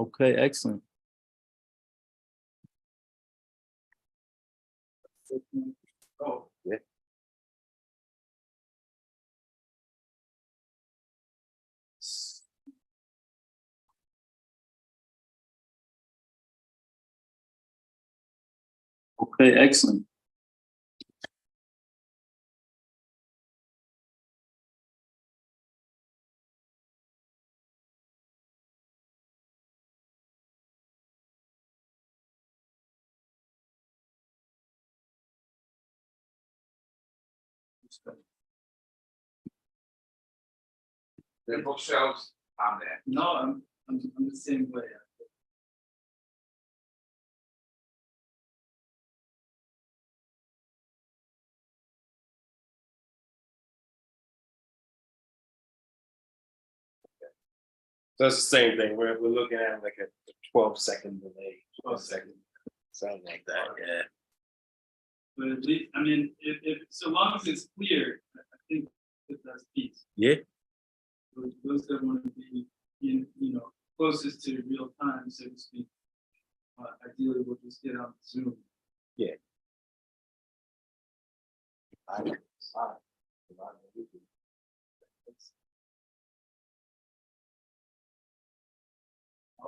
Okay, excellent. Oh, yeah. Okay, excellent. The bookshelves on there. No, I'm the same way. So it's the same thing. We're looking at like a 12-second delay. 12-second. Something like that. Yeah. But at least, I mean, if so long as it's clear, I think that's peace. Yeah. Those that want to be, closest to real time, so to speak, ideally we'll just get on Zoom. Yeah. All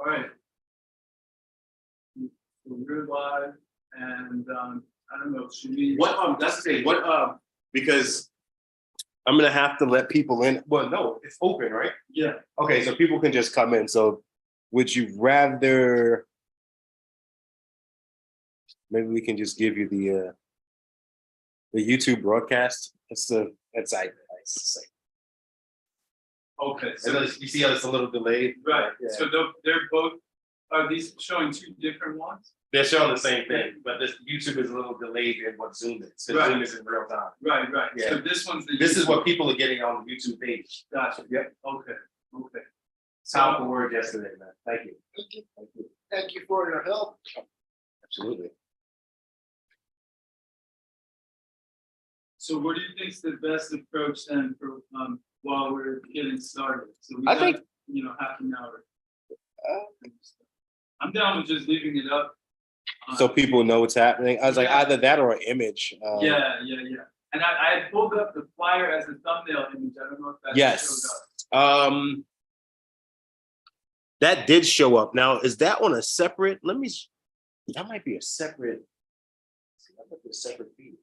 right. So we're live, and I don't know. Should we? What that's the thing. What because I'm gonna have to let people in. Well, no, it's open, right? Yeah. Okay, so people can just come in. So would you rather maybe we can just give you the YouTube broadcast? It's Okay. so you see how it's a little delayed? Right. Yeah. So they're both. Are these showing two different ones? They're showing the same thing, but this YouTube is a little delayed in what Zoom is. So Right. Zoom is in real time. Right. Yeah. So this one's the. This is what people are getting on the YouTube page. Gotcha. Yep. Okay. Powerful word yesterday, man. Thank you. Thank you. Thank you for your help. Absolutely. So what do you think is the best approach then for while we're getting started? So we I got, think half an hour. I'm down with just leaving it up. so people know what's happening. I was like, either that or an image. Yeah. And I had pulled up the flyer as a thumbnail image. I don't know if that Yes. showed up. That did show up. Now, is that on a separate? That might be a separate. That might be a separate feed.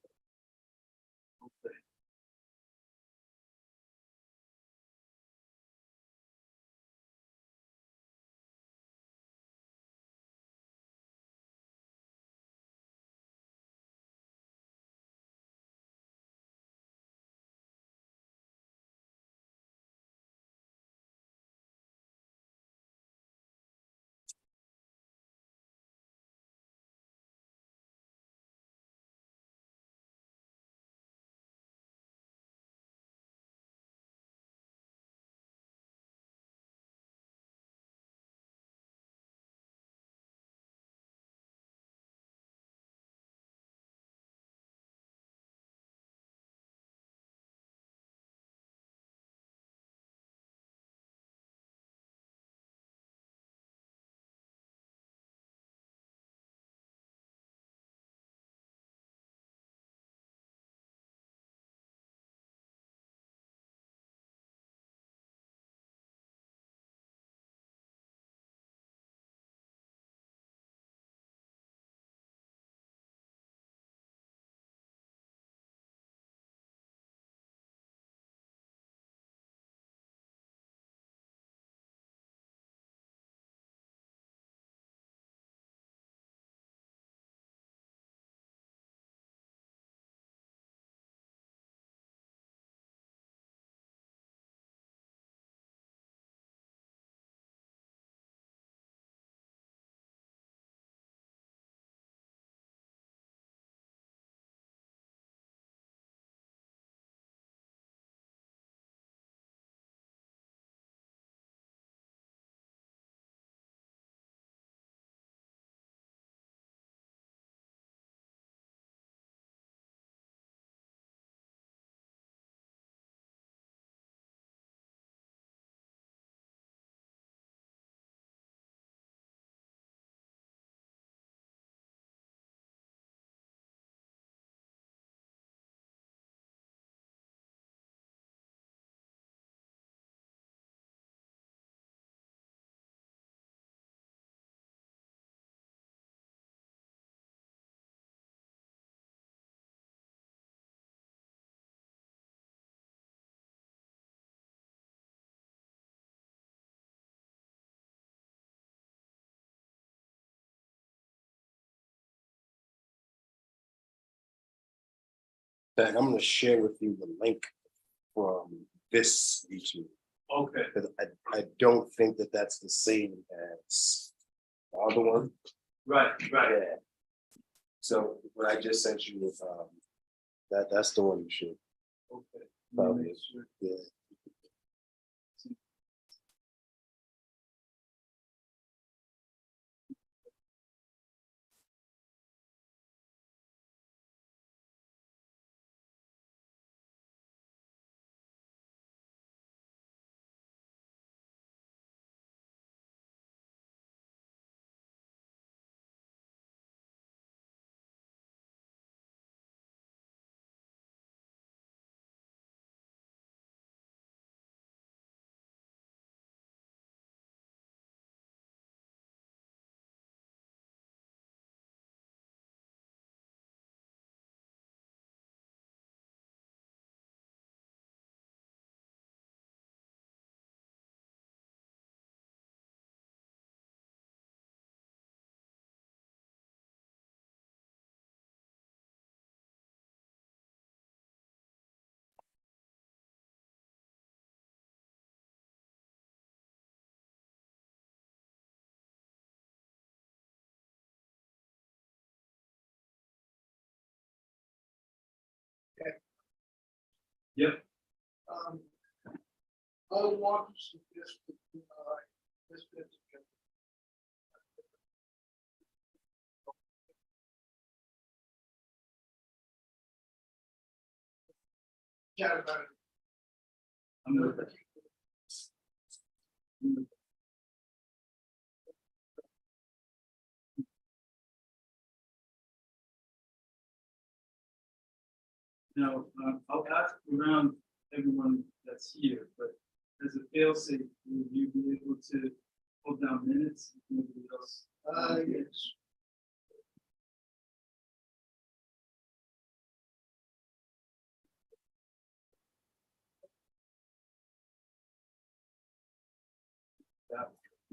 fact, I'm gonna share with you the link from this YouTube. Okay, Because I don't think that that's the same as the other one. right. Yeah. So what I just sent you is, that's the one you should, Okay. Probably. Make sure. yeah. Yep, I want to suggest that this bit. Chat about it. I'm with it. Now, I'll ask around everyone that's here, but as a fail-safe, will you be able to hold down minutes? If nobody else? Yes.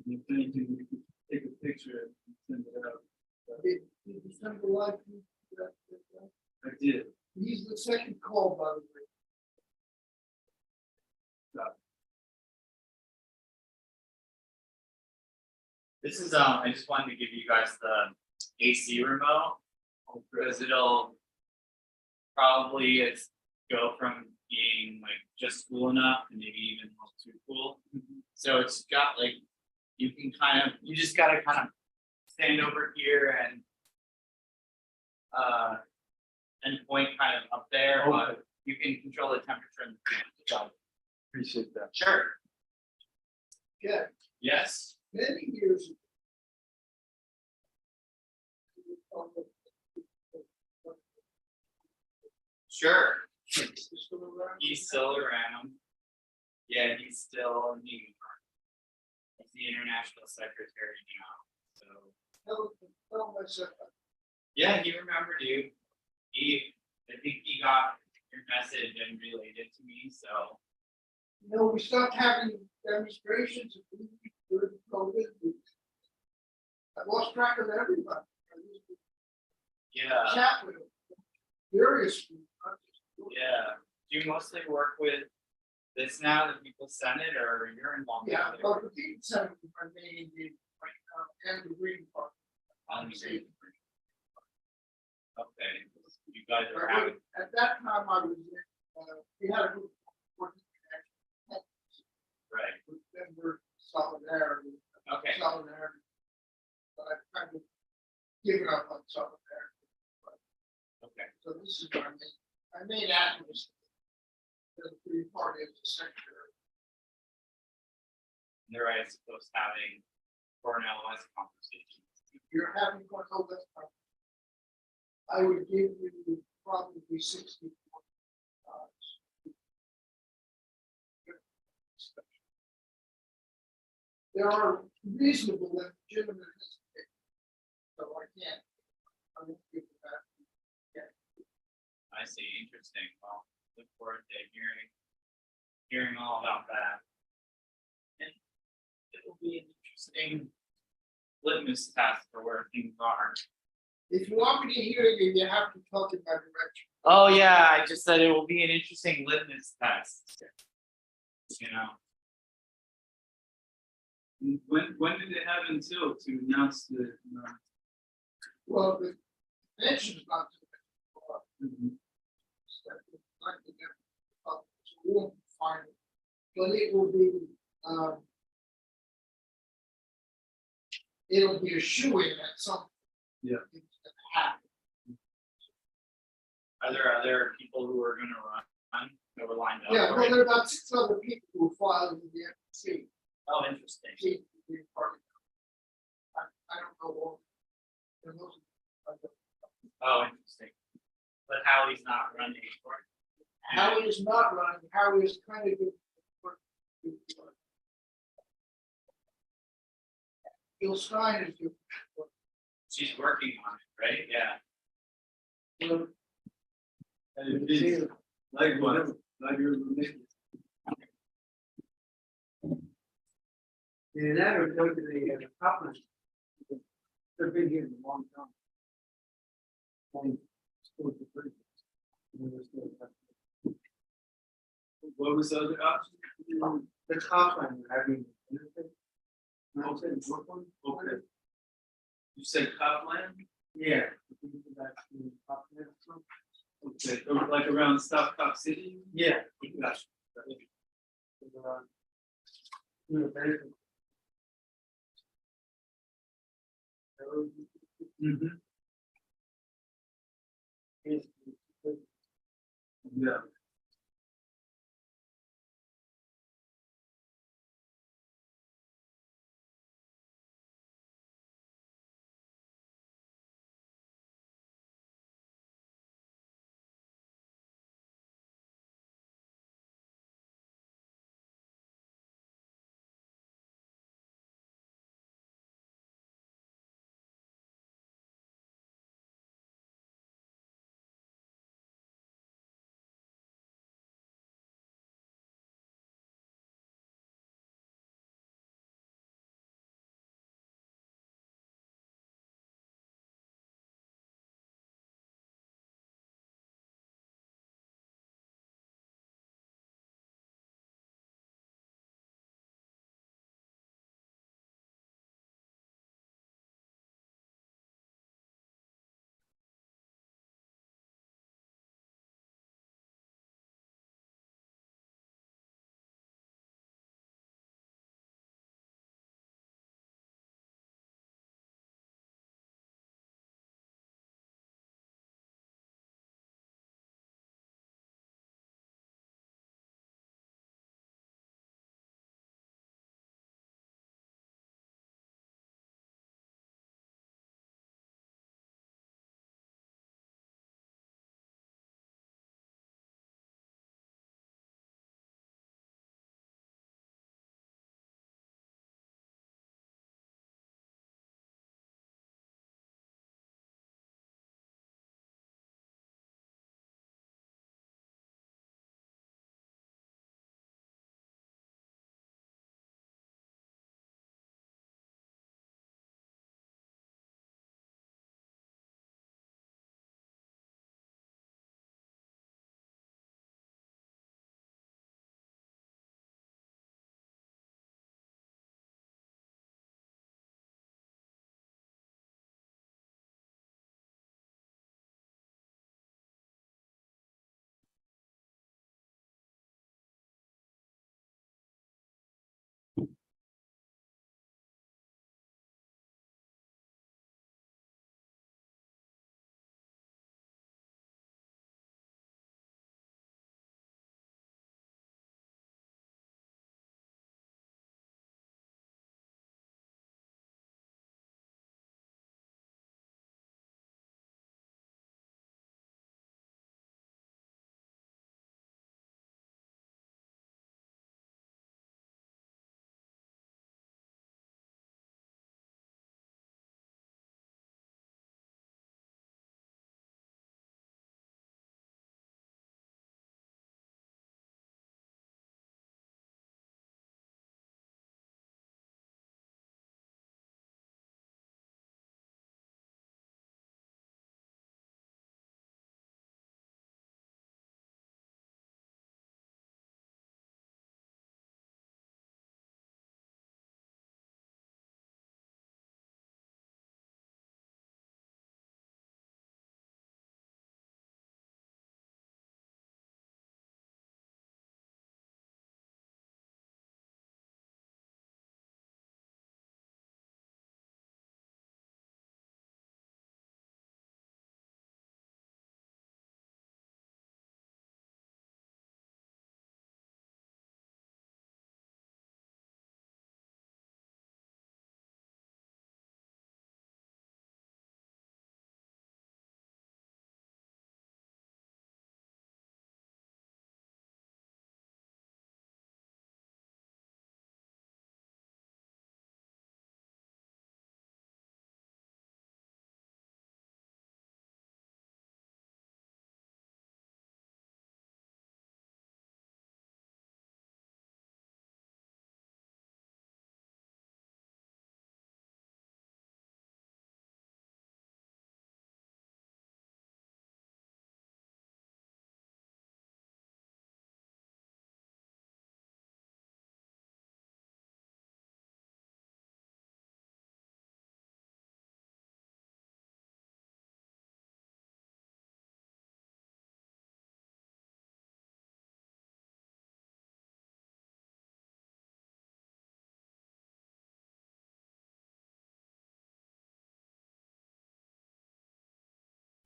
If anything, we could take a picture and send it out. Did you send the live? I did. He's the second call, by the way. This is I just wanted to give you guys the AC remote because it'll probably go from being like just cool enough to maybe even a little too cool. So it's got like you just gotta kind of stand over here and point kind of up there, but you can control the temperature and the fan. Appreciate that. Sure. Yeah, Yes. many years ago. Sure. He's still around? He's still around. Yeah, he's still in New York. He's the international secretary now. So Tell myself, yeah, he remembered you. I think he got your message and relayed it to me. So we stopped having demonstrations during COVID. I lost track of everybody. I used to yeah, chat with them. Furious. yeah. Do you mostly work with this now, the people Senate, or you're involved? Yeah, with it? but the PeepSen are mainly and the Green Park. On the same. Okay, you guys are having. At that time, I was in, we had a group working Right. with member solidarity. Okay. Solidarity. But I've kind of given up on solidarity. Okay. So this is my main activist. The Green Party as the secretary. They're right, I suppose having Cornell West conversations. If you're having one of those, I would give you probably 60. There are reasonable and legitimate hesitations. So I can't. I won't give you that. I see, interesting. Well, look forward to hearing all about that. And it will be an interesting litmus test for where things are. If you want me to hear you, you have to talk in my direction. Oh, yeah, I just said it will be an interesting litmus test. You know, And when did it have until to announce the, Well, the mention's not to. mhm. We won't find it, but it will be, it'll be a shoe-in at some. Yeah. It's gonna happen. are there other people who are gonna run that were lined up? Yeah, well, already? there are about 6 other people who filed in the FTC. Oh, interesting. I don't know all. There are those- Oh, interesting. But Howie's not running for it. Howie is not running, Howie is kind of. Bill Stein is doing. She's working on it, right? Yeah. And it is, likewise, like your remittance. And that would go to the couples. They've been here a long time. Supposed to bring it. And they're still- What was the other option? The top line, I mean. I said Brooklyn. Okay. You said Copland? Yeah. Top line. Okay, like around Stop Cop City? Yeah. Gotcha. University. Mhm. Yeah.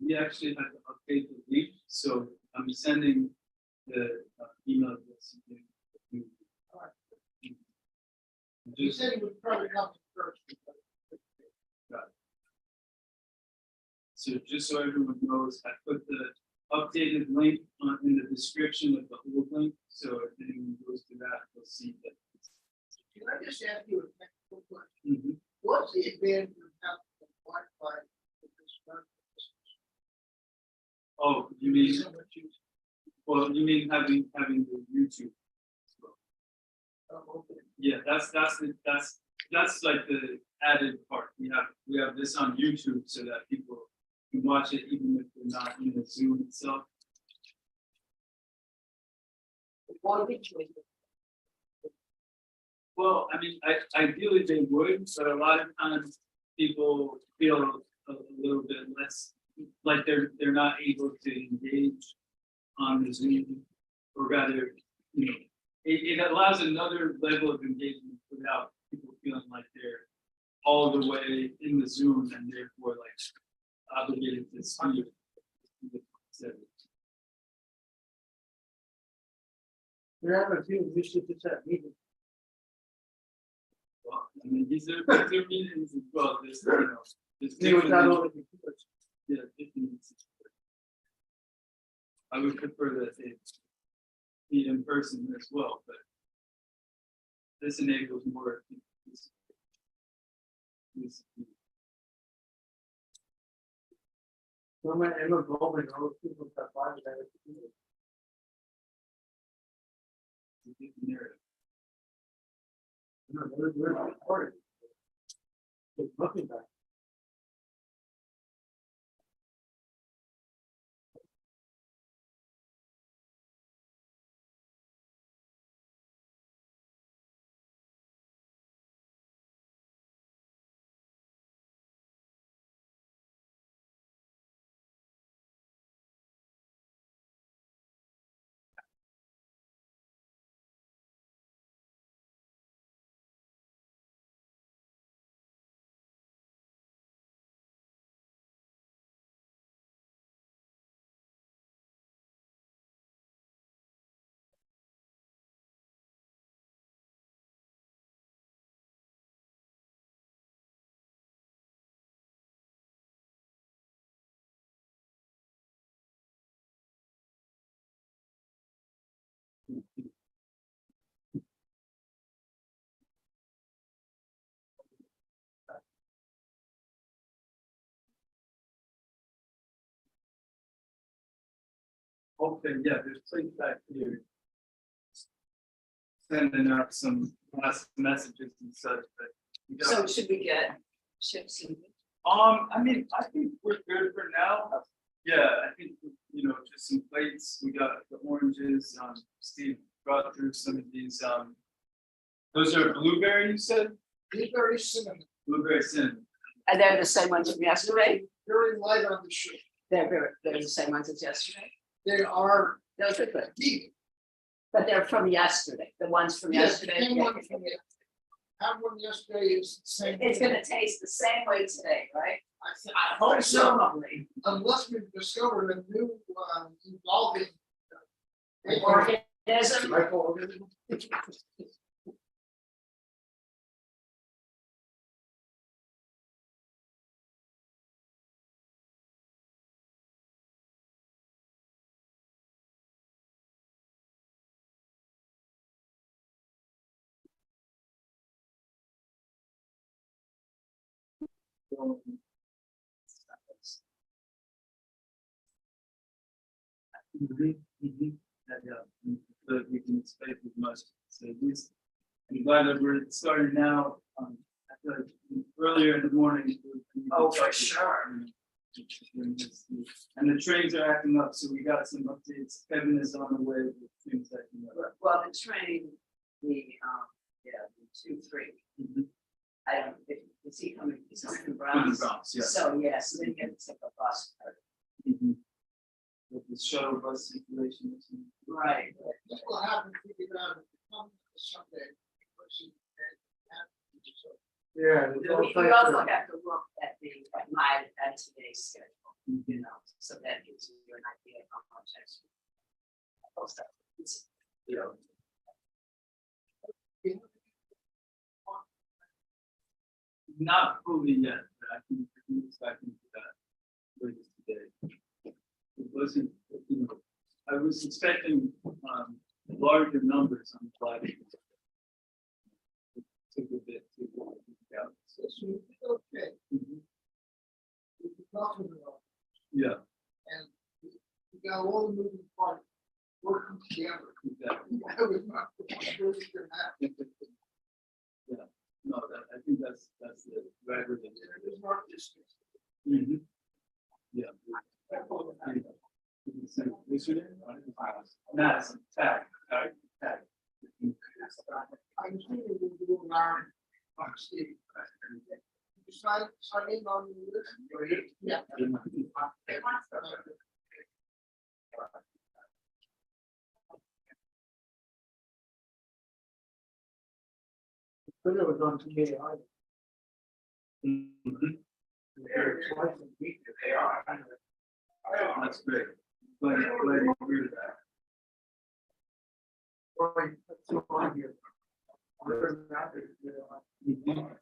we actually had to update the link, so I'm sending the email address. You said it would probably come first. So just so everyone knows, I put the updated link in the description of the old link, so if anyone goes to that, they'll see that. Can I just ask you a technical question? Mhm. What's the advantage of having Wi-Fi with this one? Oh, you mean, well, you mean having the YouTube? as well. Oh, okay. Yeah, that's like the added part. We have this on YouTube so that people can watch it even if they're not in the Zoom itself. One of each way. Well, I mean, ideally they would, but a lot of times people feel a little bit less like they're not able to engage on the Zoom, or rather, you know, it allows another level of engagement without people feeling like they're all the way in the Zoom and therefore like obligated to speak. We have a few issues to that meeting. Well, I mean, these are meetings as well. There's, you know, there's See what that different- over the computers. Yeah, 15 minutes. I would prefer that they meet in person as well, but this enables more. This- No man ever go and all people that buy that. this narrative. No, we're recording. There's nothing back. Okay, yeah, there's places back here. Sending out some last messages and such, but. we got- So should we get chips and? I mean, I think we're good for now. Yeah, I think, you know, just some plates, we got the oranges, Steve brought through some of these, those are blueberry, you said? Very cinnamon, Blueberry cinnamon. Are they the same ones from yesterday? very light on the sugar. They're the same ones as yesterday? They are Those are good, deep. but they're from yesterday, the ones from Yes, yesterday. came one from the. Had one yesterday is the same. It's gonna taste the same way today, right? I hope so, Presumably. unless we've discovered a new evolving. Organism. Microorganism. But we can expect as much, so this, I'm glad that we're starting now, I feel like earlier in the morning. Oh, for sure. And the trains are acting up, so we got some updates, Kevin is on the way with things acting up. Well, the train, the 2-3, Mhm. I don't, is he coming, he's coming from From the Browns? Bronx, yeah. So, yes, then you get to take a bus. Mhm. With the shuttle bus situation. Right. This will happen, figure out, if it comes someday. Yeah. We also have to look at at today's schedule. You know, so that gives you an idea of how much extra. You know. Not fully yet, but I can expect into that later today. It wasn't, you know, I was expecting larger numbers on the flag. It took a bit to out. So, okay, Mhm. we're talking about, Yeah, and we got all the moving parts working together. exactly. That was not the first thing that happened. No, I think that's the right word. There's not just. Mhm. Yeah. What's your name? Madison, tag. I'm thinking we'll do around Steve. You sign in on the list? Yeah. But it was on TAI. Mhm. They're twice a week, they are. That's great. Glad you agree with that. Right, that's so on here. Other than that, Mhm.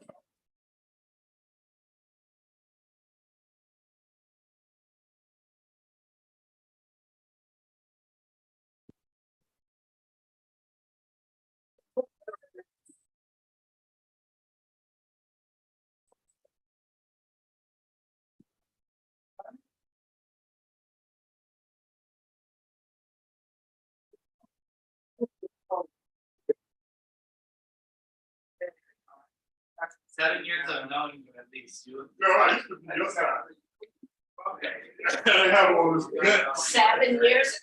That's 7 years of knowing you at least. You. No, I used to be your side. Okay. I have all this good. 7 years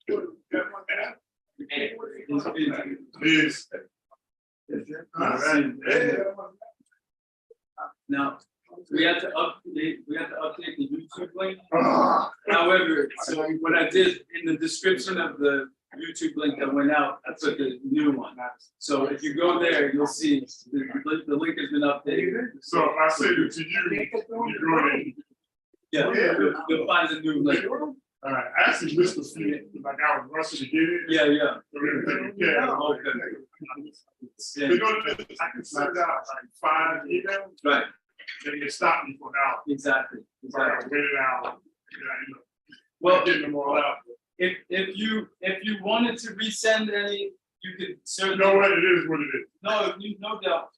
ago. Please. Now, we had to update the YouTube link. However, so what I did in the description of the YouTube link that went out, I put the new one. So if you go there, you'll see the link has been updated. So if I say it to you, you go in. Yeah, you'll find the new link. All right, I actually missed the feed, like I was rushing to get it. Yeah. Yeah. Okay. They go to, I can send out like 5 emails, Right, then they stop me for now. exactly. So I gotta wait it out. Well, Getting them all out. if you wanted to resend any, you could You certainly. know what, it is what it is. No doubt.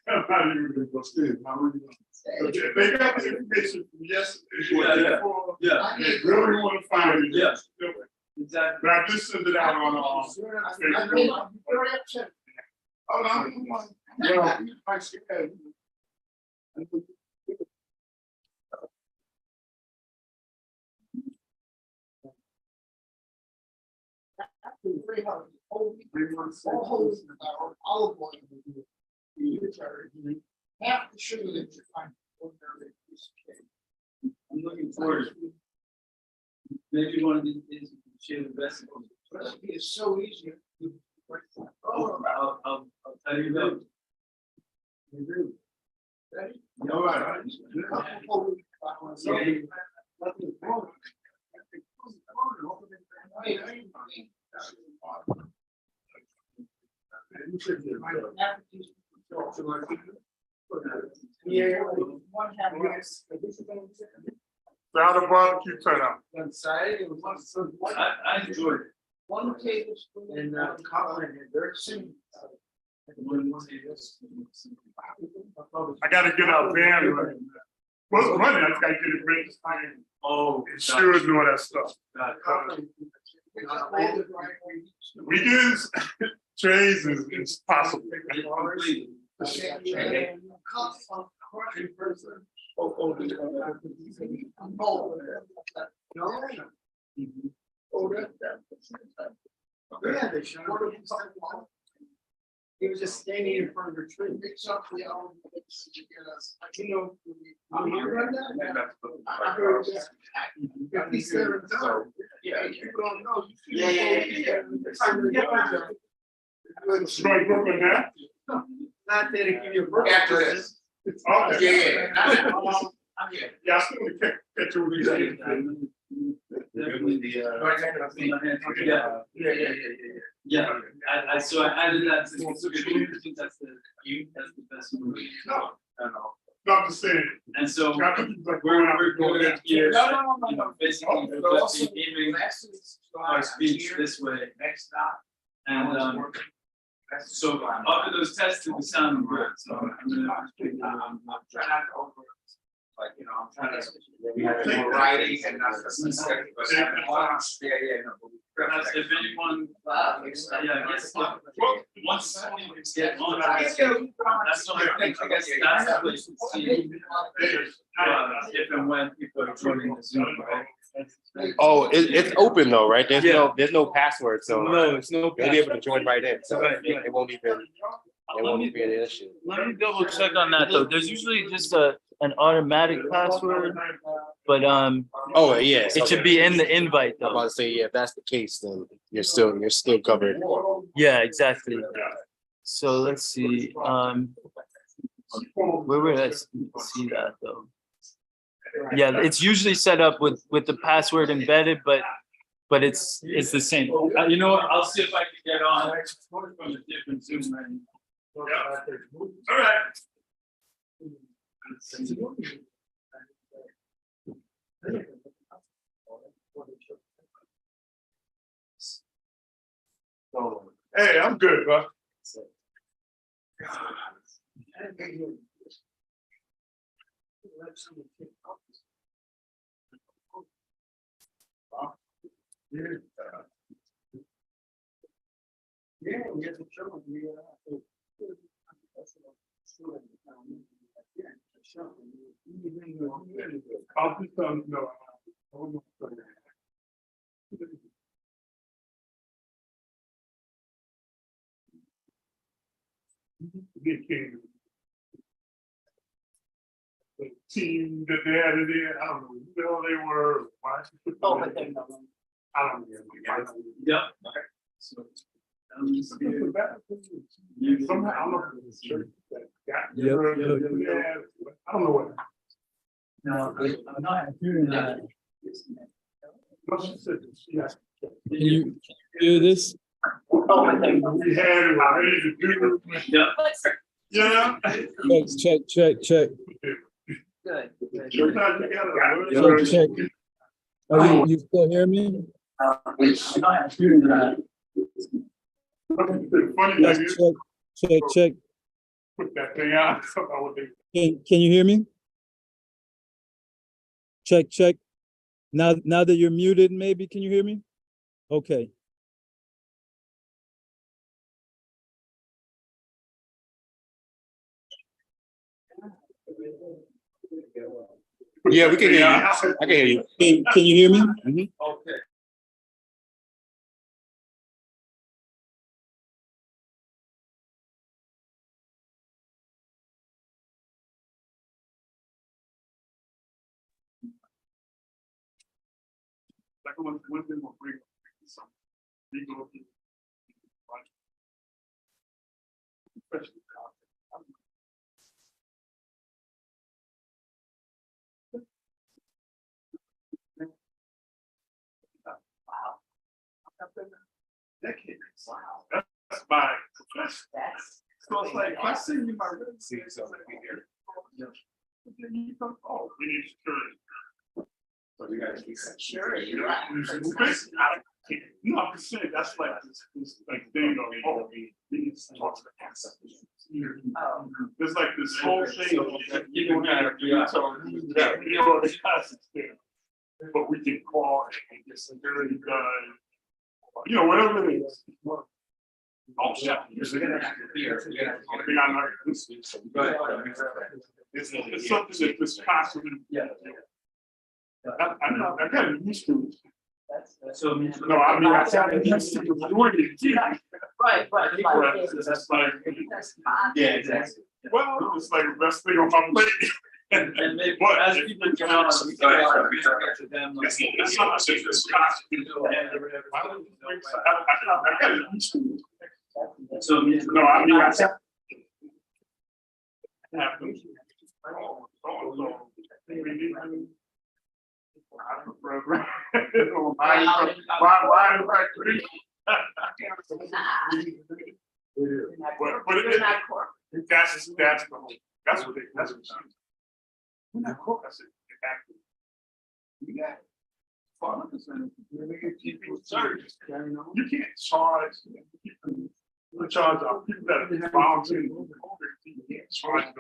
I'm not even gonna go stay. Okay, they got the information from yesterday. Yeah. Before. Yeah, They really wanna find it. Yeah. exactly. But I just sent it out on, I'm very upset. oh, no, well, I said. Very hard. All holes in our olive oil. Half the sugar that you find. Ordinary piece of cake. I'm looking forward to it. Maybe one of these days we can share the recipe. Recipe is so easy. I'll tell you that. Ready? All right. Yeah. Round of barbecue turnout. on Saturday, it was I enjoyed it. One tablespoon. in Copland, and they're soon. I gotta get out there. What's money? I just gotta get it ready. Oh, Insurance and all that stuff. Weekends, trays is possible. Yeah, they showed. He was just standing in front of the tree. Mix up the elements to get us, you know. I'm here right I heard that. 57 times. Yeah, you don't know. Strike Brooklyn now. Not there to give you a break. After this. Okay. I'm here. Yeah, I still want to catch you with these. Definitely the, yeah, I, so I added that to the description, I think that's the best one. No, I'm just saying. And so I think it's like we're going to here, No. basically, reflecting, aiming our speech this way. Next stop. And, so after those tests, it sounded good, so I'm gonna. Try not to over, like, you know, I'm trying to. More writing and not just. Yeah, no. Perhaps if anyone, yeah, I guess, once we get on, that's what I think, I guess that's the place to see. If and when people are joining the Zoom, right? Oh, it's open though, right? Yeah. There's no password, so No, it's no. they'll be able to join right in, so Right, it right. won't even, be an issue. Let me double check on that though. There's usually just an automatic password, but Oh, yeah. it should be in the invite I'm about though. to say, yeah, if that's the case, then you're still covered. Yeah, exactly. So let's see, where would I see that though? Yeah, it's usually set up with the password embedded, but it's the same. You know what, I'll see if I can get on from a different Zoom link. All right. Hey, I'm good, bro. I'll just no. The team that they had it in, I don't know who the hell they were. Why she put Oh, them but in. then, I don't know. Yep. So, Somehow, I don't know if it's the church that got. Yep. I don't know what. No, I'm not hearing that. No, she said that she has. Can you hear this? oh, but then. We had it ready to do. yep. Yeah. Check. Good. Sometimes you gotta. Check. Oh, you still hear me? I'm not hearing that. Funny Yes, thing is, check. put that thing out. I don't know what they. Can you hear me? Check. Now that you're muted, maybe, can you hear me? Okay. Yeah, we can hear you. I can hear you. Can you hear me? Okay. Like one thing will bring some legal. Especially. Decades. Wow. That's my profession. That's. So it's like, if I send you my resume, it's like, here. Then you come, oh, we need security. So we gotta keep that. Sure, you're right. No, I'm just saying, that's like, this like thing of, oh, we need to talk to the council. Oh. There's like this whole thing of, you don't have to, so that we know the process there. But we can call and get security done, you know, whatever it is. Oh, shit. You're gonna have to be here. It's something that this constantly. I'm not, I kind of used to it. So. No, I mean, I kind used to doing it. Right. That's like, Yeah, exactly. well, it's like the best thing on my plate. And maybe But as people come out, we can to them. Like, it's not as if it's constantly. I kind of used to it. So. No, I mean, I. Program. Why but that's the whole, that's what it is. We're not cool, I said, active. We got. You can't charge. You charge our people that are volunteering. You can't charge them.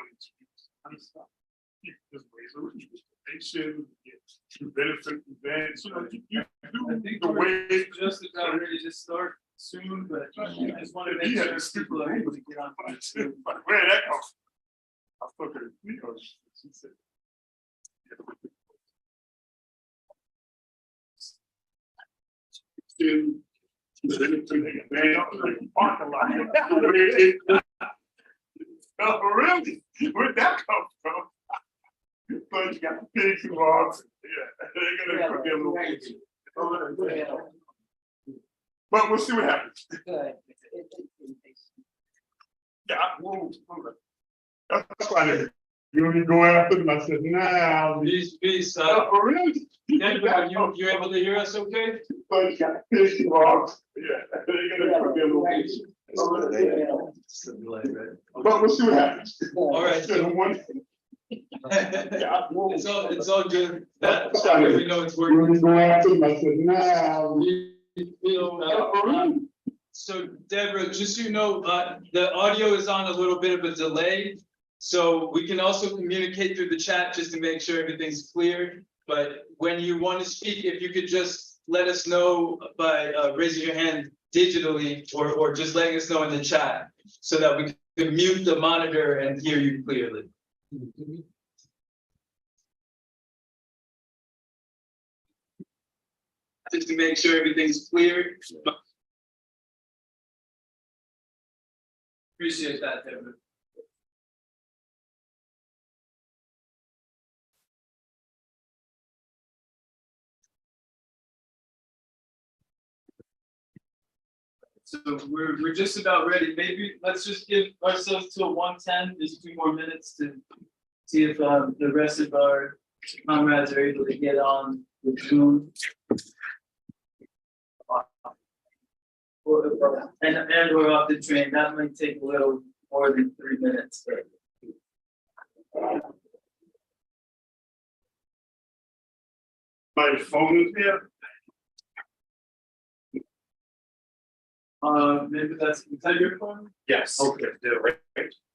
Just raise a registration, get benefit events, you know, you I think do the we're way. just about ready to start soon, but I just want to make sure people are able to get on. Where that come? I fucking, you know, she said. Parking lot. Oh, really? Where'd that come from? But you got pigs and hogs. Yeah, they're gonna put them little. But we'll see what happens. Yeah, that's why you want me to go after them? I said, nah. Peace, Oh, really? you able to hear us okay? But you got pigs and hogs. Yeah, they're gonna put them little. But we'll see what happens. All right. Yeah, It's all good. That's why We know it's working. we're going after them. I said, nah. So Deborah, just so you know, the audio is on a little bit of a delay. So we can also communicate through the chat just to make sure everything's clear. But when you want to speak, if you could just let us know by raising your hand digitally or just letting us know in the chat so that we can mute the monitor and hear you clearly. Just to make sure everything's clear. Appreciate that, Deborah. So we're just about ready. Maybe let's just give ourselves till 1:10, just 2 more minutes to see if the rest of our comrades are able to get on the Zoom. And we're off the train. That might take a little more than 3 minutes. My phone is here. Maybe is that your phone? Yes. Okay. Right.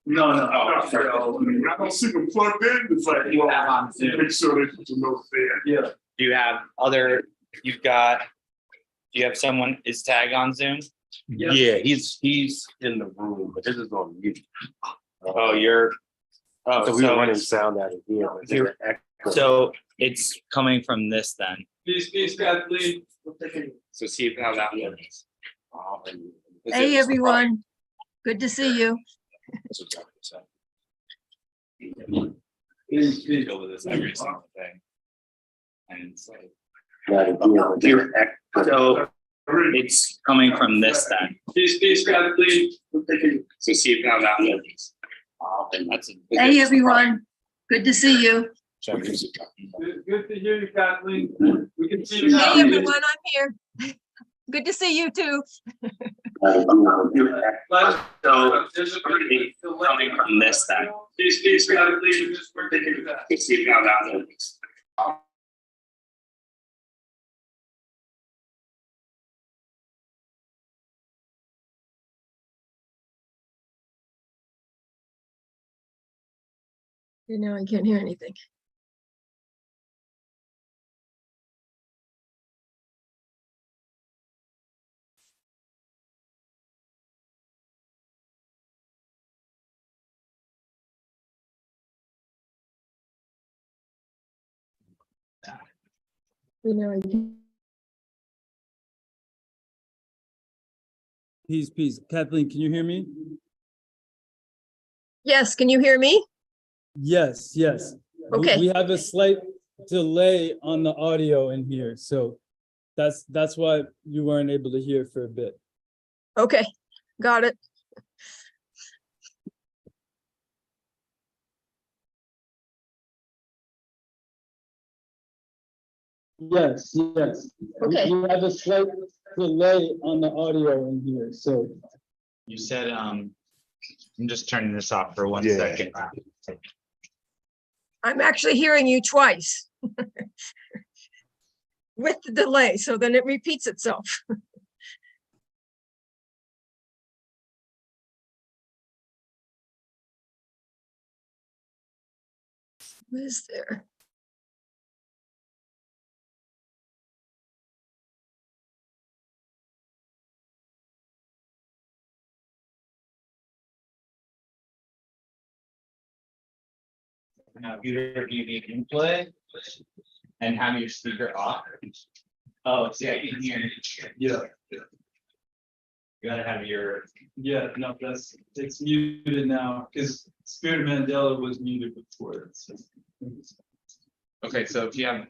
No. I don't see them plugged in. It's like, You have on Zoom. make sure they put the notes there. Yeah. Do you have other, do you have someone is tagged on Zoom? Yep. Yeah, he's in the room, but this is on mute. Oh, you're. Oh, So we were running it's- sound out of here. But there's an echo. So it's coming from this then. Peace, Kathleen. So see how that works. Hey, everyone. Good to see you. Deal with this every single thing. And it's like. So it's coming from this then. Peace, Kathleen. So see how that works. Hey, everyone. Good to see you. Good to hear you, Kathleen. We can see you now. Hey, everyone. I'm here. Good to see you too. So there's a coming from this then. Peace, Kathleen. Just working through that. See how that works. Now I can't hear anything. Now I can't. Peace. Kathleen, can you hear me? Yes, can you hear me? Yes. Okay. We have a slight delay on the audio in here, so that's why you weren't able to hear for a bit. Okay, got it. Yes, yes. Okay. We have a slight delay on the audio in here, so. You said, I'm just turning this off for one Yeah. second. I'm actually hearing you twice. With the delay, so then it repeats itself. What is there? Computer you play and have your speaker off. Oh, see, I can hear it. Yeah. You gotta have your, Yeah, no, it's muted now, because Spirit of Mandela was muted before. So. okay, so if you have.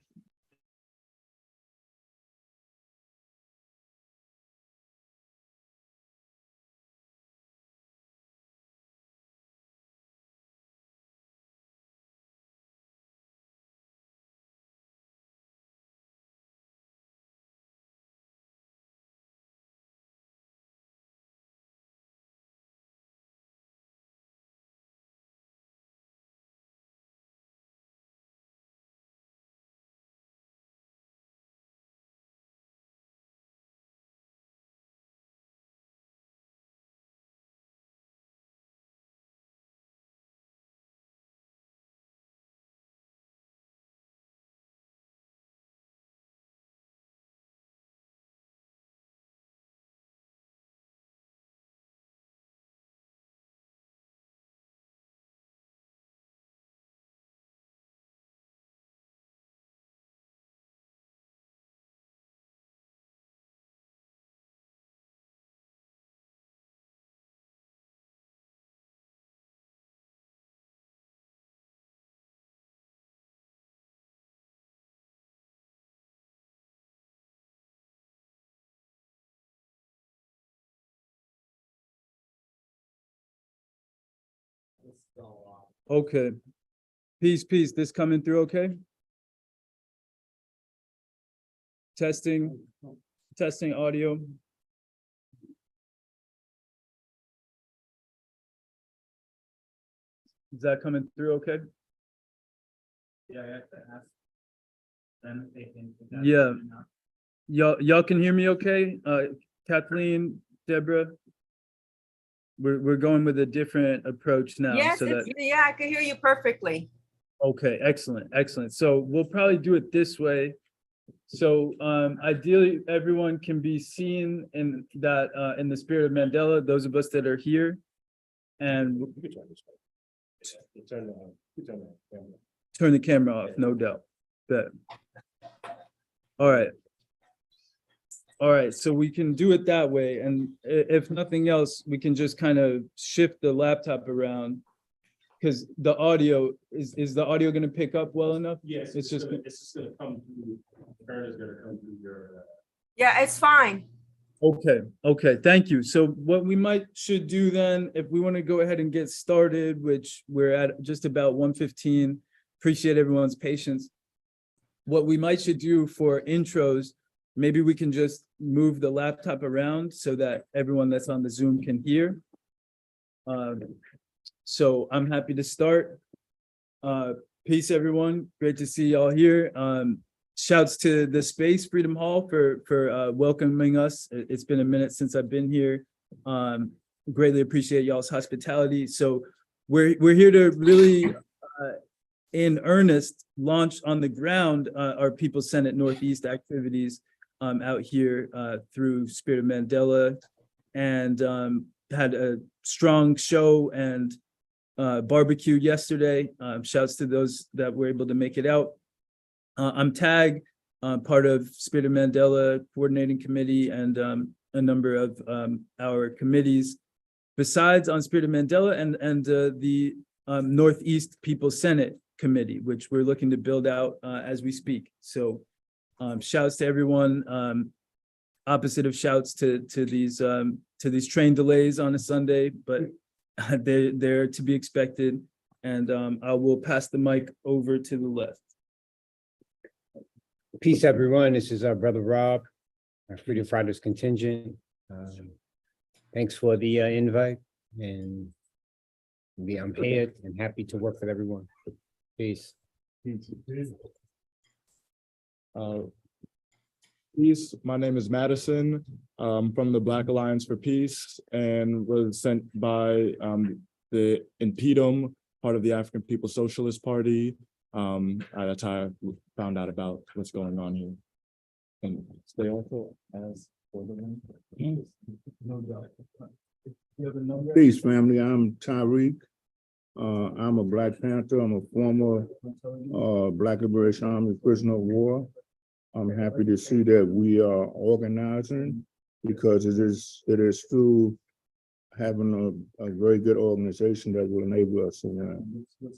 Okay. Peace. This coming through okay? Testing audio. Is that coming through okay? Yeah, I have to ask them if they can. Yeah. Y'all can hear me okay? Kathleen, Deborah? We're going with a different approach now. Yes, so that. yeah, I can hear you perfectly. Okay, excellent. So we'll probably do it this way. So ideally, everyone can be seen in that in the spirit of Mandela, those of us that are here. And turn the camera off, no doubt. Bet. All right, so we can do it that way. And if nothing else, we can just kind of shift the laptop around. Because the audio, is the audio going to pick up well enough? Yes, It's just gonna come through, Karen is gonna come through your. Yeah, it's fine. Okay, thank you. So what we should do then, if we want to go ahead and get started, which we're at just about 1:15, appreciate everyone's patience. What we should do for intros, maybe we can just move the laptop around so that everyone that's on the Zoom can hear. So I'm happy to start. Peace, everyone. Great to see y'all here. Shouts to the space, Freedom Hall, for welcoming us. It's been a minute since I've been here. Greatly appreciate y'all's hospitality. So we're here to really, in earnest, launch on the ground our People's Senate Northeast activities out here through Spirit of Mandela, and had a strong show and barbecue yesterday. Shouts to those that were able to make it out. I'm Tag, part of Spirit of Mandela Coordinating Committee and a number of our committees. Besides on Spirit of Mandela and the Northeast People's Senate Committee, which we're looking to build out as we speak. So shouts to everyone. Opposite of shouts to these train delays on a Sunday, but they're to be expected. And I will pass the mic over to the left. Peace, everyone. This is our brother Rob, our Freedom Fighters contingent. Thanks for the invite, and I'm here and happy to work with everyone. Peace. Peace. My name is Madison. From the Black Alliance for Peace, and was sent by the Impedum, part of the African People's Socialist Party. That's how I found out about what's going on here. And they also as for the one. No doubt. You have a number? Peace, family. I'm Tyreek. I'm a Black Panther. I'm a former Black Liberation Army prisoner of war. I'm happy to see that we are organizing, because it is through having a very good organization that will enable us.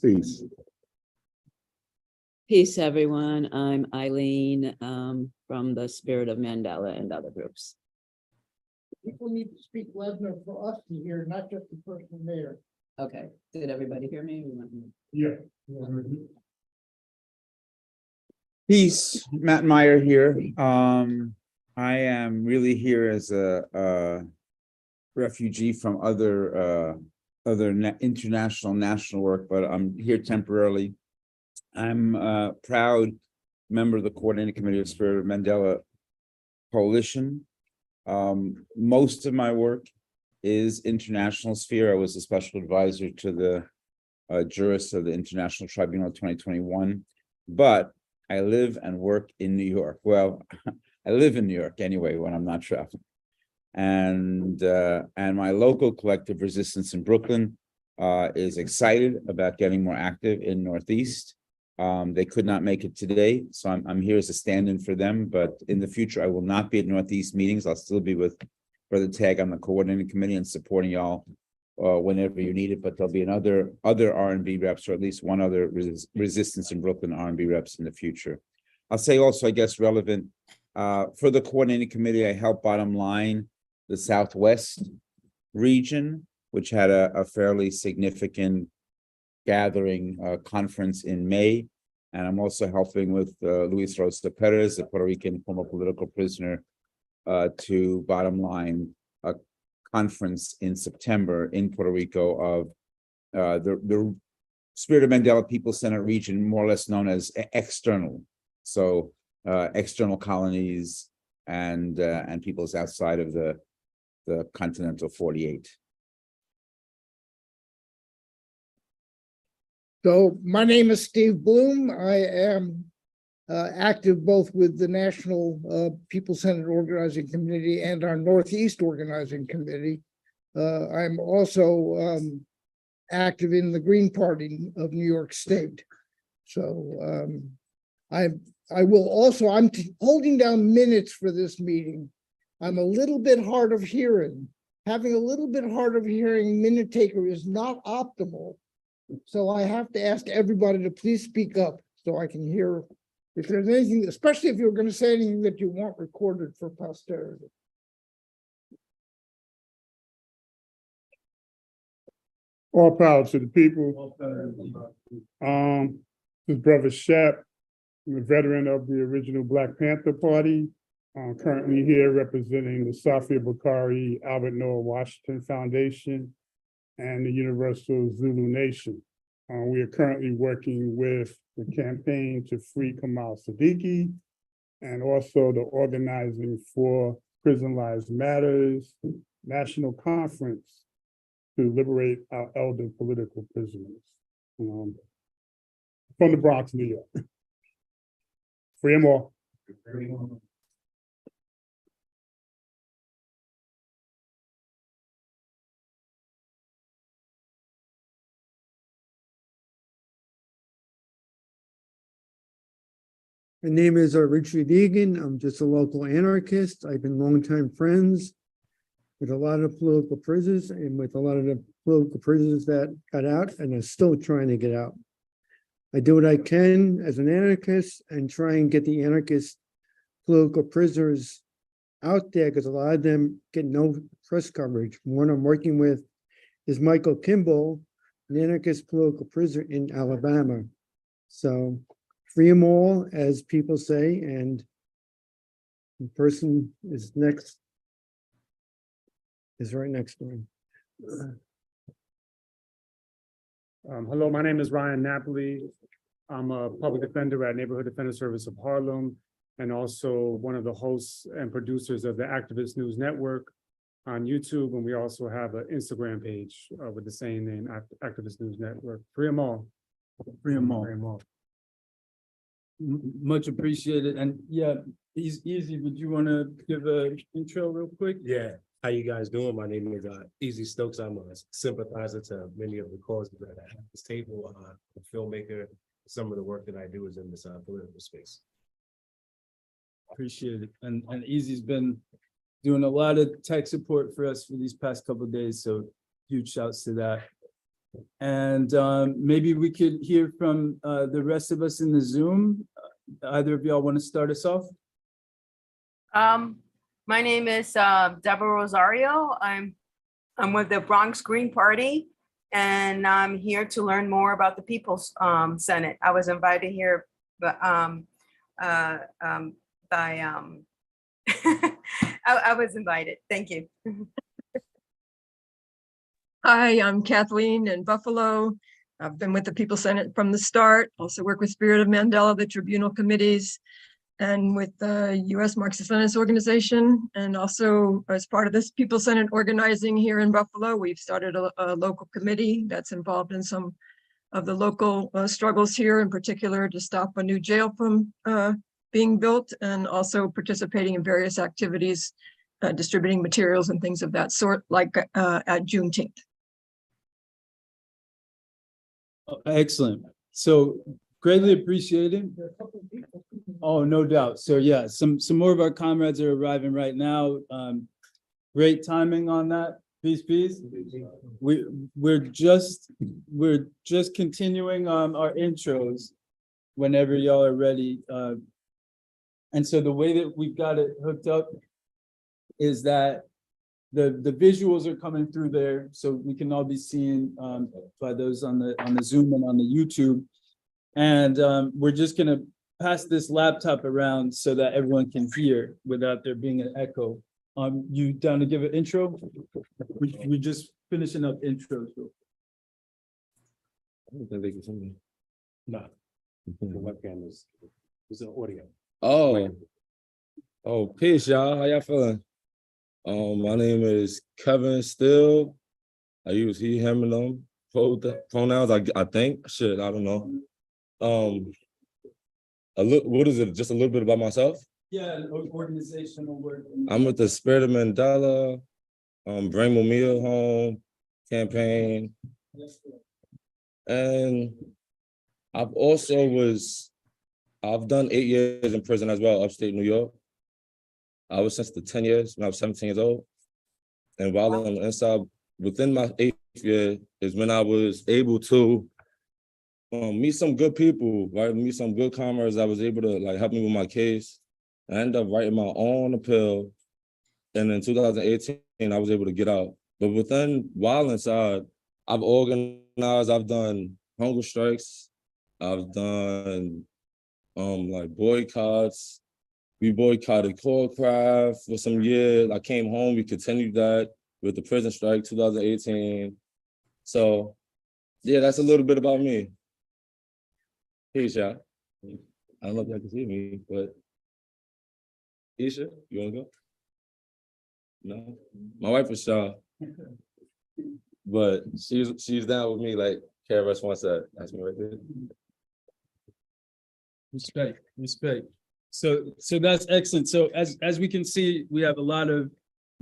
Peace. Peace, everyone. I'm Eileen from the Spirit of Mandela and other groups. People need to speak louder for us to hear, not just the person there. Okay, did everybody hear me? Yeah. Peace, Matt Meyer here. I am really here as a refugee from other international national work, but I'm here temporarily. I'm a proud member of the Coordinating Committee of Spirit of Mandela Coalition. Most of my work is international sphere. I was a special advisor to the jurist of the International Tribunal 2021, but I live and work in New York. Well, I live in New York anyway when I'm not traveling. And my local collective Resistance in Brooklyn is excited about getting more active in Northeast. They could not make it today, so I'm here as a stand-in for them, but in the future, I will not be at Northeast meetings. I'll still be with Brother Tag on the coordinating committee and supporting y'all whenever you need it, but there'll be other R&B reps, or at least one other Resistance in Brooklyn R&B reps in the future. I'll say also, I guess, relevant, for the coordinating committee, I help bottom line the Southwest region, which had a fairly significant gathering conference in May. And I'm also helping with Luis Rosa Perez, the Puerto Rican former political prisoner, to bottom line a conference in September in Puerto Rico of the Spirit of Mandela People Center region, more or less known as external. So external colonies and peoples outside of the continental 48. So my name is Steve Bloom. I am active both with the National People Centered Organizing Committee and our Northeast Organizing Committee. I'm also active in the Green Party of New York State. So I'm holding down minutes for this meeting. I'm a little bit hard of hearing. Having a little bit hard of hearing minute taker is not optimal. So I have to ask everybody to please speak up so I can hear if there's anything, especially if you're going to say anything that you want recorded for posterity. All power to the people. This is Brother Shep. I'm a veteran of the original Black Panther Party. I'm currently here representing the Safia Bakari Albert Noah Washington Foundation and the Universal Zulu Nation. We are currently working with the campaign to free Kamal Siddiqui, and also the Organizing for Prison Lives Matters National Conference to liberate our elder political prisoners. From the Bronx, New York. Free them all. My name is Richard Egan. I'm just a local anarchist. I've been longtime friends with a lot of political prisoners and with a lot of the political prisoners that got out and are still trying to get out. I do what I can as an anarchist and try and get the anarchist political prisoners out there, because a lot of them get no press coverage. One I'm working with is Michael Kimball, an anarchist political prisoner in Alabama. So free them all, as people say, and the person is next. Is right next to him. Hello, my name is Ryan Napoli. I'm a public defender at Neighborhood Defender Service of Harlem, and also one of the hosts and producers of the Activist News Network on YouTube, and we also have an Instagram page with the same name, Activist News Network. Free them all. Free 'em all. Free 'em all. Much appreciated. And yeah, Easy, would you want to give a intro real quick? Yeah, how you guys doing? My name is Easy Stokes. I'm a sympathizer to many of the causes that I have at this table. A filmmaker. Some of the work that I do is in this political space. Appreciate it. And Easy's been doing a lot of tech support for us for these past couple of days, so huge shouts to that. And maybe we could hear from the rest of us in the Zoom. Either of y'all want to start us off? My name is Deborah Rosario. I'm with the Bronx Green Party, and I'm here to learn more about the People's Senate. I was invited here, but I was invited. Thank you. Hi, I'm Kathleen in Buffalo. I've been with the People Senate from the start, also work with Spirit of Mandela, the tribunal committees, and with the U.S. Marxist-Leninist organization. And also as part of this People Senate organizing here in Buffalo, we've started a local committee that's involved in some of the local struggles here, in particular to stop a new jail from being built, and also participating in various activities, distributing materials and things of that sort, like at Juneteenth. Excellent. So greatly appreciated. Oh, no doubt. So yeah, some more of our comrades are arriving right now. Great timing on that. Peace. We're just continuing our intros whenever y'all are ready. And so the way that we've got it hooked up is that the visuals are coming through there, so we can all be seen by those on the Zoom and on the YouTube. And we're just gonna pass this laptop around so that everyone can hear without there being an echo. You down to give an intro? We're just finishing up intros. I don't think they can see me. No. The webcam is an audio. Oh, peace, y'all. How y'all feeling? My name is Kevin Still. I use he, him, and them pronouns. I think. Shit, I don't know. What is it? Just a little bit about myself? Yeah, organizational work. I'm with the Spirit of Mandela, Bring Mumia Home campaign, and I've done 8 years in prison as well, upstate New York. I was sentenced to 10 years when I was 17 years old. And while on the inside, within my 8th year is when I was able to meet some good people, right? Meet some good comrades that was able to like help me with my case. I ended up writing my own appeal. And in 2018, I was able to get out. But while inside, I've organized, I've done hunger strikes, I've done like boycotts. We boycotted Corecraft for some years. I came home, we continued that with the prison strike 2018. So yeah, that's a little bit about me. Peace, y'all. I don't know if y'all can see me, but Isha, you wanna go? No, my wife is shy, but she's down with me like KRS wants that. That's me right there. Respect. So that's excellent. So as we can see, we have a lot of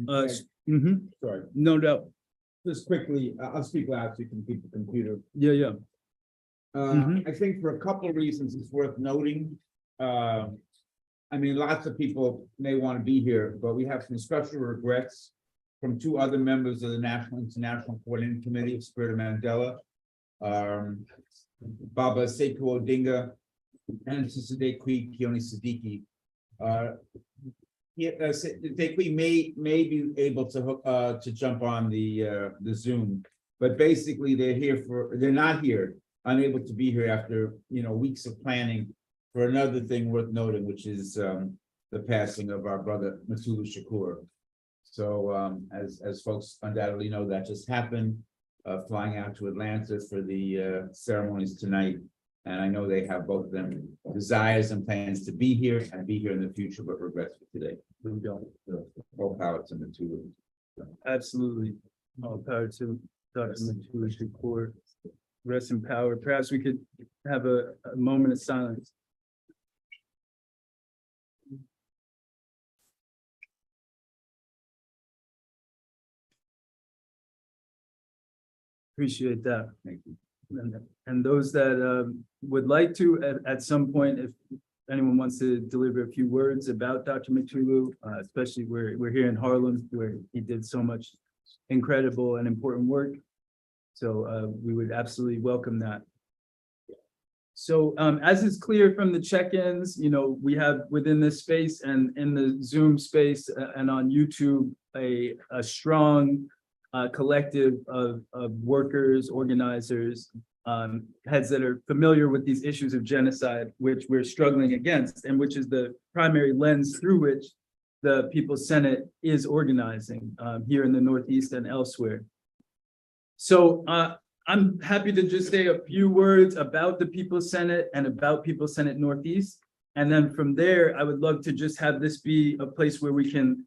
Sorry, no doubt. just quickly, I'll speak loud so you can keep the computer. Yeah. I think for a couple of reasons it's worth noting. I mean, lots of people may want to be here, but we have some special regrets from 2 other members of the National International Coordinating Committee of Spirit of Mandela, Baba Sekou Odinga and Sisadekwi Kioni Siddiqui. Dekwi may be able to jump on the Zoom, but basically they're not here, unable to be here after weeks of planning for another thing worth noting, which is the passing of our brother Matulu Shakur. So as folks undoubtedly know, that just happened, flying out to Atlanta for the ceremonies tonight. And I know they have both of them desires and plans to be here and be here in the future, but regrets for today. So, all power to Matulu. Absolutely. All power to Dr. Matulu Shakur. Rest in power. Perhaps we could have a moment of silence. Appreciate that. Thank you. And those that would like to, at some point, if anyone wants to deliver a few words about Dr. Matulu, especially we're here in Harlem, where he did so much incredible and important work. So we would absolutely welcome that. So as is clear from the check-ins, we have within this space and in the Zoom space and on YouTube, a strong collective of workers, organizers, heads that are familiar with these issues of genocide, which we're struggling against, and which is the primary lens through which the People's Senate is organizing here in the Northeast and elsewhere. So I'm happy to just say a few words about the People's Senate and about People's Senate Northeast. And then from there, I would love to just have this be a place where we can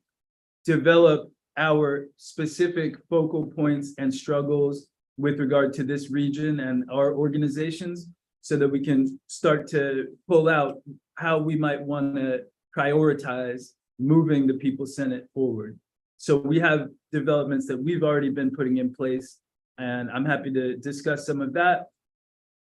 develop our specific focal points and struggles with regard to this region and our organizations, so that we can start to pull out how we might want to prioritize moving the People's Senate forward. So we have developments that we've already been putting in place, and I'm happy to discuss some of that.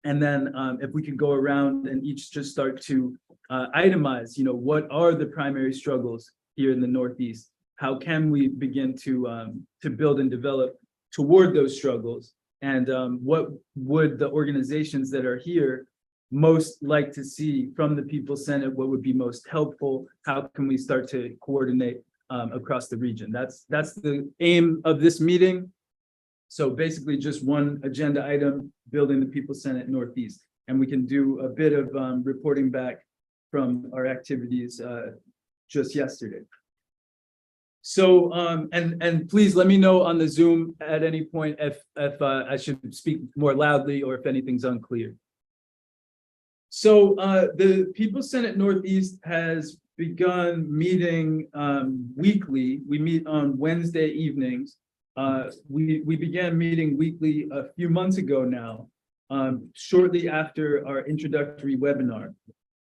And then if we could go around and each just start to itemize, what are the primary struggles here in the Northeast? How can we begin to build and develop toward those struggles? And what would the organizations that are here most like to see from the People's Senate? What would be most helpful? How can we start to coordinate across the region? That's the aim of this meeting. So basically just one agenda item, building the People's Senate Northeast. And we can do a bit of reporting back from our activities just yesterday. So, and please let me know on the Zoom at any point if I should speak more loudly or if anything's unclear. So the People's Senate Northeast has begun meeting weekly. We meet on Wednesday evenings. We began meeting weekly a few months ago now, shortly after our introductory webinar,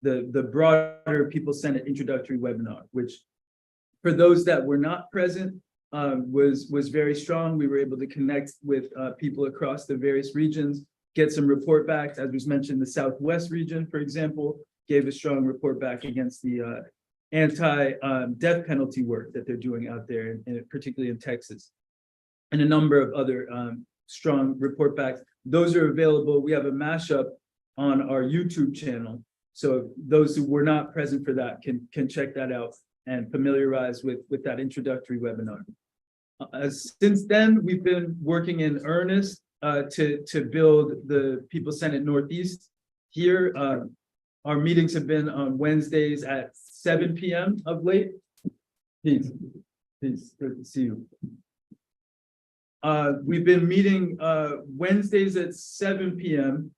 the broader People's Senate introductory webinar, which for those that were not present, was very strong. We were able to connect with people across the various regions, get some report backs. As was mentioned, the Southwest region, for example, gave a strong report back against the anti-death penalty work that they're doing out there, and particularly in Texas, and a number of other strong report backs. Those are available. We have a mashup on our YouTube channel. So those who were not present for that can check that out and familiarize with that introductory webinar. Since then, we've been working in earnest to build the People's Senate Northeast here. Our meetings have been on Wednesdays at 7 p.m. of late. Peace, good to see you. We've been meeting Wednesdays at 7 p.m.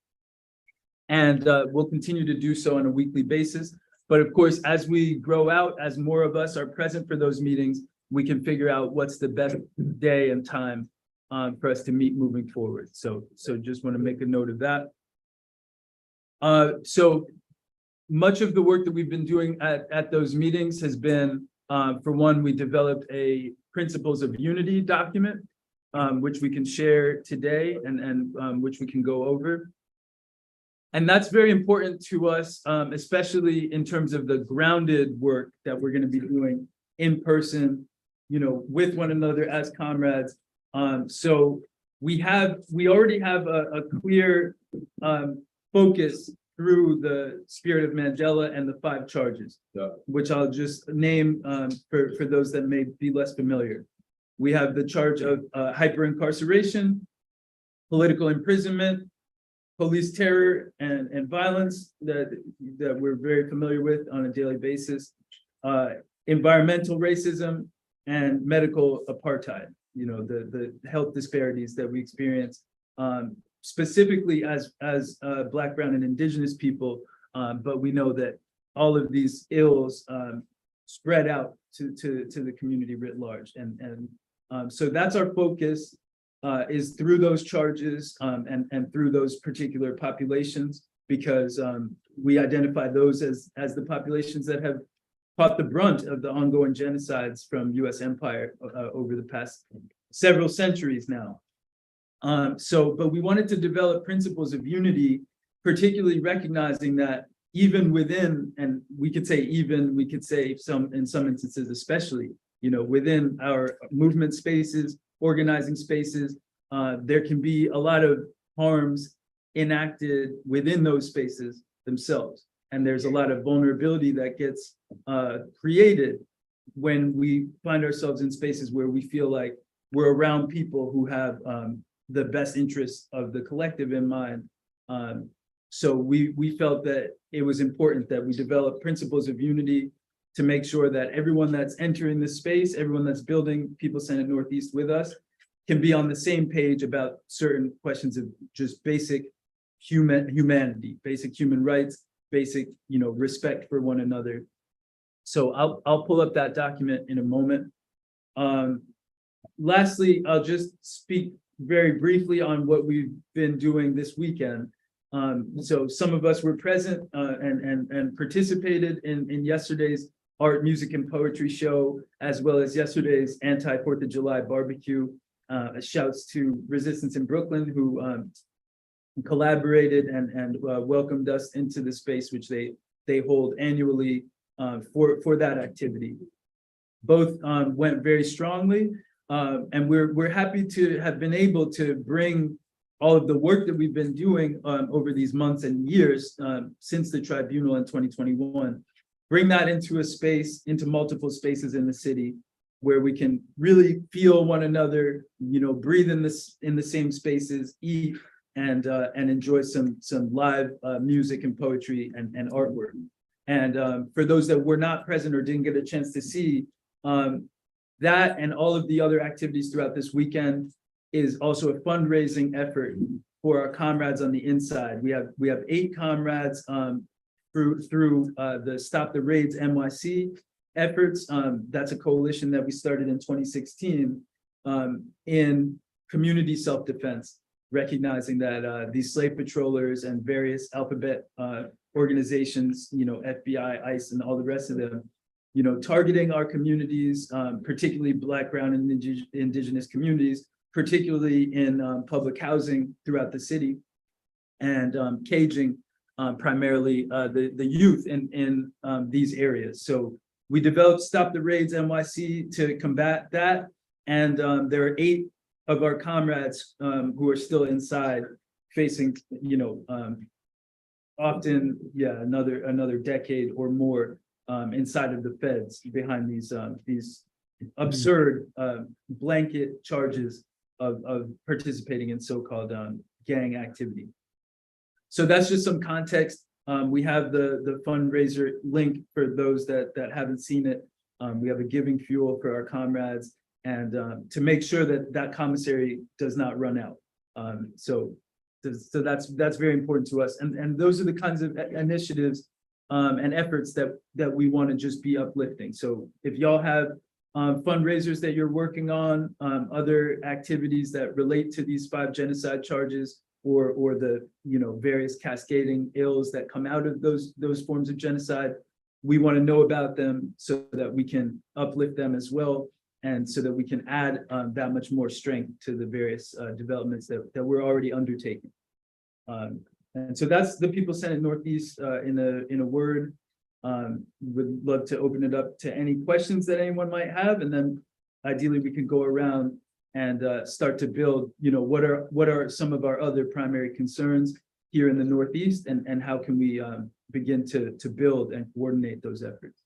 and we'll continue to do so on a weekly basis. But of course, as we grow out, as more of us are present for those meetings, we can figure out what's the best day and time for us to meet moving forward. So just want to make a note of that. So much of the work that we've been doing at those meetings has been, for one, we developed a Principles of Unity document, which we can share today and which we can go over. And that's very important to us, especially in terms of the grounded work that we're going to be doing in person, with one another as comrades. So we already have a clear focus through the spirit of Mandela and the 5 charges, which I'll just name for those that may be less familiar. We have the charge of hyper-incarceration, political imprisonment, police terror and violence that we're very familiar with on a daily basis, environmental racism, and medical apartheid, the health disparities that we experience, specifically as Black, Brown, and Indigenous people, but we know that all of these ills spread out to the community writ large. And so that's our focus, is through those charges and through those particular populations, because we identify those as the populations that have caught the brunt of the ongoing genocides from US empire over the past several centuries now. But we wanted to develop principles of unity, particularly recognizing that even within, and we could say in some instances, especially, within our movement spaces, organizing spaces, there can be a lot of harms enacted within those spaces themselves. And there's a lot of vulnerability that gets created when we find ourselves in spaces where we feel like we're around people who have the best interests of the collective in mind. So we felt that it was important that we develop principles of unity to make sure that everyone that's entering this space, everyone that's building PeopleSen Northeast with us, can be on the same page about certain questions of just basic humanity, basic human rights, basic, respect for one another. So I'll pull up that document in a moment. Lastly, I'll just speak very briefly on what we've been doing this weekend. So some of us were present and participated in yesterday's art, music, and poetry show, as well as yesterday's anti-4th of July barbecue. Shouts to Resistance in Brooklyn, who collaborated and welcomed us into the space, which they hold annually for that activity. Both went very strongly, and we're happy to have been able to bring all of the work that we've been doing over these months and years since the tribunal in 2021, bring that into a space, into multiple spaces in the city, where we can really feel one another, breathe in the same spaces, eat, and enjoy some live music and poetry and artwork. And for those that were not present or didn't get a chance to see, that and all of the other activities throughout this weekend is also a fundraising effort for our comrades on the inside. We have 8 comrades through the Stop the Raids NYC efforts. That's a coalition that we started in 2016 in community self-defense, recognizing that these slave patrollers and various alphabet organizations, FBI, ICE, and all the rest of them, targeting our communities, particularly Black, Brown, and Indigenous communities, particularly in public housing throughout the city, and caging primarily the youth in these areas. So we developed Stop the Raids NYC to combat that, and there are 8 of our comrades who are still inside, facing, often, another decade or more inside of the feds behind these absurd blanket charges of participating in so-called gang activity. So that's just some context. We have the fundraiser link for those that haven't seen it. We have a giving fuel for our comrades, and to make sure that commissary does not run out. So that's very important to us. And those are the kinds of initiatives and efforts that we want to just be uplifting. So if y'all have fundraisers that you're working on, other activities that relate to these 5 genocide charges, or the various cascading ills that come out of those forms of genocide, we want to know about them so that we can uplift them as well, and so that we can add that much more strength to the various developments that we're already undertaking. And so that's the PeopleSen Northeast in a word. Would love to open it up to any questions that anyone might have, and then ideally we could go around and start to build, what are some of our other primary concerns here in the Northeast, and how can we begin to build and coordinate those efforts.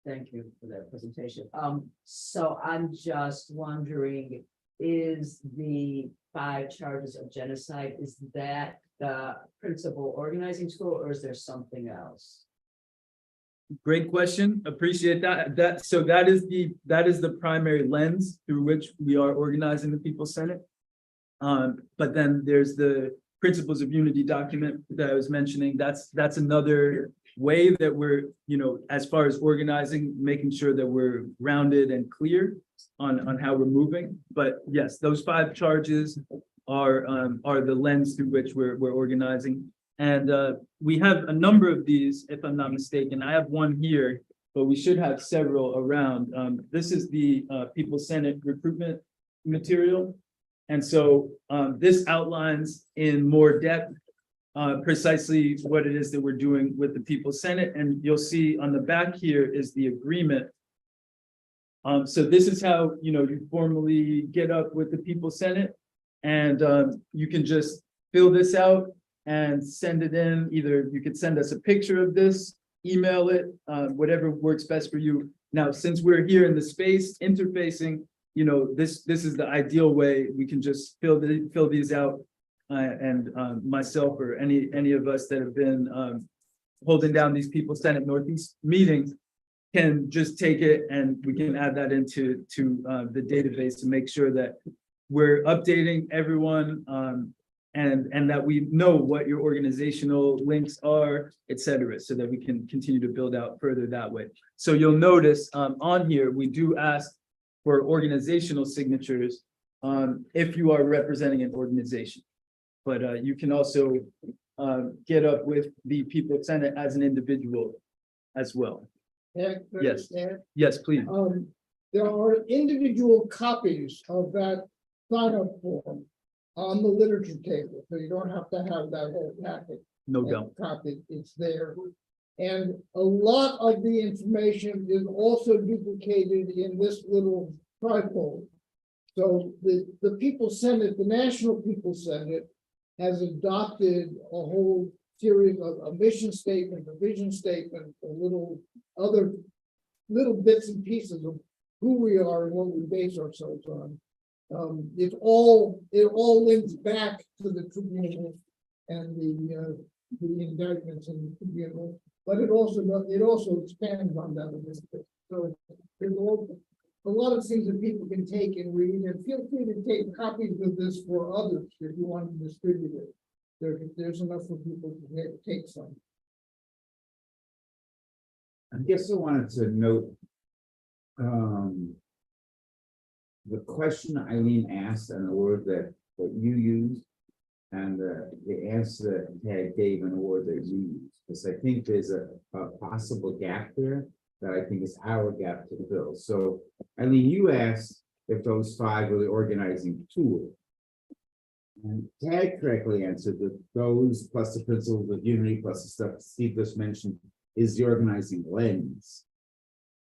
Thank you for that presentation. So I'm just wondering, is the 5 charges of genocide, is that the principal organizing tool, or is there something else? Great question. Appreciate that. So that is the primary lens through which we are organizing the People's Senate. But then there's the Principles of Unity document that I was mentioning. That's another way that we're, as far as organizing, making sure that we're rounded and clear on how we're moving. But yes, those 5 charges are the lens through which we're organizing. And we have a number of these, if I'm not mistaken. I have one here, but we should have several around. This is the People's Senate recruitment material. And so this outlines in more depth precisely what it is that we're doing with the People's Senate. And you'll see on the back here is the agreement. So this is how, you formally get up with the People's Senate. And you can just fill this out and send it in. Either you could send us a picture of this, email it, whatever works best for you. Now, since we're here in the space interfacing, this is the ideal way. We can just fill these out, and myself or any of us that have been holding down these People's Senate Northeast meetings can just take it, and we can add that into the database to make sure that we're updating everyone, and that we know what your organizational links are, et cetera, so that we can continue to build out further that way. So you'll notice on here, we do ask for organizational signatures if you are representing an organization. But you can also get up with the People's Senate as an individual as well. Yes. Yes, please. There are individual copies of that sign-up form on the literature table, so you don't have to have that whole packet. No doubt. Copy, it's there. And a lot of the information is also duplicated in this little trifold. So the People's Senate, the National People's Senate, has adopted a whole series of a mission statement, a vision statement, other little bits and pieces of who we are and what we base ourselves on. It all links back to the tribunal and the indictments in the tribunal, but it also expands on that a little bit. So there's a lot of things that people can take and read, and feel free to take copies of this for others if you want to distribute it. There's enough for people to take some. I guess I wanted to note the question Eileen asked and the word that you used, and the answer Ted gave and the word that you used, because I think there's a possible gap there that I think is our gap to fill. So Eileen, you asked if those 5 were the organizing tool. And Ted correctly answered that those plus the principles of unity plus the stuff Steve just mentioned is the organizing lens.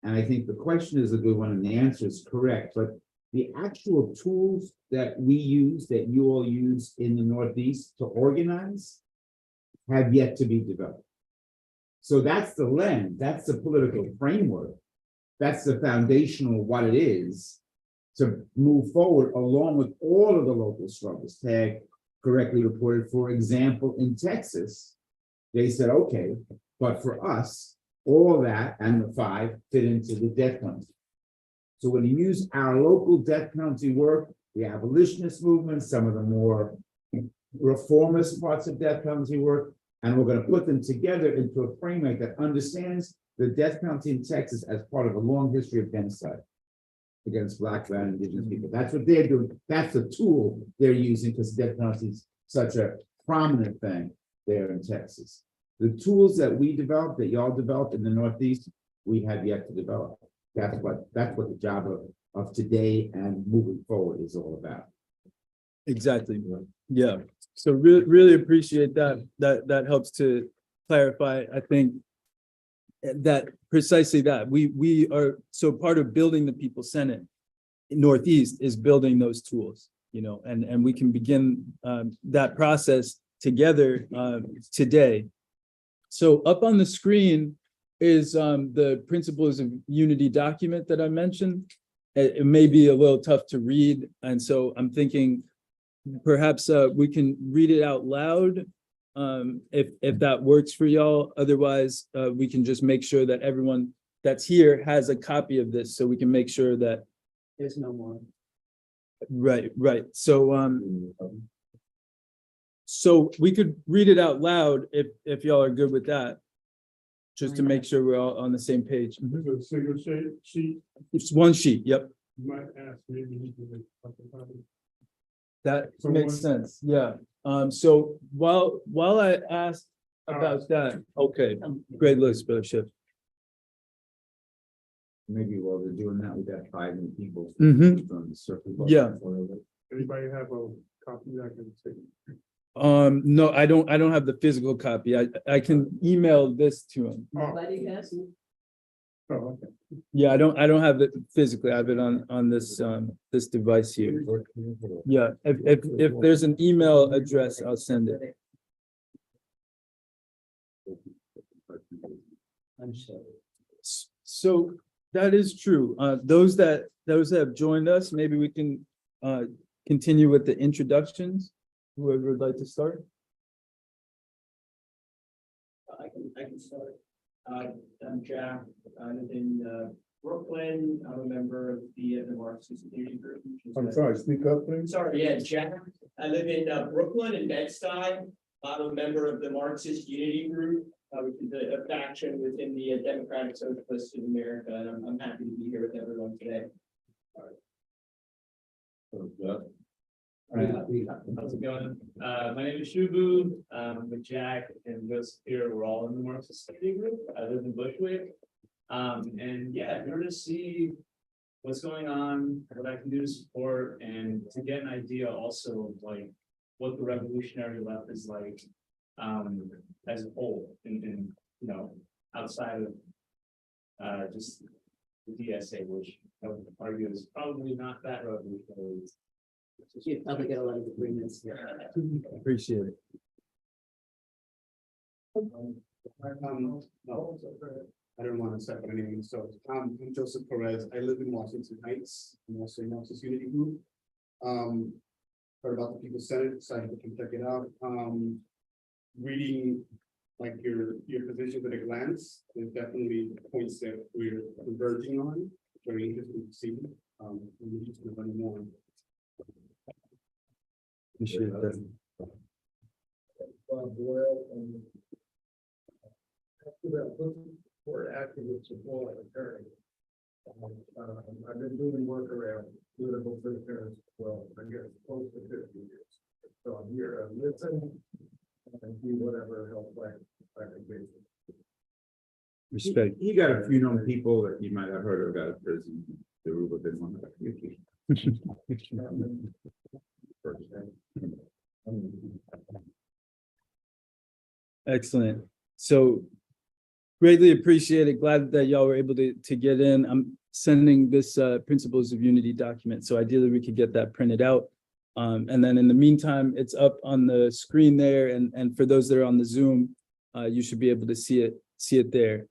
And I think the question is a good one and the answer is correct, but the actual tools that we use, that you all use in the Northeast to organize, have yet to be developed. So that's the lens, that's the political framework, that's the foundational what it is to move forward along with all of the local struggles. Tag correctly reported, for example, in Texas, they said, okay, but for us, all that and the 5 fit into the death penalty. So when you use our local death penalty work, the abolitionist movement, some of the more reformist parts of death penalty work, and we're going to put them together into a framework that understands the death penalty in Texas as part of a long history of genocide against Black, Brown, Indigenous people. That's what they're doing. That's the tool they're using because death penalty is such a prominent thing there in Texas. The tools that we developed, that y'all developed in the Northeast, we have yet to develop. That's what the job of today and moving forward is all about. Exactly. Yeah. So really appreciate that. That helps to clarify. I think that precisely that we are, so part of building the People's Senate in Northeast is building those tools, and we can begin that process together today. So up on the screen is the Principles of Unity document that I mentioned. it may be a little tough to read, and so I'm thinking perhaps we can read it out loud, if that works for y'all. Otherwise, we can just make sure that everyone that's here has a copy of this, so we can make sure that. There's no more. Right. So we could read it out loud if y'all are good with that. Just to make sure we're all on the same page. This is a single sheet. It's one sheet, yep. You might ask maybe he can make a copy. That So makes sense, yeah. So while I asked about that, okay, great list, Bishop. Maybe while they're doing that, we got 5 new people. Mhm. From the circle. Yeah. Anybody have a copy I can take? No, I don't have the physical copy. I can email this to him. Nobody has? Oh, okay. Yeah, I don't have it physically. I have it on this this device here. Yeah, if there's an email address, I'll send it. I'm sorry. So that is true. Those that have joined us, maybe we can continue with the introductions. Whoever would like to start. I can start. I'm Jack. I live in Brooklyn. I'm a member of the Marxist Unity Group. I'm sorry, speak up, please. Sorry, yeah, Jack. I live in Brooklyn and Bed-Stuy. I'm a member of the Marxist Unity Group, which is a faction within the Democratic Socialists of America. And I'm happy to be here with everyone today. All right, how's it going? My name is Shubu. With Jack and Joseph here, we're all in the Marxist Unity Group. I live in Bushwick. And yeah, here to see what's going on, what I can do to support, and to get an idea also of like what the revolutionary left is like as a whole, and you know, outside of just the DSA, which I would argue is probably not that revolutionary. You probably get a lot of agreements. Appreciate it. I don't want to step on anything, so I'm Joseph Perez. I live in Washington Heights. I'm also in Marxist Unity Group. Heard about the People's Senate, decided to come check it out. Reading like your positions at a glance, there's definitely points that we're converging on. Very interesting to see. We're just going to learn more. Appreciate that. For activists of all attorney. I've been doing work around political prisoners, well, I guess close to 50 years. So I'm here to listen and do whatever help I can do. Respect. You got a few known people that you might have heard of out of prison. They were within one of the Excellent. So greatly appreciated. Glad that y'all were able to get in. I'm sending this Principles of Unity document. So ideally we could get that printed out. And then in the meantime, it's up on the screen there. And for those that are on the Zoom, you should be able to see it there.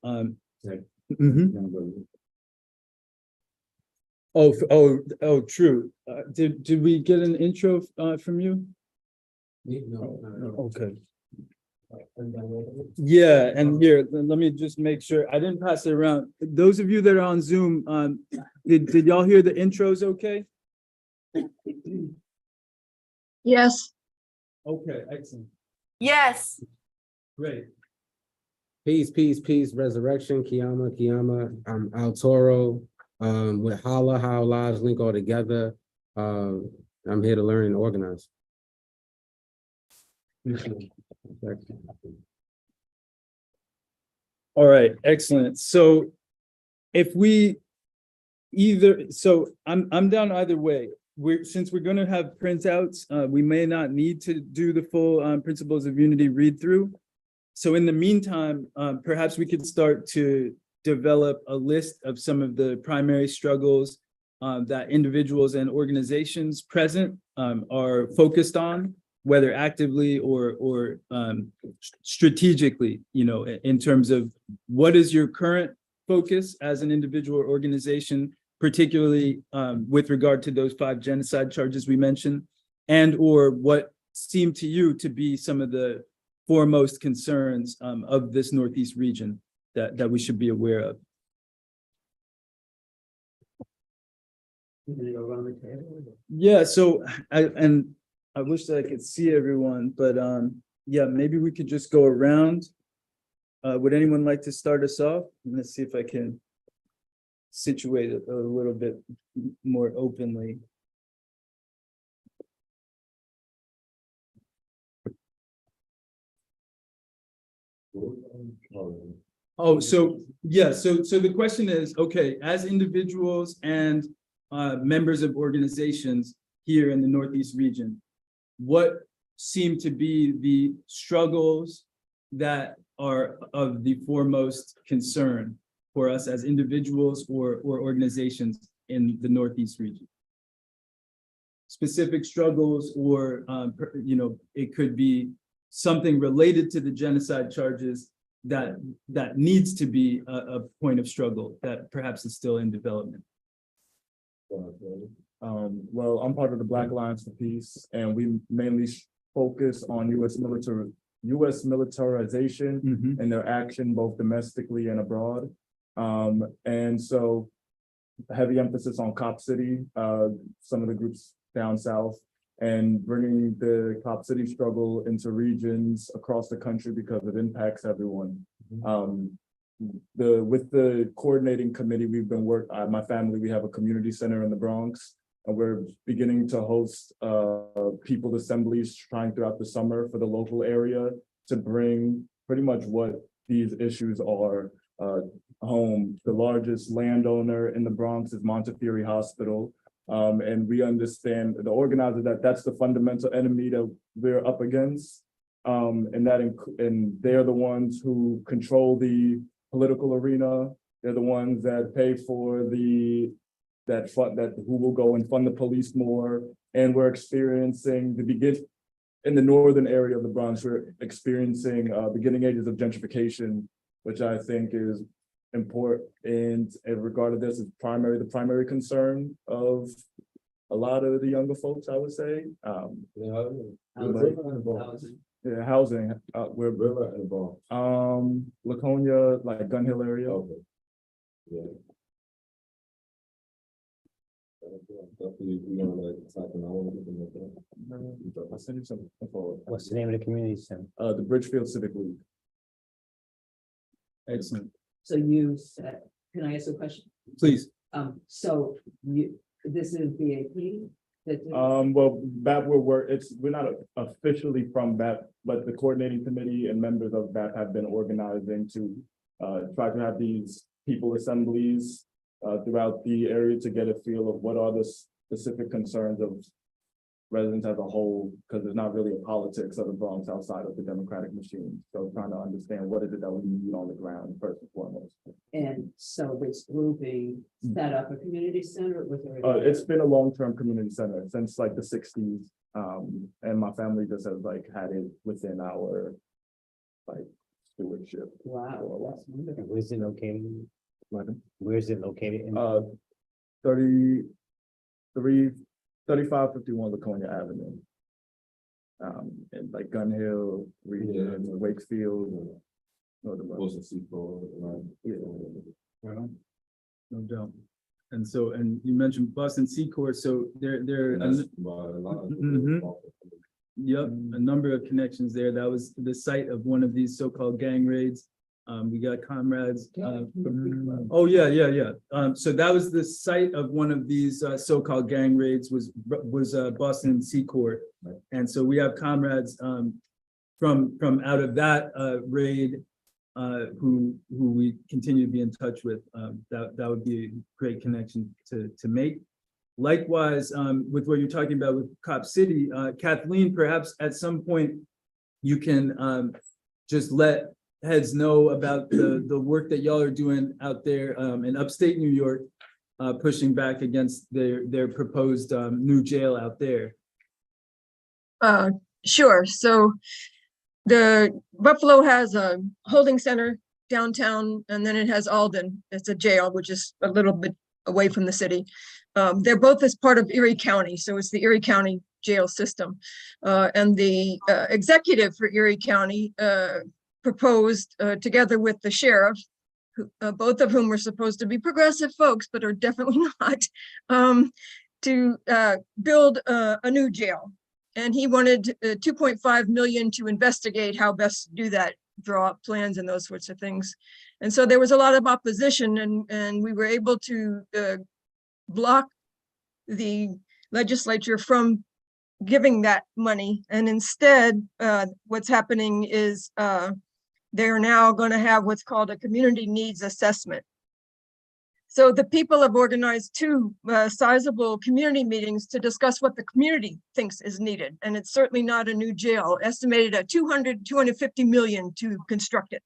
Oh, true. Did we get an intro from you? No. Okay. Yeah, and here, let me just make sure. I didn't pass it around. Those of you that are on Zoom, did y'all hear the intros okay? Yes. Okay, excellent. Yes. Great. Peace, peace, peace, resurrection, Kiyama, Kiyama, Al Toro, with Hala, how lives link all together. I'm here to learn and organize. All right, excellent. So if we I'm down either way. Since we're going to have printouts, we may not need to do the full Principles of Unity read through. So in the meantime, perhaps we could start to develop a list of some of the primary struggles that individuals and organizations present are focused on, whether actively or strategically, you know, in terms of what is your current focus as an individual or organization, particularly with regard to those 5 genocide charges we mentioned, and or what seem to you to be some of the foremost concerns of this Northeast region that we should be aware of. You gonna go around the table? Yeah, so I wish that I could see everyone, but yeah, maybe we could just go around. Would anyone like to start us off? Let's see if I can situate it a little bit more openly. Oh, so yeah, so the question is, okay, as individuals and members of organizations here in the Northeast region, what seem to be the struggles that are of the foremost concern for us as individuals or organizations in the Northeast region? Specific struggles, or you know, it could be something related to the genocide charges that needs to be a point of struggle that perhaps is still in development. Well, I'm part of the Black Alliance for Peace, and we mainly focus on U.S. militarization and their action both domestically and abroad. And so heavy emphasis on Cop City, some of the groups down south, and bringing the Cop City struggle into regions across the country because it impacts everyone. With the coordinating committee, we've been my family, we have a community center in the Bronx, and we're beginning to host people assemblies trying throughout the summer for the local area to bring pretty much what these issues are home. The largest landowner in the Bronx is Montefiore Hospital. And we understand, the organizer, that's the fundamental enemy that we're up against. And they're the ones who control the political arena. They're the ones that pay for who will go and fund the police more. And we're experiencing in the northern area of the Bronx, we're experiencing beginning ages of gentrification, which I think is important. And in regard to this, is the primary concern of a lot of the younger folks, I would say. Yeah, housing. We're involved. Laconia, like Gun Hill area. Okay. Yeah. I'll send you some info. What's the name of the community center? The Bridgefield Civic League. Excellent. So you said, can I ask a question? Please. So this is BAP? Well, BAP we're not officially from BAP, but the coordinating committee and members of BAP have been organizing to try to have these people assemblies throughout the area to get a feel of what are the specific concerns of residents as a whole, because there's not really a politics of the Bronx outside of the Democratic machine. So trying to understand what is it that we need on the ground first and foremost. And so this grouping set up a community center with it's been a long-term community center since like the 60s. And my family just has like had it within our like stewardship. Wow. Where's it located? Where's it located? 3551 Laconia Avenue. And like Gun Hill region, Wakefield, Wilson Seaport, No doubt. And so, and you mentioned Boston Seaport, so there yep, a number of connections there. That was the site of one of these so-called gang raids. We got comrades. Oh yeah. So that was the site of one of these so-called gang raids was Boston Seaport, and so we have comrades from out of that raid who we continue to be in touch with. That would be a great connection to make. Likewise, with what you're talking about with Cop City, Kathleen, perhaps at some point you can just let heads know about the work that y'all are doing out there in upstate New York, pushing back against their proposed new jail out there. Sure. So the Buffalo has a holding center downtown, and then it has Alden. It's a jail, which is a little bit away from the city. They're both as part of Erie County, so it's the Erie County jail system. And the executive for Erie County proposed, together with the sheriff, both of whom were supposed to be progressive folks, but are definitely not, to build a new jail. And he wanted 2.5 million to investigate how best to do that, draw up plans and those sorts of things. And so there was a lot of opposition, and we were able to block the legislature from giving that money. And instead, what's happening is they're now going to have what's called a community needs assessment. So the people have organized two sizable community meetings to discuss what the community thinks is needed. And it's certainly not a new jail, estimated at 250 million to construct it,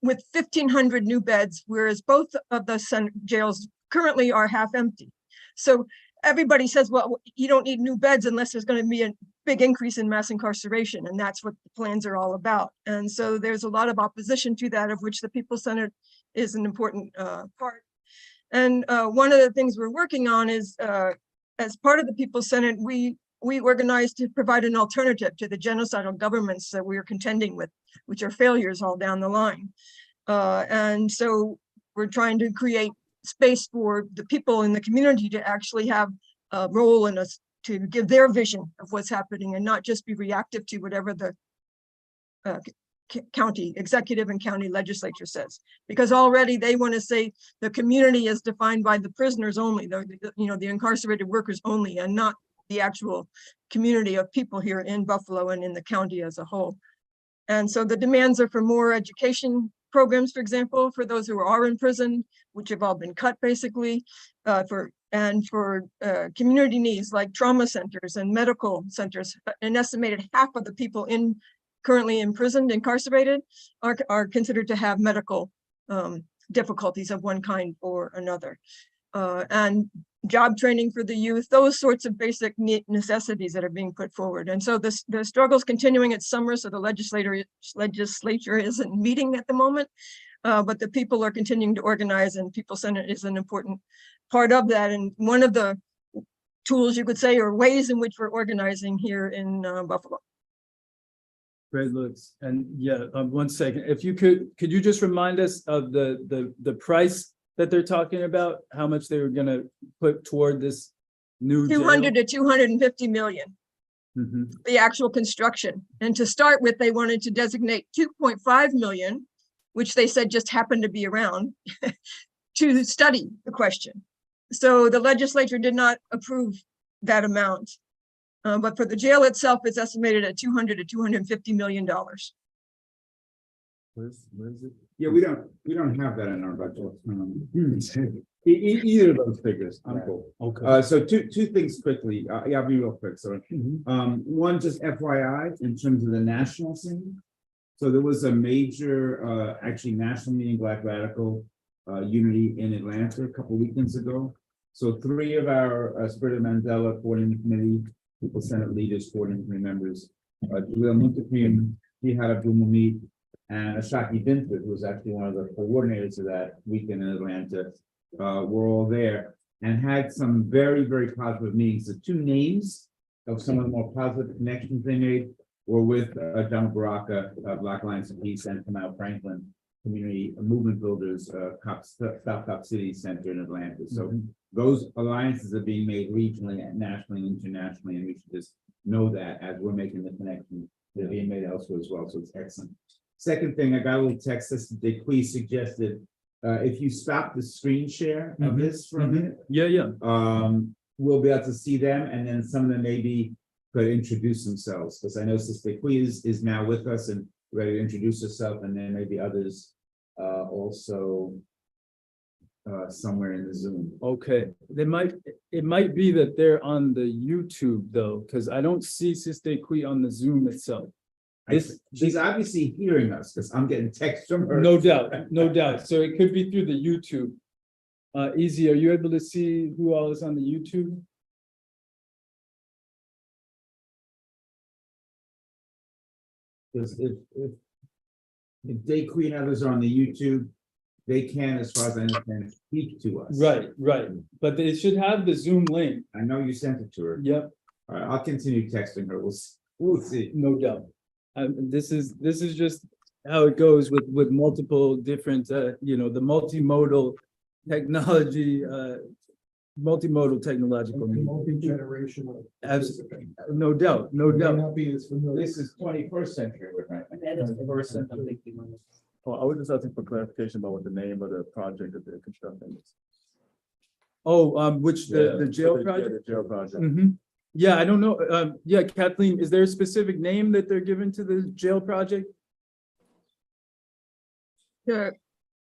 with 1,500 new beds, whereas both of the jails currently are half empty. So everybody says, well, you don't need new beds unless there's going to be a big increase in mass incarceration. And that's what the plans are all about. And so there's a lot of opposition to that, of which the People's Center is an important part. And one of the things we're working on is, as part of the People's Senate, we organized to provide an alternative to the genocidal governments that we are contending with, which are failures all down the line. And so we're trying to create space for the people in the community to actually have a role in us, to give their vision of what's happening and not just be reactive to whatever the county executive and county legislature says, because already they want to say the community is defined by the prisoners only, the incarcerated workers only, and not the actual community of people here in Buffalo and in the county as a whole. And so the demands are for more education programs, for example, for those who are in prison, which have all been cut basically, for community needs like trauma centers and medical centers. An estimated half of the people currently imprisoned, incarcerated, are considered to have medical difficulties of one kind or another. And job training for the youth, those sorts of basic necessities that are being put forward. And so the struggle's continuing at summer, so the legislature isn't meeting at the moment, but the people are continuing to organize, and People's Senate is an important part of that. And one of the tools, you could say, or ways in which we're organizing here in Buffalo. Great looks. And yeah, 1 second. If you could you just remind us of the price that they're talking about, how much they were going to put toward this new 200 to 250 million, the actual construction. And to start with, they wanted to designate 2.5 million, which they said just happened to be around, to study the question. So the legislature did not approve that amount. But for the jail itself, it's estimated at 200 to 250 million dollars. Where's it? Yeah, we don't have that in our budget. Either of those figures, I'm cool. Okay. So two things quickly. Yeah, I'll be real quick. So, one, just FYI, in terms of the national scene. So there was a major, actually national meeting, Black Radical Unity in Atlanta a couple weekends ago. So 3 of our Spirit of Mandela coordinating committee, People Senate leaders, coordinating committee members, Jalil Muntaqim, Jihad Abdul-Mumeed, and Ashaki Binford, who was actually one of the coordinators of that weekend in Atlanta, were all there and had some very, very positive meetings. The 2 names of some of the more positive connections they made were with John Baraka, Black Alliance of Peace, and Kamau Franklin, Community Movement Builders, South Cop City Center in Atlanta. So those alliances are being made regionally and nationally and internationally, and we should just know that as we're making the connection, they're being made elsewhere as well. So it's excellent. Second thing, I got a little text that DeQuee suggested, if you stop the screen share of this for a minute, we'll be able to see them, and then some of them maybe could introduce themselves, because I know Sister DeQuee is now with us and ready to introduce herself, and then maybe others also somewhere in the Zoom. Okay, it might be that they're on the YouTube though, because I don't see Sister Kui on the Zoom itself. She's obviously hearing us, because I'm getting texts from her. No doubt. So it could be through the YouTube. Easy, are you able to see who all is on the YouTube? If DeQuee and others are on the YouTube, they can, as far as I understand, speak to us. Right, right. But it should have the Zoom link. I know you sent it to her. Yep, All right, I'll continue texting her. We'll see. no doubt. This is just how it goes with multiple different, the multimodal technology, multimodal technological. Multi-generational. No doubt, no May doubt. not be as familiar. This is 21st century, right? Well, I was just asking for clarification about what the name of the project that they're constructing is. Oh, which the jail Yeah, project? the jail project. Yeah, I don't know. Yeah, Kathleen, is there a specific name that they're given to the jail project?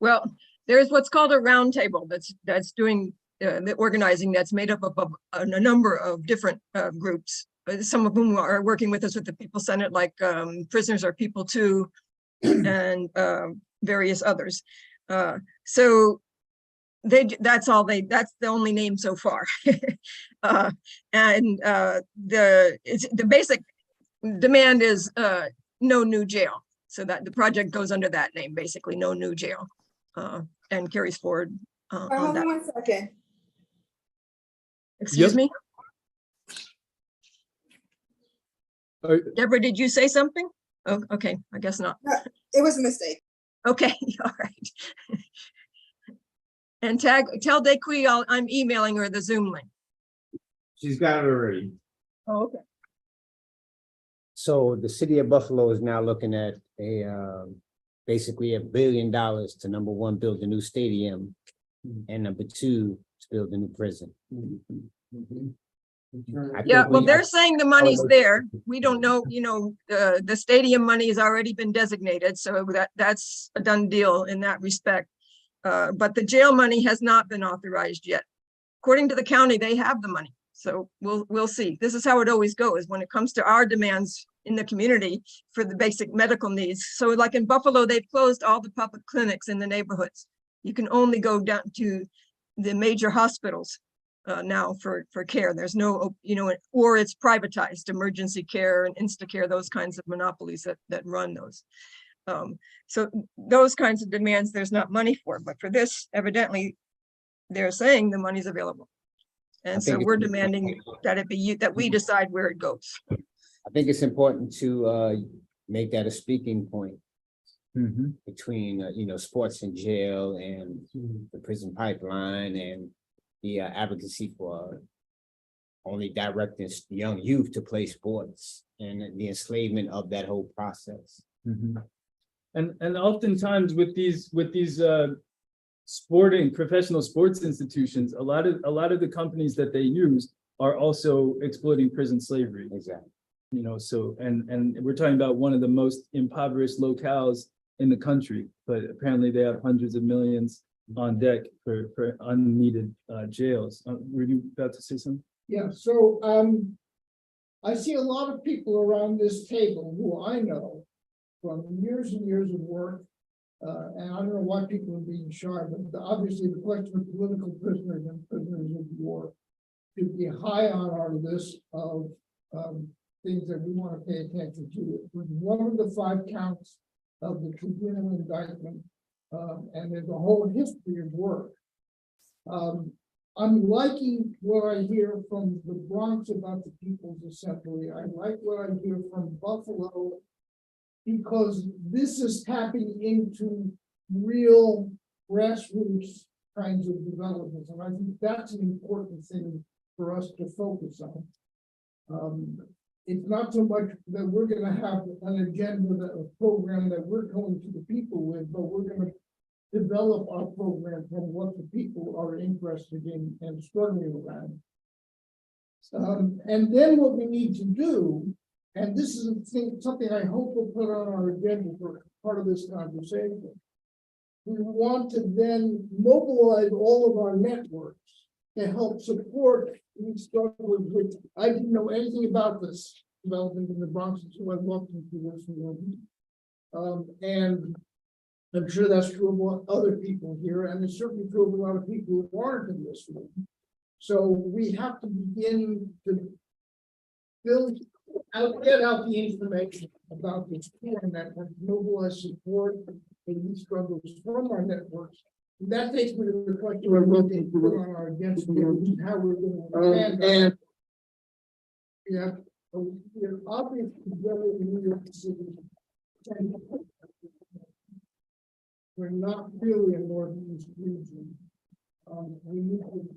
Well, there's what's called a roundtable that's doing the organizing, that's made up of a number of different groups. Some of whom are working with us with the People Senate, like Prisoners Are People Too, and various others. So that's the only name so far. The basic demand is no new jail. So that the project goes under that name, basically, no new jail, and carries forward on that. 1 second. Excuse me? Or- Deborah, did you say something? Oh, okay, I guess not. It was a mistake. Okay, all right. And tell Dequi I'm emailing her the Zoom link. She's got it already. Oh, okay. So the city of Buffalo is now looking at basically $1 billion to, number one, build a new stadium, and number two, to build a new prison. I Yeah, think well, we- they're saying the money's there. We don't know, the stadium money has already been designated, so that's a done deal in that respect. But the jail money has not been authorized yet. According to the county, they have the money. So we'll see. This is how it always goes when it comes to our demands in the community for the basic medical needs. So like in Buffalo, they've closed all the public clinics in the neighborhoods. You can only go down to the major hospitals now for care. There's no, or it's privatized, emergency care and Instacare, those kinds of monopolies that run those. So those kinds of demands, there's not money for, but for this, evidently, they're saying the money's available. And so we're demanding that it be that we decide where it goes. I think it's important to make that a speaking point between, sports and jail and the prison pipeline and the advocacy for only directing young youth to play sports and the enslavement of that whole process. And oftentimes with these professional sports institutions, a lot of the companies that they use are also exploiting prison slavery. Exactly. So and we're talking about one of the most impoverished locales in the country, but apparently they have hundreds of millions on deck for unneeded jails. Were you about to say something? Yeah, so I see a lot of people around this table who I know from years and years of work. And I don't know why people are being shy, but obviously the question of political prisoners and prisoners of war should be high on our list of things that we want to pay attention to. It was one of the 5 counts of the tribunal indictment, and there's a whole history of work. I'm liking what I hear from the Bronx about the People's Assembly. I like what I hear from Buffalo, because this is tapping into real grassroots kinds of developments. And I think that's an important thing for us to focus on. It's not so much that we're going to have an agenda, a program that we're going to the people with, but we're going to develop our program from what the people are interested in and struggling around. And then what we need to do, and this is something I hope we'll put on our agenda for part of this conversation. We want to then mobilize all of our networks to help support these struggles, which I didn't know anything about this development in the Bronx until I walked into this room. And I'm sure that's true of other people here, and it's certainly true of a lot of people who aren't in this room. So we have to begin to build get out the information about this core network, mobilize support for these struggles from our networks. And that takes me to the question we're looking to put on our agenda, which is how we're going to expand. Yeah, we're obviously very in New York City. We're not really a northeast region. We need to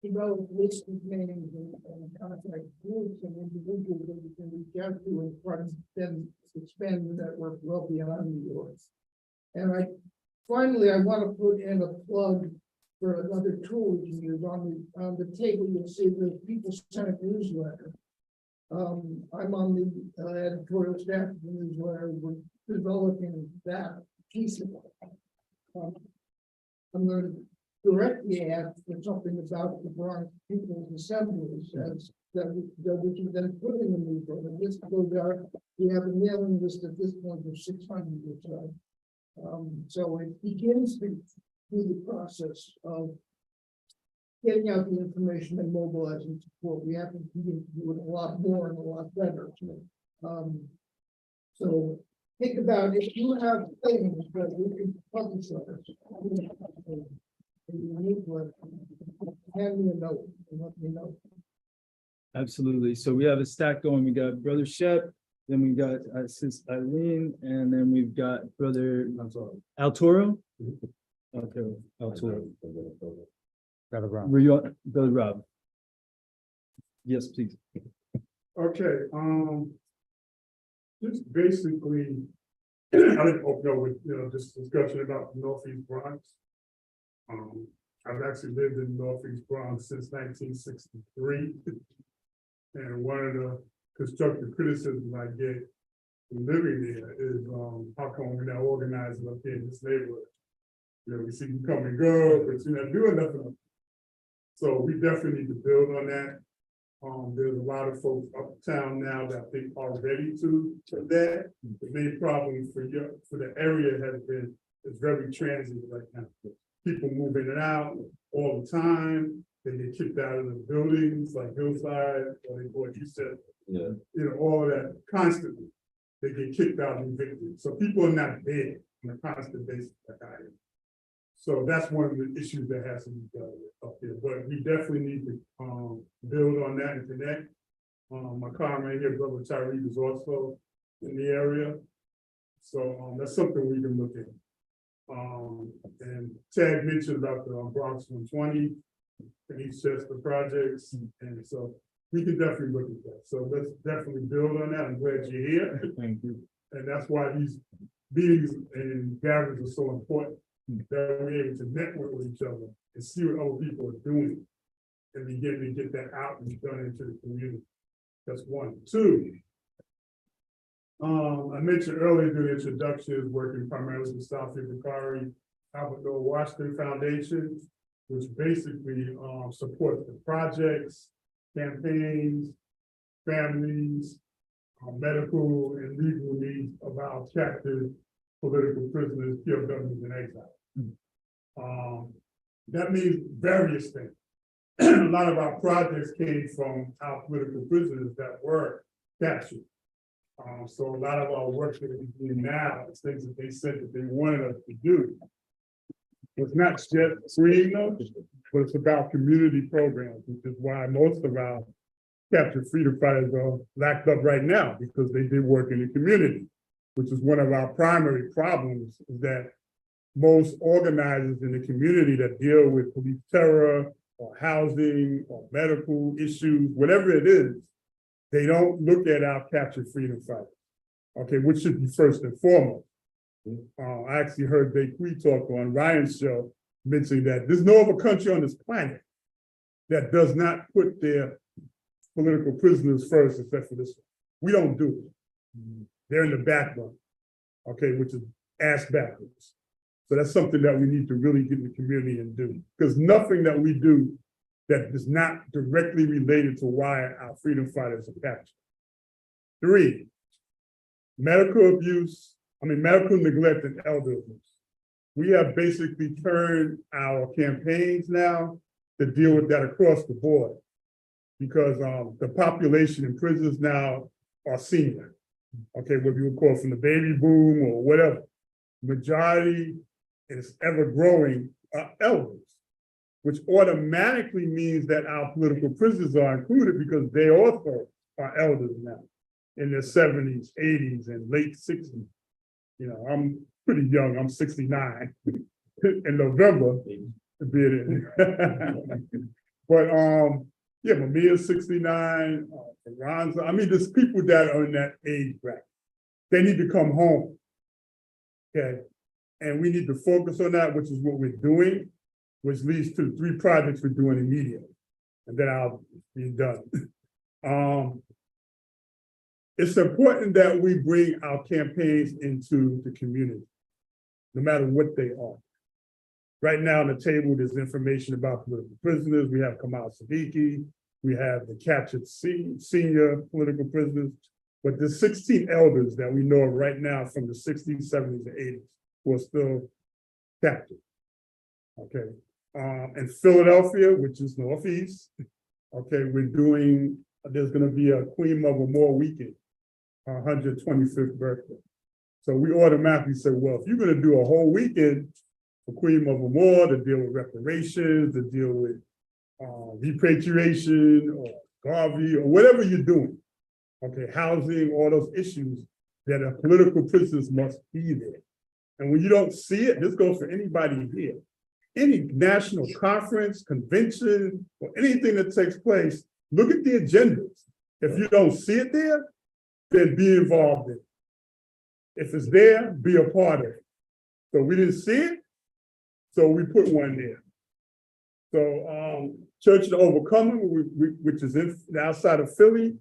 develop lists of names and contact groups and individuals that we can reach out to and try to then expand the network well beyond New York. And finally, I want to put in a plug for another tool we can use. On the table, you'll see the PeopSen newsletter. I'm on the editorial staff of the newsletter. We're developing that piece of it. I'm going to directly ask for something about the Bronx People's Assemblies as that we can then put in the newsletter. This goes out. We have a mailing list at this point of 600 or so. So it begins to do the process of getting out the information and mobilizing support. We have to begin to do it a lot more and a lot better. So think about if you have things that we can publicize. Hand me a note and let me know. Absolutely. So we have a stack going. We got Brother Shep, then we got Sis Eileen, and then we've got Brother Altoro. Okay, Altoro. Brother Rob. Were you on, Brother Rob? Yes, please. Okay, just basically, I didn't open up with, this discussion about the Northeast Bronx. I've actually lived in Northeast Bronx since 1963. And one of the constructive criticisms I get from living there is, how come we're not organizing up here in this neighborhood? We see you come and go, but you're not doing nothing. So we definitely need to build on that. There's a lot of folks uptown now that I think are ready to that. The main problem for the area has been, it's very transient right now. People move in and out all the time. They get kicked out of the buildings like Hillside, or what you said. Yeah. All of that constantly. They get kicked out and evicted. So people are not there on a constant basis like I am. So that's one of the issues that has to be dealt with up there. But we definitely need to build on that and connect. My comrade here, Brother Tyree, is also in the area. So that's something we can look at. And Ted mentioned about the Bronx 120 and Eastchester projects. And so we can definitely look at that. So let's definitely build on that. I'm glad you're here. Thank you. And that's why these meetings and gatherings are so important. That we're able to network with each other and see what other people are doing and begin to get that out and done into the community. That's one. Two, I mentioned earlier during the introduction is working primarily with Southfield Bakari, Albert Noah Washington Foundation, which basically supports the projects, campaigns, families, medical and legal needs of our captive political prisoners, POWs in exile. That means various things. A lot of our projects came from our political prisoners that were captured. So a lot of our work that we're doing now is things that they said that they wanted us to do. It's not just freeing them, but it's about community programs, which is why most of our captured freedom fighters are locked up right now, because they did work in the community, which is one of our primary problems, is that most organizers in the community that deal with police terror or housing or medical issues, whatever it is, they don't look at our captured freedom fighters, okay, which should be first and foremost. I actually heard Dave talk on Ryan's show, mentioning that there's no other country on this planet that does not put their political prisoners first, except for this one. We don't do it. They're in the background, okay, which is ass backwards. So that's something that we need to really get in the community and do, because nothing that we do that is not directly related to why our freedom fighters are captured. 3, medical neglect and elder abuse. We have basically turned our campaigns now to deal with that across the board, because the population in prisons now are senior. Okay, what we would call from the baby boom or whatever. Majority is ever growing elders, which automatically means that our political prisoners are included because they also are elders now in their 70s, 80s, and late 60s. You know, I'm pretty young, I'm 69 in November. But yeah, Mamiya's 69, Ronza, I mean, there's people that are in that age bracket. They need to come home. Okay, and we need to focus on that, which is what we're doing, which leads to 3 projects we're doing immediately, and then I'll be done. It's important that we bring our campaigns into the community, no matter what they are. Right now on the table, there's information about political prisoners. We have Kamal Siddiqui, we have the captured senior political prisoners, but there's 16 elders that we know of right now from the 60s, 70s, and 80s who are still captured. Okay, in Philadelphia, which is Northeast, okay, there's gonna be a Queen Mother Moore weekend, 125th birthday. So we automatically say, well, if you're gonna do a whole weekend for Queen Mother Moore to deal with reparations, to deal with repatriation or Garvey or whatever you're doing, okay, housing, all those issues, that a political prisoners must be there. And when you don't see it, this goes for anybody here. Any national conference, convention, or anything that takes place, look at the agendas. If you don't see it there, then be involved in it. If it's there, be a part of it. So we didn't see it, so we put one there. So Church of the Overcomer, which is outside of Philly,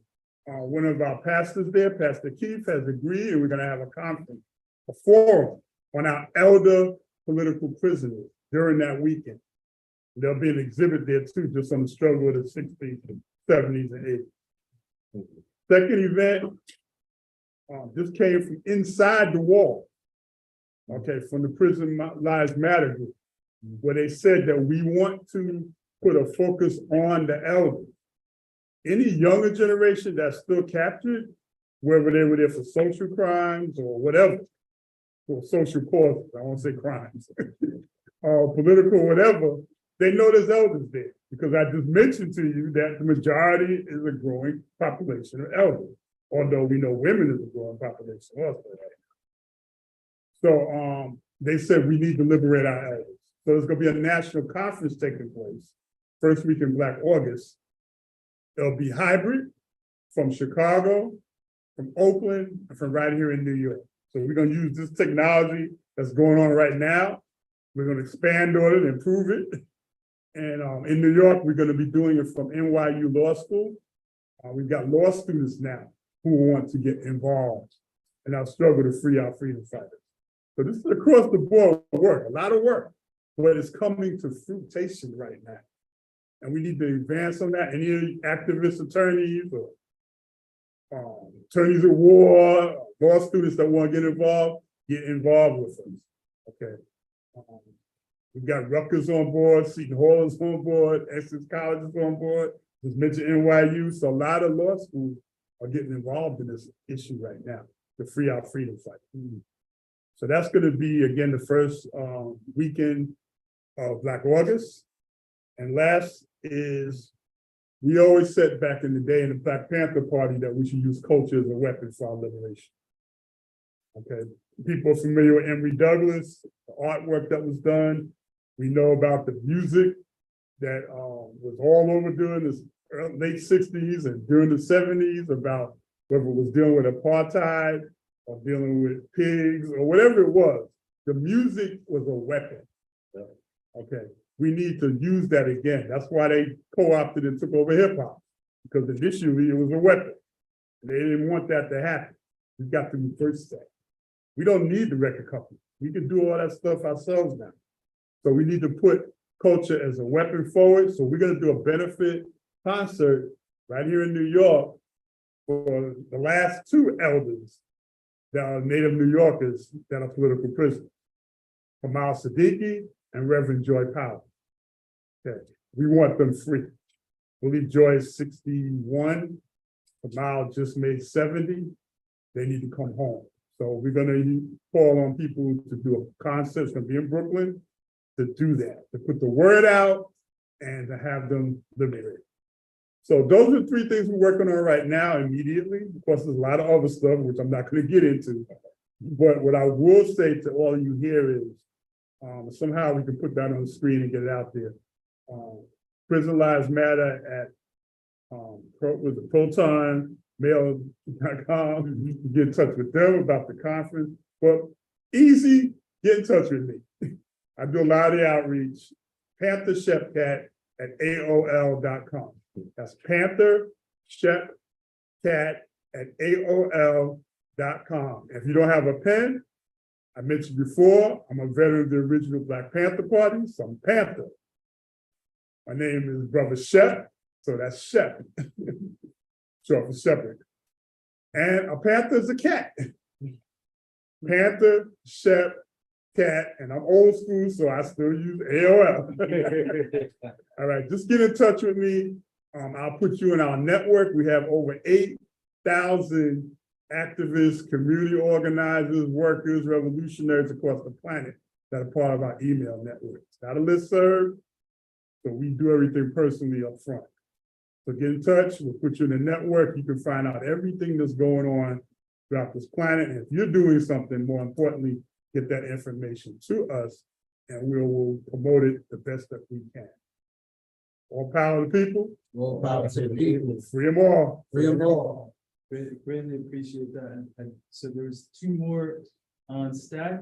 one of our pastors there, Pastor Keith, has agreed, and we're gonna have a conference, a forum on our elder political prisoners during that weekend. There'll be an exhibit there too, just on the struggle of the 60s, 70s, and 80s. Second event, this came from inside the wall, okay, from the Prison Lives Matter group, where they said that we want to put a focus on the elders. Any younger generation that's still captured, whether they were there for social crimes or whatever, or social causes, I won't say crimes, political, whatever, they know there's elders there. Because I just mentioned to you that the majority is a growing population of elders, although we know women is a growing population also. So they said we need to liberate our elders. So there's gonna be a national conference taking place, first week in Black August. It'll be hybrid from Chicago, from Oakland, and from right here in New York. So we're gonna use this technology that's going on right now. We're gonna expand on it, improve it. And in New York, we're gonna be doing it from NYU Law School. We've got law students now who want to get involved in our struggle to free our freedom fighters. So this is across the board work, a lot of work, but it's coming to fruition right now. And we need to advance on that. Any activist attorneys or attorneys at war, law students that want to get involved with us. Okay. We've got Rutgers on board, Seton Hall is on board, Essex College is on board, just mentioned NYU. So a lot of law schools are getting involved in this issue right now to free our freedom fight. So that's going to be, again, the first weekend of Black August. And last is, we always said back in the day in the Black Panther Party that we should use culture as a weapon for our liberation. Okay, people are familiar with Emory Douglas, the artwork that was done. We know about the music that was all over during the late 60s and during the 70s about whether it was dealing with apartheid or dealing with pigs or whatever it was. The music was a weapon. Okay, we need to use that again. That's why they co-opted and took over hip hop, because initially it was a weapon. They didn't want that to happen. We got to reverse that. We don't need the record company. We can do all that stuff ourselves now. So we need to put culture as a weapon forward. So we're going to do a benefit concert right here in New York for the last 2 elders that are Native New Yorkers that are political prisoners, Kamal Siddiqui and Reverend Joy Powell. Okay. We want them free. I believe Joy is 61. Kamau just made 70, they need to come home. So we're gonna call on people to do a concert, it's gonna be in Brooklyn, to do that, to put the word out and to have them liberated. So those are 3 things we're working on right now immediately. Of course, there's a lot of other stuff, which I'm not gonna get into. But what I will say to all of you here is, somehow we can put that on the screen and get it out there. Prison Lives Matter at with the protonmail.com. Get in touch with them about the conference. But easy, get in touch with me. I do a lot of the outreach. Panther Shepcat at AOL.com. That's Panther Shepcat at AOL.com. If you don't have a pen, I mentioned before, I'm a veteran of the original Black Panther Party, so I'm Panther. My name is Brother Shep, so that's Shep, short for shepherd. And a panther is a cat. Panther, Shep, cat, and I'm old school, so I still use AOL. All right, just get in touch with me. I'll put you in our network. We have over 8,000 activists, community organizers, workers, revolutionaries across the planet that are part of our email network. It's not a listserv, so we do everything personally up front. So get in touch, we'll put you in the network. You can find out everything that's going on throughout this planet. And if you're doing something, more importantly, get that information to us and we will promote it the best that we can. All power to the people. All power to the people. Free them all. Free them all. Greatly appreciate that. And so there's 2 more on stack.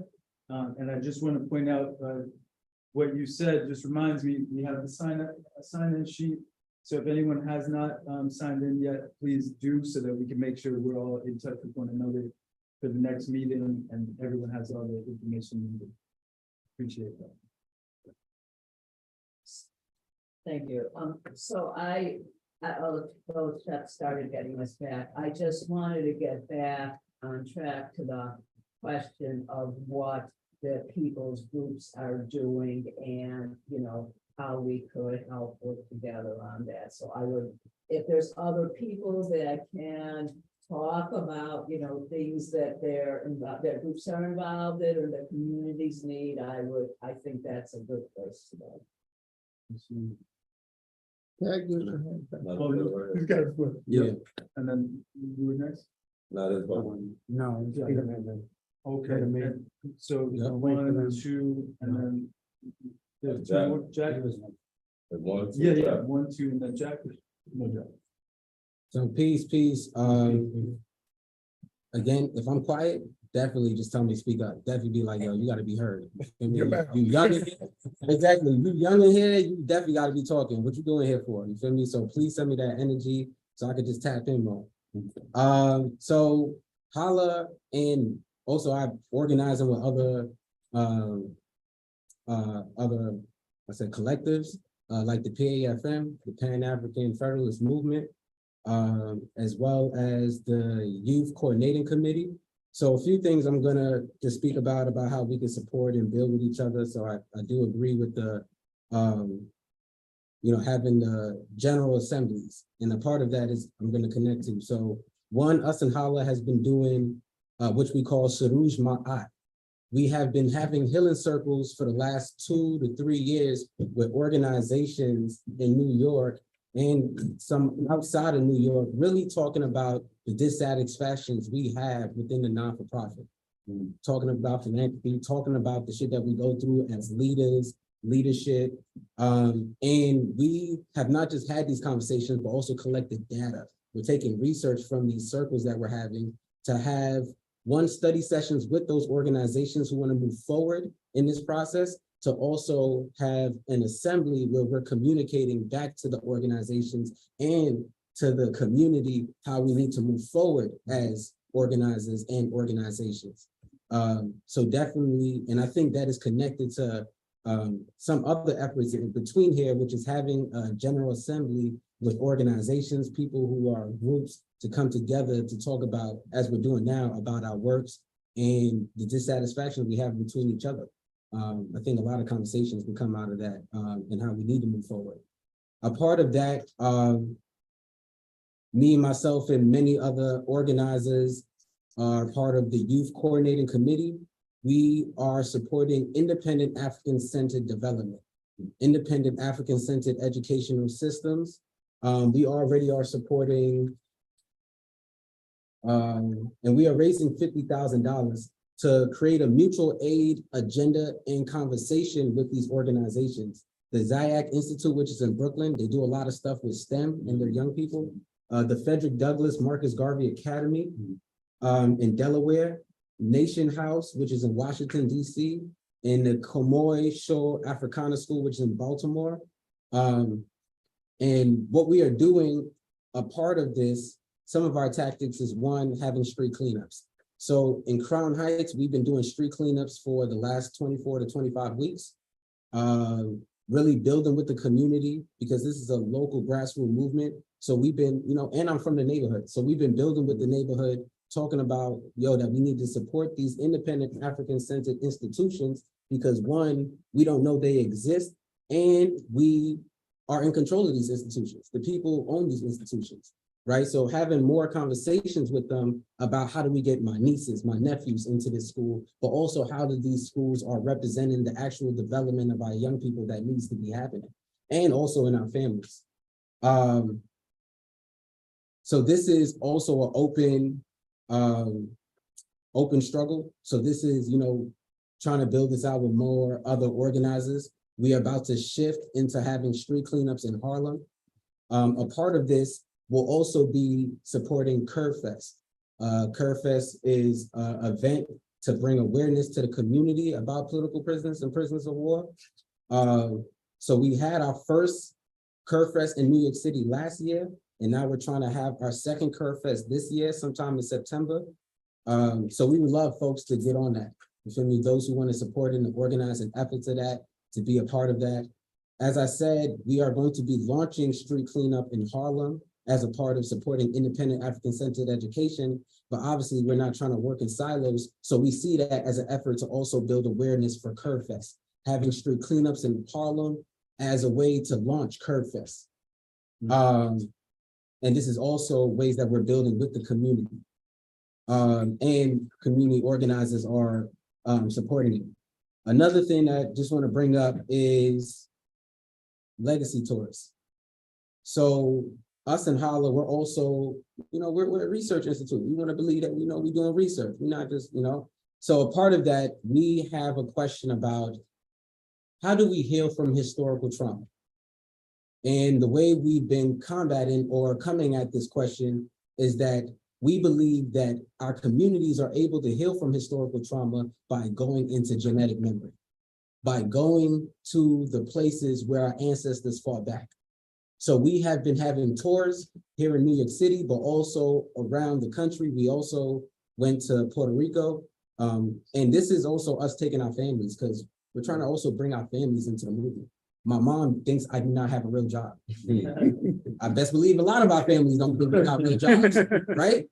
And I just want to point out what you said just reminds me, we have a sign-in sheet. So if anyone has not signed in yet, please do so that we can make sure we're all in touch with one another for the next meeting and everyone has all the information needed. Appreciate that. Thank you. So although Chuck started getting us back, I just wanted to get back on track to the question of what the people's groups are doing and, how we could help work together on that. So I would, if there's other people that can talk about, things that their groups are involved in or their communities need, I think that's a good place to go. Yeah. And then you were next? No. Okay. And so 1, 2, and then there's 2 more. Jack. Yeah, 1, 2, and then Jack. No, Jack. So peace. Again, if I'm quiet, definitely just tell me to speak up. Definitely be like, yo, you gotta be heard. You young in here. Exactly. You young in here, you definitely gotta be talking. What you doing here for? You feel me? So please send me that energy so I could just tap in more. So holla, and also I'm organizing with other collectives like the PAFM, the Pan-African Federalist Movement, as well as the Youth Coordinating Committee. So a few things I'm gonna just speak about how we can support and build with each other. So I do agree with the, having the general assemblies, and a part of that is I'm gonna connect to. So one, us and Hala has been doing, which we call Saruj Ma'at. We have been having healing circles for the last 2 to 3 years with organizations in New York and some outside of New York, really talking about the dissatisfactions we have within the non-for-profit. Talking about philanthropy, talking about the shit that we go through as leaders, leadership. And we have not just had these conversations, but also collected data. We're taking research from these circles that we're having to have study sessions with those organizations who want to move forward in this process, to also have an assembly where we're communicating back to the organizations and to the community how we need to move forward as organizers and organizations. So definitely, and I think that is connected to some other efforts in between here, which is having a general assembly with organizations, people who are groups, to come together to talk about, as we're doing now, about our works and the dissatisfaction we have between each other. I think a lot of conversations can come out of that and how we need to move forward. A part of that Me, myself, and many other organizers are part of the Youth Coordinating Committee. We are supporting independent African-centered development, independent African-centered educational systems. We already are supporting, and we are raising $50,000 to create a mutual aid agenda and conversation with these organizations. The Zayak Institute, which is in Brooklyn, they do a lot of stuff with STEM and their young people. The Frederick Douglass Marcus Garvey Academy in Delaware, Nation House, which is in Washington, DC, and the Comoy Shore Africana School, which is in Baltimore. And what we are doing, a part of this, some of our tactics is one, having street cleanups. So in Crown Heights, we've been doing street cleanups for the last 24 to 25 weeks. Really building with the community, because this is a local grassroots movement. So we've been, and I'm from the neighborhood. So we've been building with the neighborhood, talking about, that we need to support these independent African-centered institutions, because one, we don't know they exist, and we are in control of these institutions. The people own these institutions, right? So having more conversations with them about how do we get my nieces, my nephews into this school, but also how do these schools are representing the actual development of our young people that needs to be happening, and also in our families. So this is also an open struggle. So this is, trying to build this out with more other organizers. We are about to shift into having street cleanups in Harlem. A part of this will also be supporting CurveFest. CurveFest is an event to bring awareness to the community about political prisoners and prisoners of war. So we had our first CurveFest in New York City last year, and now we're trying to have our second CurveFest this year, sometime in September. So we would love folks to get on that. You feel me? Those who want to support and organize an effort to that, to be a part of that. As I said, we are going to be launching street cleanup in Harlem as a part of supporting independent African-centered education, but obviously we're not trying to work in silos. So we see that as an effort to also build awareness for CurveFest, having street cleanups in Harlem as a way to launch CurveFest. And this is also ways that we're building with the community. And community organizers are supporting it. Another thing I just want to bring up is legacy tours. So us in Holla, we're also, we're a research institute. We want to believe that, we're doing research. We're not just, So a part of that, we have a question about how do we heal from historical trauma? And the way we've been combating or coming at this question is that we believe that our communities are able to heal from historical trauma by going into genetic memory, by going to the places where our ancestors fought back. So we have been having tours here in New York City, but also around the country. We also went to Puerto Rico. And this is also us taking our families, because we're trying to also bring our families into the movement. My mom thinks I do not have a real job. I best believe a lot of our families don't think we got real jobs, right?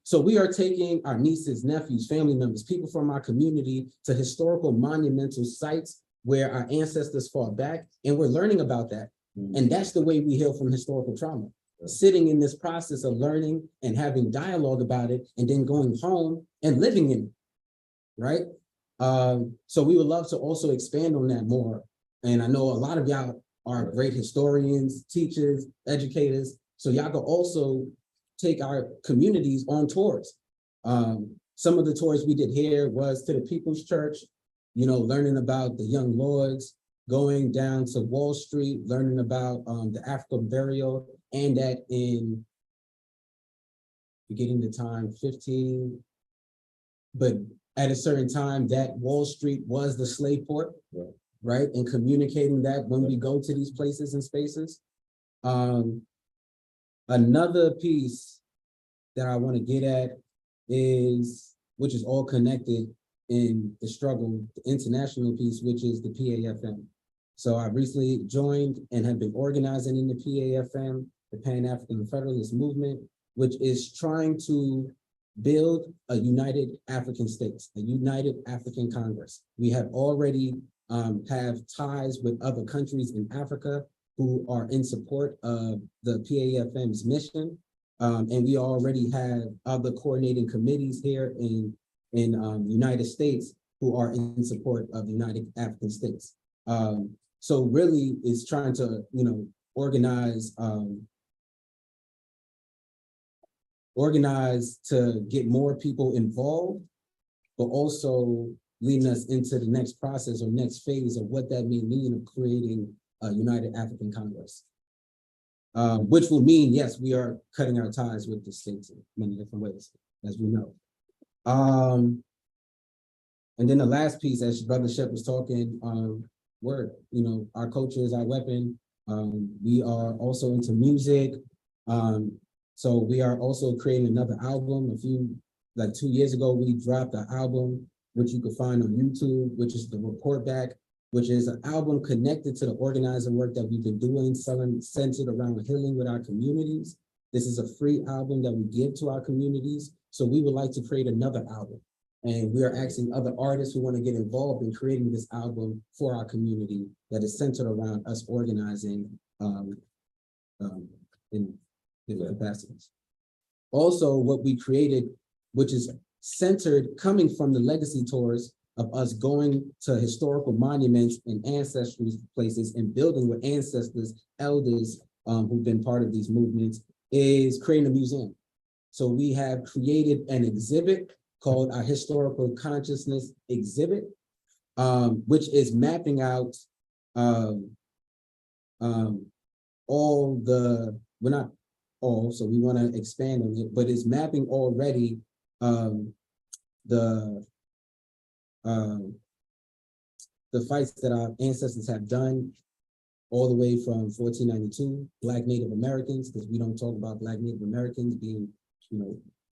So we are taking our nieces, nephews, family members, people from our community to historical monumental sites where our ancestors fought back, and we're learning about that. And that's the way we heal from historical trauma. Sitting in this process of learning and having dialogue about it, and then going home and living in it, right? So we would love to also expand on that more. And I know a lot of y'all are great historians, teachers, educators. So y'all could also take our communities on tours. Some of the tours we did here was to the People's Church, learning about the Young Lords, going down to Wall Street, learning about the African burial, and that in, forgetting the time, 15, but at a certain time that Wall Street was the slave port, right? And communicating that when we go to these places and spaces. Another piece that I want to get at is, which is all connected in the struggle, the international piece, which is the PAFM. So I recently joined and have been organizing in the PAFM, the Pan-African Federalist Movement, which is trying to build a united African states, a united African Congress. We have already have ties with other countries in Africa, who are in support of the PAFM's mission. And we already have other coordinating committees here in United States who are in support of the United African States. So really it's trying to, organize to get more people involved, but also leading us into the next process or next phase of what that may mean of creating a United African Congress. Which will mean, yes, we are cutting our ties with the states in many different ways, as we know. And then the last piece, as Brother Shep was talking, our culture is our weapon. We are also into music. So we are also creating another album. 2 years ago, we dropped an album, which you can find on YouTube, which is the Report Back, which is an album connected to the organizing work that we've been doing, centered around healing with our communities. This is a free album that we give to our communities. So we would like to create another album. And we are asking other artists who want to get involved in creating this album for our community that is centered around us organizing in different capacities. Also, what we created, which is centered coming from the legacy tours of us going to historical monuments and ancestry places and building with ancestors, elders who've been part of these movements, is creating a museum. So we have created an exhibit called our Historical Consciousness Exhibit, which is mapping out all the, well, not all, so we want to expand on it, but it's mapping already the fights that our ancestors have done all the way from 1492, Black Native Americans, because we don't talk about Black Native Americans being,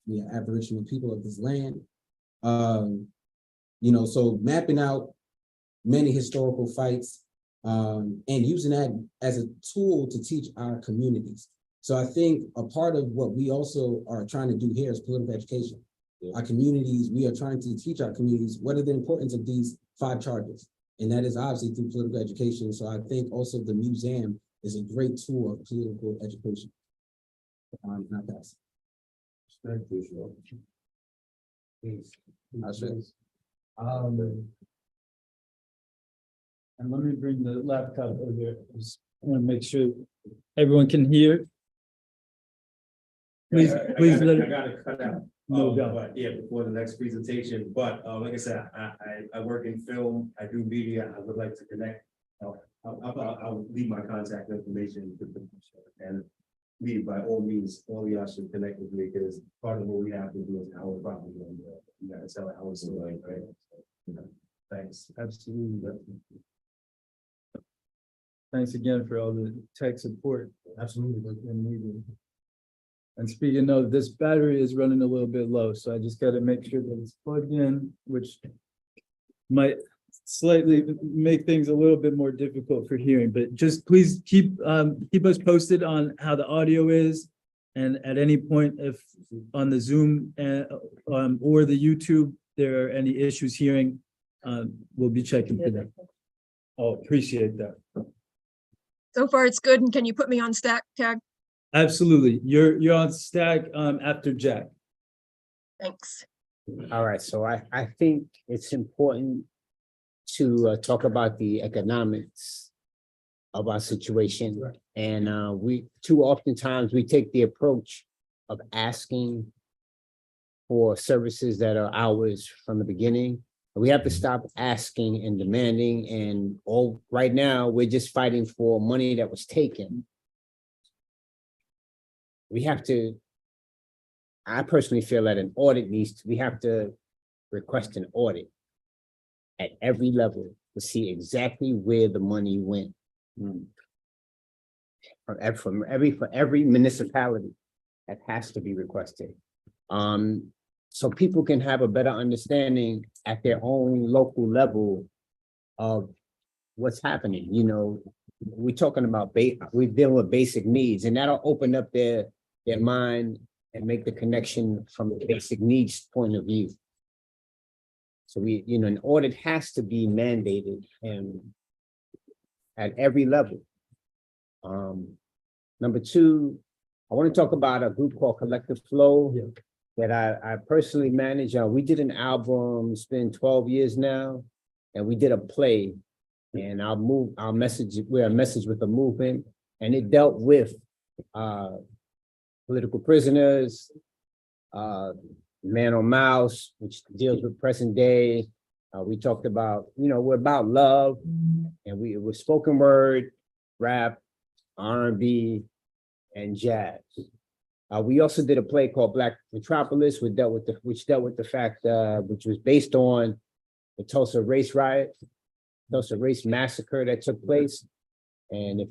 we are Aboriginal people of this land. So mapping out many historical fights and using that as a tool to teach our communities. So I think a part of what we also are trying to do here is political education. Our communities, we are trying to teach our communities what are the importance of these 5 charges. And that is obviously through political education. So I think also the museum is a great tool of political education. Not that. Thank you. Please. And let me bring the laptop over there. Just want to make sure everyone can hear. Please let it. I gotta cut out. No doubt. But yeah, before the next presentation, but like I said, I work in film, I do media, I would like to connect. I'll leave my contact information and me, by all means, all of y'all should connect with me, because part of what we have to do is our property, and you gotta sell our house, right? Thanks. Absolutely. Thanks again for all the tech support. Absolutely. And speaking of, this battery is running a little bit low, so I just got to make sure that it's plugged in, which might slightly make things a little bit more difficult for hearing, but just please keep us posted on how the audio is. And at any point, if on the Zoom or the YouTube, there are any issues hearing, we'll be checking for that. Oh, appreciate that. So far, it's good. And can you put me on stack tag? Absolutely. You're on stack after Jack. Thanks. All right, so I think it's important to talk about the economics of our situation. Right. And we too oftentimes we take the approach of asking for services that are ours from the beginning. We have to stop asking and demanding, and right now we're just fighting for money that was taken. We have to, I personally feel that an audit we have to request an audit at every level to see exactly where the money went. For every municipality, that has to be requested. So people can have a better understanding at their own local level of what's happening. We're talking about, we're dealing with basic needs, and that'll open up their mind and make the connection from a basic needs point of view. So an audit has to be mandated and at every level. Number two, I want to talk about a group called Collective Flow that I personally manage. We did an album, it's been 12 years now, and we did a play. And our message, we're a message with a movement, and it dealt with political prisoners, Man on Mouse, which deals with present day. We talked about, we're about love, and it was spoken word, rap, R&B, and jazz. We also did a play called Black Metropolis, which dealt with the fact, which was based on the Tulsa race riot, Tulsa race massacre that took place. And I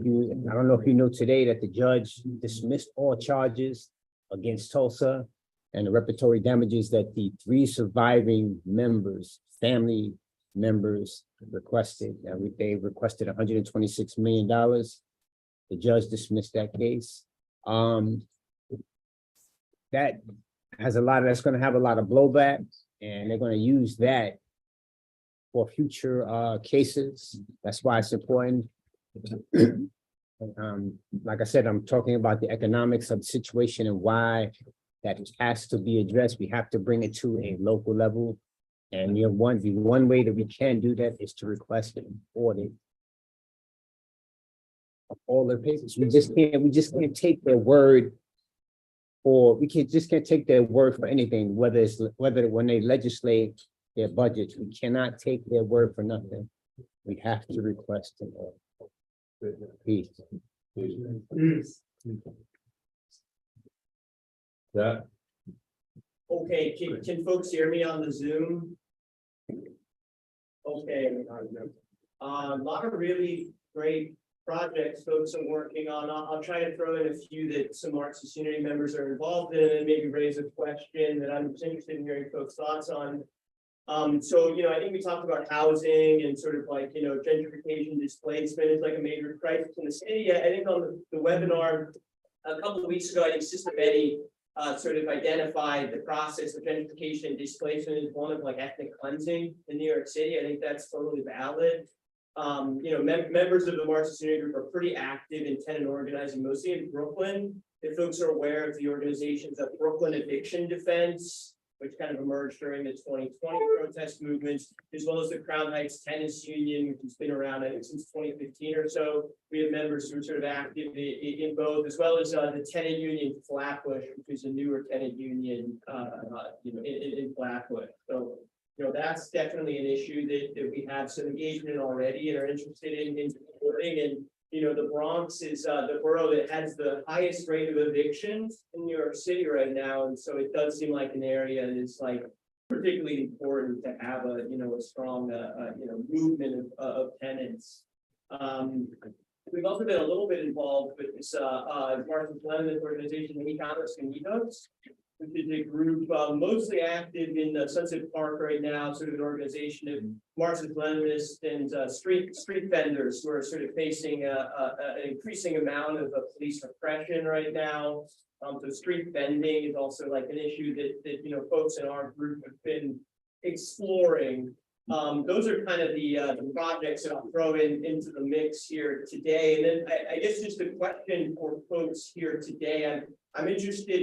don't know if you know today that the judge dismissed all charges against Tulsa and the reparatory damages that the 3 surviving members, family members requested. They requested $126 million. The judge dismissed that case. That has that's going to have a lot of blowback, and they're going to use that for future cases. That's why it's important. Like I said, I'm talking about the economics of the situation and why that has to be addressed. We have to bring it to a local level. And the one way that we can do that is to request an audit of all their papers. We just can't take their word, or we can't take their word for anything, whether when they legislate their budgets, we cannot take their word for nothing. We have to request an audit. Peace. Yeah. Okay, can folks hear me on the Zoom? Okay. A lot of really great projects folks are working on. I'll try to throw in a few that some Marxist Unity members are involved in and maybe raise a question that I'm just interested in hearing folks' thoughts on. So, I think we talked about housing and sort of like, gentrification, displacement is like a major crisis in the city. I think on the webinar a couple of weeks ago, I think Sister Betty sort of identified the process of gentrification and displacement as one of like ethnic cleansing in New York City. I think that's totally valid. Members of the Marxist Unity Group are pretty active in tenant organizing, mostly in Brooklyn. If folks are aware of the organizations of Brooklyn Eviction Defense, which kind of emerged during the 2020 protest movements, as well as the Crown Heights Tenants Union, which has been around, I think, since 2015 or so. We have members who are sort of active in both, as well as the tenant union Flatbush, which is a newer tenant union, in Flatbush. So, that's definitely an issue that we have some engagement in already and are interested in supporting. And the Bronx is the borough that has the highest rate of evictions in New York City right now, and so it does seem like an area that is like particularly important to have a strong movement of tenants. We've also been a little bit involved with this Marxist-Leninist organization, E-Commerce and E-Hooks, which is a group mostly active in Sunset Park right now, sort of an organization of Marxist-Leninists and street vendors who are sort of facing an increasing amount of police repression right now. So street vending is also like an issue that folks in our group have been exploring. Those are kind of the projects that I'll throw into the mix here today. And then I guess just a question for folks here today. I'm interested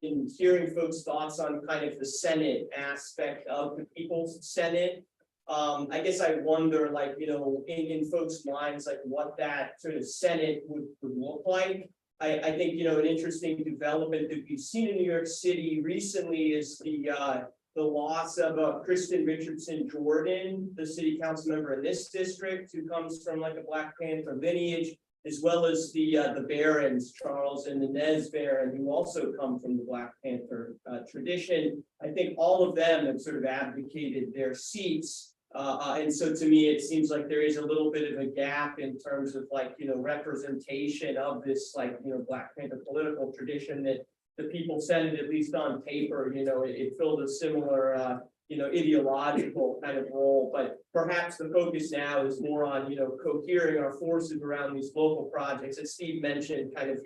in hearing folks' thoughts on kind of the Senate aspect of the People's Senate. I guess I wonder, like, in folks' minds, like what that sort of Senate would look like. I think, an interesting development that we've seen in New York City recently is the loss of Kristen Richardson Jordan, the city council member in this district, who comes from like a Black Panther lineage, as well as the Barons, Charles and Inez Barron, who also come from the Black Panther tradition. I think all of them have sort of advocated their seats. And so to me, it seems like there is a little bit of a gap in terms of like, representation of this like, Black Panther political tradition that the People's Senate, at least on paper, it filled a similar, ideological kind of role, but perhaps the focus now is more on, cohering our forces around these local projects. As Steve mentioned, kind of,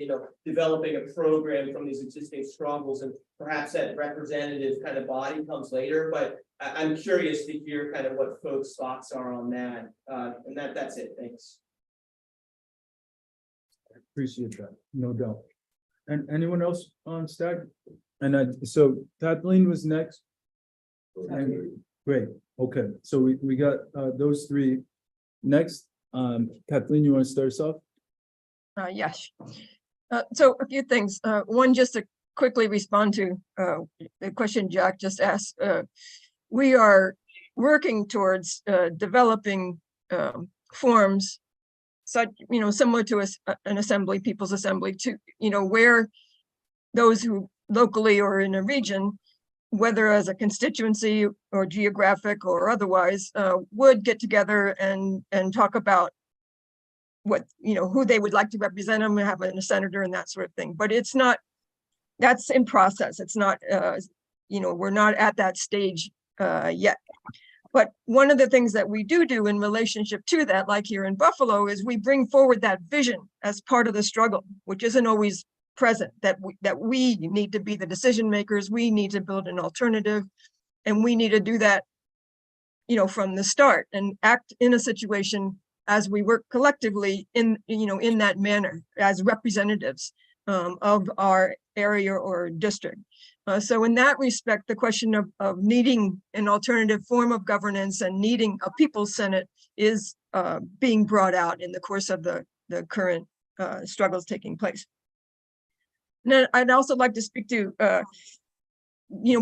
developing a program from these existing struggles, and perhaps that representative kind of body comes later, but I'm curious to hear kind of what folks' thoughts are on that. And that's it. Thanks. Appreciate that, no doubt. And anyone else on stack? And so Kathleen was next. And great, okay, so we got those three. Next, Kathleen, you want to start us off? Yes. So a few things. One, just to quickly respond to the question Jack just asked. We are working towards developing forms such, similar to an assembly, people's assembly, to, where those who locally or in a region, whether as a constituency or geographic or otherwise, would get together and talk about what, who they would like to represent them, have a senator and that sort of thing. But it's not, that's in process. It's not, we're not at that stage yet. But one of the things that we do in relationship to that, like here in Buffalo, is we bring forward that vision as part of the struggle, which isn't always present, that we need to be the decision makers. We need to build an alternative, and we need to do that, from the start, and act in a situation as we work collectively in that manner as representatives of our area or district. So in that respect, the question of needing an alternative form of governance and needing a people's senate is being brought out in the course of the current struggles taking place. And then I'd also like to speak to,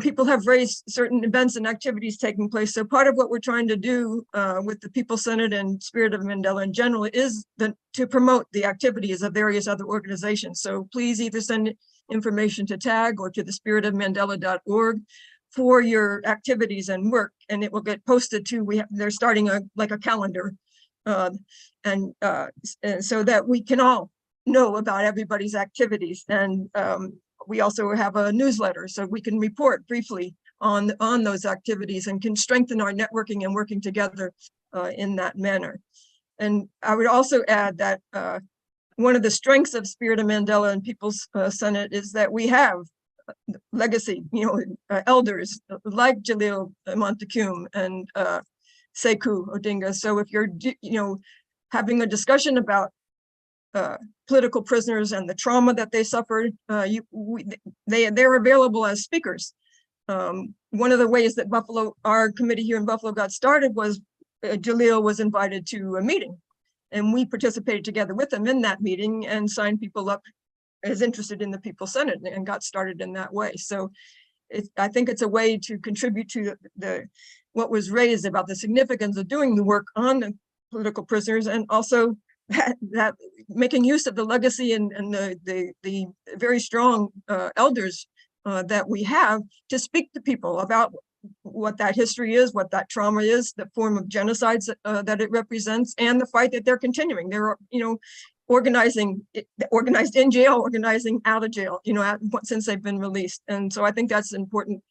people have raised certain events and activities taking place. So part of what we're trying to do with the People's Senate and Spirit of Mandela in general is to promote the activities of various other organizations. So please either send information to TAG or to the spiritofmandela.org for your activities and work, and it will get posted to, they're starting a calendar, and so that we can all know about everybody's activities. And we also have a newsletter, so we can report briefly on those activities and can strengthen our networking and working together in that manner. And I would also add that one of the strengths of Spirit of Mandela and People's Senate is that we have legacy, elders like Jalil Montecume and Sekou Odinga. So if you're, having a discussion about political prisoners and the trauma that they suffered, they're available as speakers. One of the ways that our committee here in Buffalo got started was Jalil was invited to a meeting, and we participated together with him in that meeting and signed people up as interested in the People's Senate and got started in that way. So I think it's a way to contribute to what was raised about the significance of doing the work on the political prisoners, and also that making use of the legacy and the very strong elders that we have to speak to people about what that history is, what that trauma is, the form of genocides that it represents, and the fight that they're continuing. They're, organized in jail, organizing out of jail, since they've been released. And so I think that's an important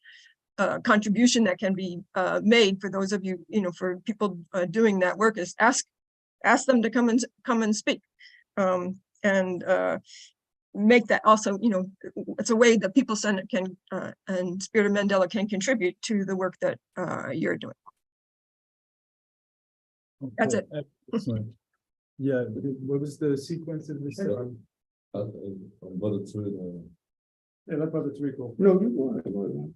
contribution that can be made for those of you, for people doing that work, is ask them to come and speak, and make that also, it's a way that People's Senate can and Spirit of Mandela can contribute to the work that you're doing. That's it. Excellent. Yeah, what was the sequence of this? Yeah, let Brother Tariq. No, you go.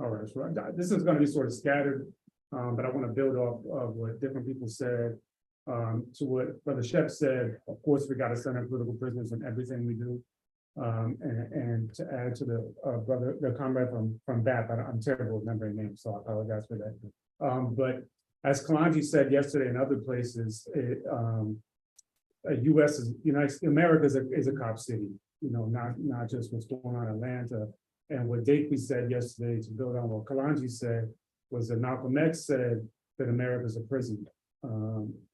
All right, so this is gonna be sort of scattered, but I want to build off of what different people said. To what Brother Shep said, of course, we got to send political prisoners in everything we do. And to add to the comrade from BAP, I'm terrible at remembering names, so I apologize for that. But as Kalanji said yesterday in other places, America is a cop city, not just what's going on in Atlanta. And what Dakely said yesterday, to build on what Kalanji said, was that Malcolm X said that America is a prison.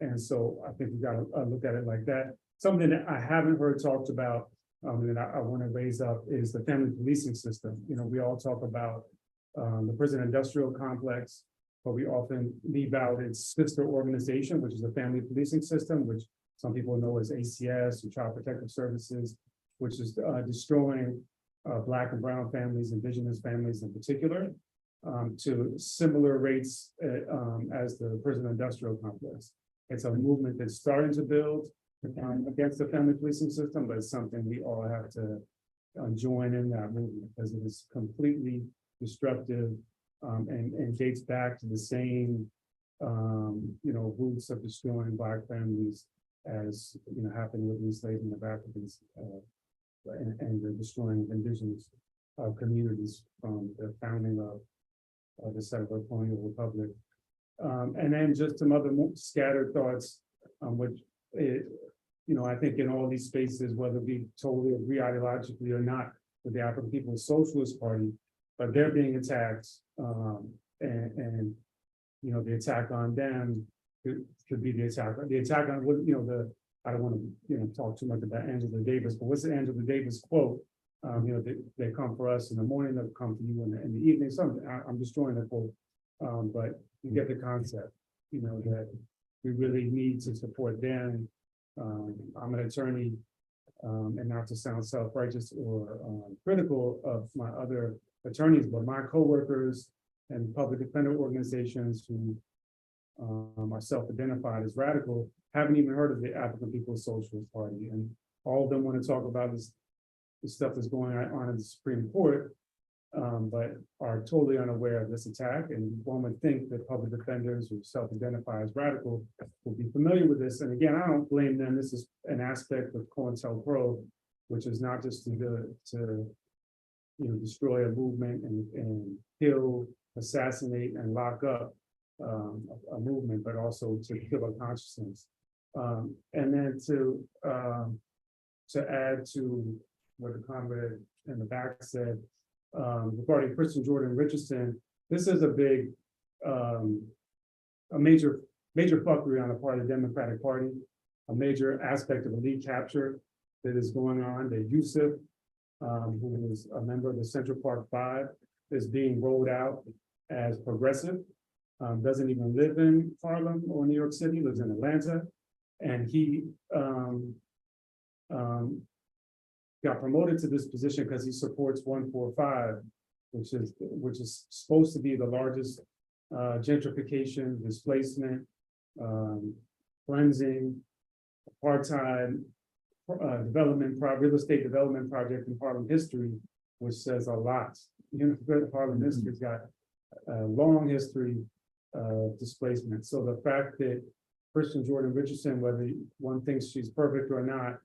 And so I think we got to look at it like that. Something that I haven't heard talked about, that I want to raise up, is the family policing system. We all talk about the prison industrial complex, but we often leave out its sister organization, which is the family policing system, which some people know as ACS, or Child Protective Services, which is destroying Black and brown families, indigenous families in particular, to similar rates as the prison industrial complex. It's a movement that's starting to build. against the family policing system, but it's something we all have to join in that movement because it is completely destructive and dates back to the same roots of destroying Black families as happened with enslavement of Africans and the destroying of indigenous communities from the founding of the settler colonial republic. And then just some other scattered thoughts, which I think in all these spaces, whether we totally agree ideologically or not with the African People's Socialist Party, but they're being attacked, and the attack on them could be the attack on I don't want to talk too much about Angela Davis, but what's the Angela Davis quote? They come for us in the morning, they'll come for you in the evening. I'm destroying the quote, but you get the concept. That we really need to support them. I'm an attorney, and not to sound self-righteous or critical of my other attorneys, but my coworkers and public defender organizations who are self-identified as radical haven't even heard of the African People's Socialist Party, and all of them want to talk about this stuff that's going on in the Supreme Court, but are totally unaware of this attack. And one would think that public defenders who self-identify as radical will be familiar with this. And again, I don't blame them. This is an aspect of COINTELPRO, which is not just to destroy a movement and kill, assassinate, and lock up a movement, but also to kill a consciousness. And then to add to what the comrade in the back said, regarding Christian Jordan Richardson, this is a big, a major fuckery on the part of the Democratic Party, a major aspect of elite capture that is going on. That Yusuf, who is a member of the Central Park Five, is being rolled out as progressive, doesn't even live in Harlem or New York City, lives in Atlanta, and he got promoted to this position because he supports 145, which is supposed to be the largest gentrification, displacement, cleansing, apartheid real estate development project in Harlem history, which says a lot. Harlem history's got a long history of displacement. So the fact that Christian Jordan Richardson, whether one thinks she's perfect or not,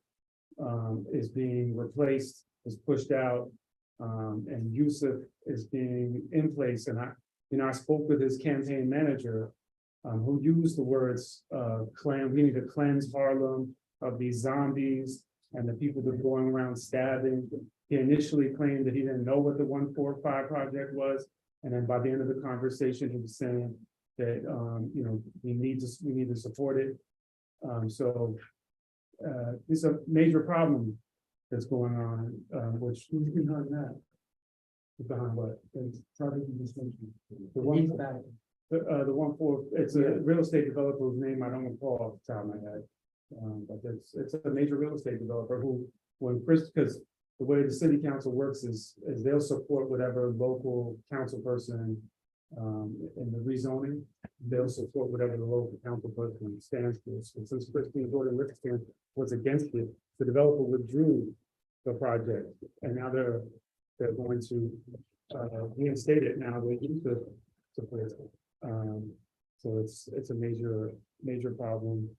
is being replaced, is pushed out, and Yusuf is being in place. And I spoke with his campaign manager, who used the words we need to cleanse Harlem of these zombies and the people that are going around stabbing. He initially claimed that he didn't know what the 145 project was, and then by the end of the conversation, he was saying that we need to support it. So it's a major problem that's going on, which who's behind that? Behind what? It's a real estate developer whose name I don't recall off the top of my head. But it's a major real estate developer who, because the way the city council works is they'll support whatever local council person in the rezoning, they'll support whatever the local council person stands for. So since Christine Jordan Richardson was against it, the developer withdrew the project, and now they're going to reinstate it now. They used to support it. So it's a major problem.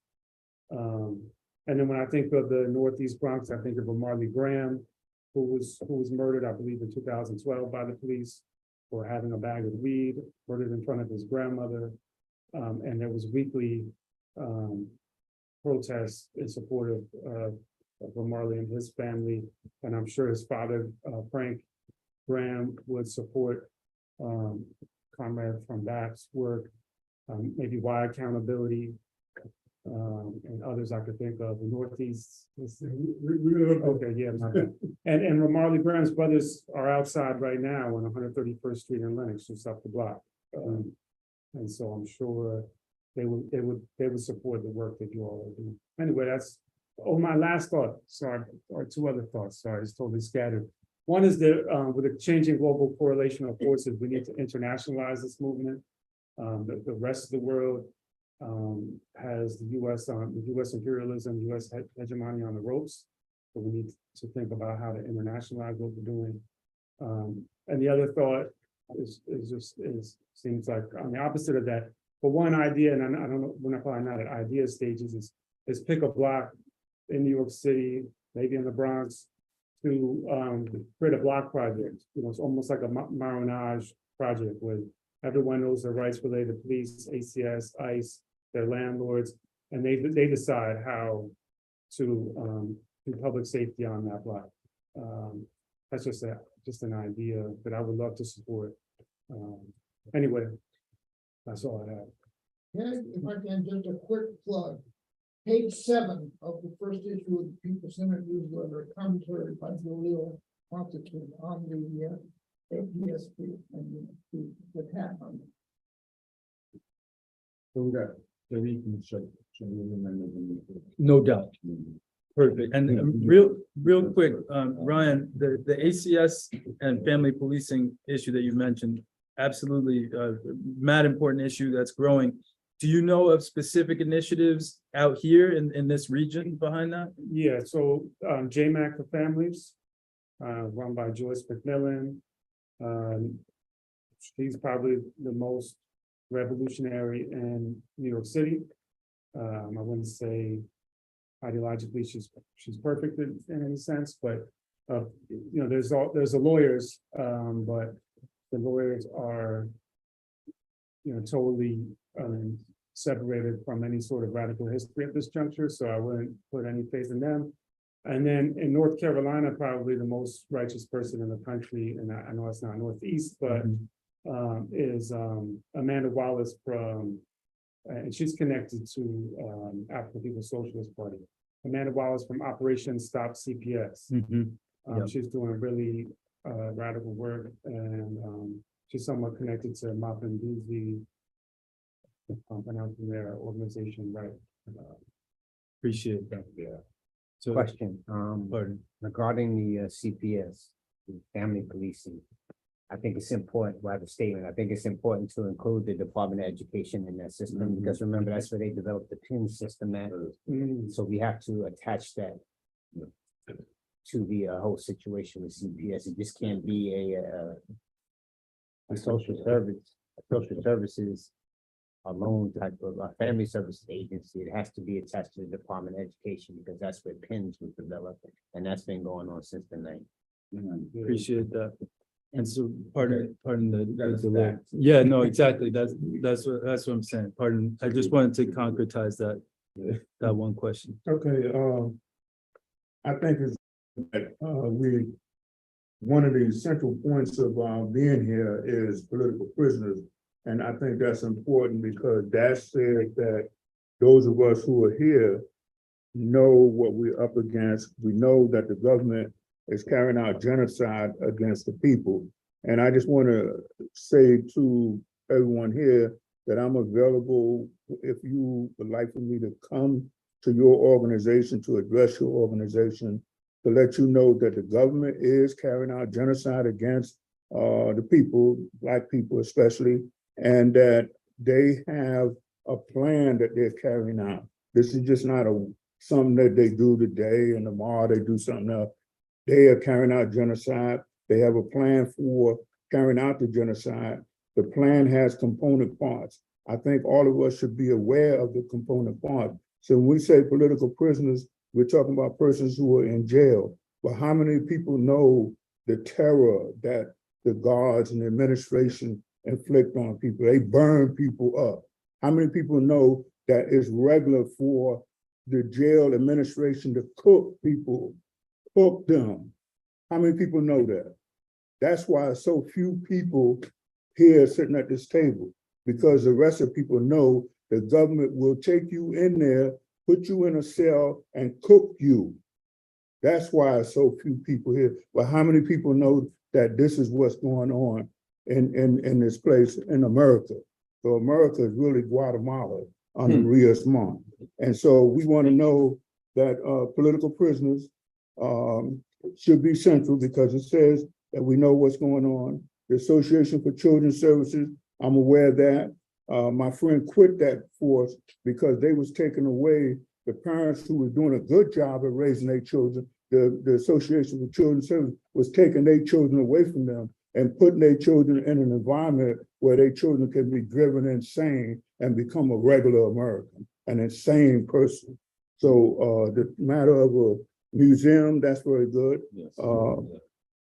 And then when I think of the Northeast Bronx, I think of a Marley Graham, who was murdered, I believe, in 2012 by the police for having a bag of weed, murdered in front of his grandmother. And there was weekly protests in support of Marley and his family. And I'm sure his father, Frank Graham, would support Comrade from Back's work, maybe Why Accountability, and others I could think of. The Northeast. Okay, yeah. And Marley Graham's brothers are outside right now on 131st Street in Lenox, just up the block. And so I'm sure they would support the work that you all are doing. Anyway, that's my last thought. Sorry, or two other thoughts. Sorry, it's totally scattered. One is that with the changing global correlation of forces, we need to internationalize this movement. The rest of the world has the US imperialism, US hegemony on the ropes. So we need to think about how to internationalize what we're doing. And the other thought seems like on the opposite of that. But one idea, and I don't know, we're probably not at idea stages, is pick a block in New York City, maybe in the Bronx, to create a block project. You know, it's almost like a marronage project where everyone knows their rights related to police, ACS, ICE, their landlords, and they decide how to do public safety on that block. That's just an idea that I would love to support. Anyway, that's all I have. Yeah, if I can, just a quick plug. Page 7 of the first issue of the People Senate newsletter, commentary by Jaleel Constantine on the APSP and the tap on it. So we got, so we can show you. No doubt. Perfect. And real quick, Ryan, the ACS and family policing issue that you mentioned, absolutely, mad important issue that's growing. Do you know of specific initiatives out here in this region behind that? Yeah, so JMAC for Families, run by Joyce McMillan. She's probably the most revolutionary in New York City. I wouldn't say ideologically she's perfect in any sense, but you know, there's the lawyers, but the lawyers are, you know, totally separated from any sort of radical history at this juncture, so I wouldn't put any faith in them. And then in North Carolina, probably the most righteous person in the country, and I know it's not Northeast, but is Amanda Wallace from, and she's connected to African People's Socialist Party. Amanda Wallace from Operation Stop CPS. She's doing really radical work, and she's somewhat connected to Muffin Beasley. Pronouncing their organization right. Appreciate that. Yeah. So, Question, regarding the CPS, the family policing. I think it's important, well, I have a statement, I think it's important to include the Department of Education in that system, because remember, that's where they developed the PIN system at. So we have to attach that to the whole situation with CPS. It just can't be a social services alone type of family services agency. It has to be attached to the Department of Education, because that's where PINs was developed, and that's been going on since the 90s. appreciate that. And so, pardon the delay. Yeah, no, exactly. That's what I'm saying. Pardon. I just wanted to concretize that one question. Okay, I think it's one of the central points of being here is political prisoners. And I think that's important because that says that those of us who are here know what we're up against. We know that the government is carrying out genocide against the people. And I just want to say to everyone here that I'm available if you would like for me to come to your organization, to address your organization, to let you know that the government is carrying out genocide against the people, Black people especially, and that they have a plan that they're carrying out. This is just not something that they do today and tomorrow they do something else. They are carrying out genocide. They have a plan for carrying out the genocide. The plan has component parts. I think all of us should be aware of the component parts. So when we say political prisoners, we're talking about persons who are in jail. But how many people know the terror that the guards and the administration inflict on people? They burn people up. How many people know that it's regular for the jail administration to cook people, cook them? How many people know that? That's why so few people here sitting at this table, because the rest of people know the government will take you in there, put you in a cell and cook you. That's why so few people here. But how many people know that this is what's going on in this place in America? So America is really Guatemala under Rios Montt. And so we want to know that political prisoners should be central, because it says that we know what's going on. The Association for Children's Services, I'm aware of that. My friend quit that force because they was taking away the parents who was doing a good job of raising their children. The Association for Children's Service was taking their children away from them and putting their children in an environment where their children can be driven insane and become a regular American, an insane person. So the matter of a museum, that's very good. Yes.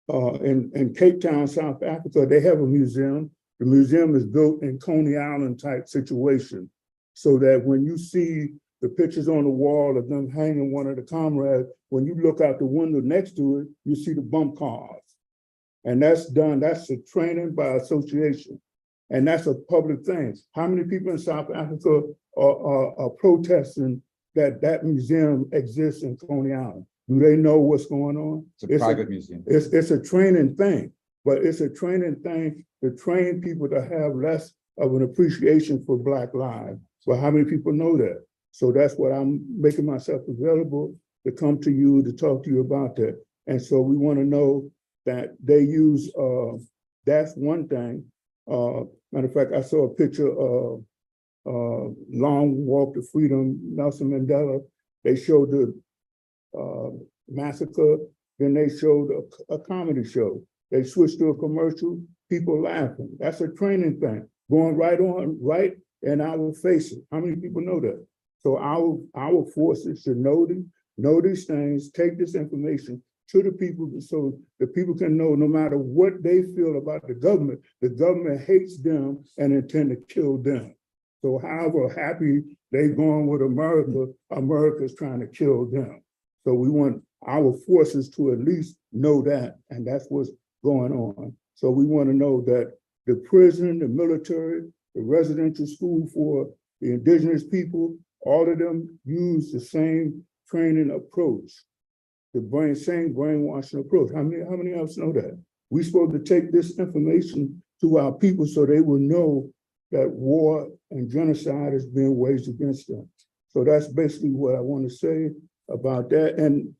In Cape Town, South Africa, they have a museum. The museum is built in Coney Island type situation, so that when you see the pictures on the wall of them hanging one of the comrades, when you look out the window next to it, you see the bump cars. And that's done, that's a training by association. And that's a public thing. How many people in South Africa are protesting that museum exists in Coney Island? Do they know what's going on? It's a private museum. It's a training thing, but it's a training thing to train people to have less of an appreciation for Black lives. But how many people know that? So that's what I'm making myself available to come to you, to talk to you about that. And so we want to know that they use, that's one thing. Matter of fact, I saw a picture of Long Walk to Freedom, Nelson Mandela. They showed the massacre, then they showed a comedy show. They switched to a commercial, people laughing. That's a training thing, going right in our faces. How many people know that? So our forces should know these things, take this information to the people so the people can know no matter what they feel about the government hates them and intend to kill them. So however happy they going with America, America's trying to kill them. So we want our forces to at least know that, and that's what's going on. So we want to know that the prison, the military, the residential school for the indigenous people, all of them use the same training approach, the same brainwashing approach. How many of us know that? We're supposed to take this information to our people so they will know that war and genocide is being waged against them. So that's basically what I want to say about that. And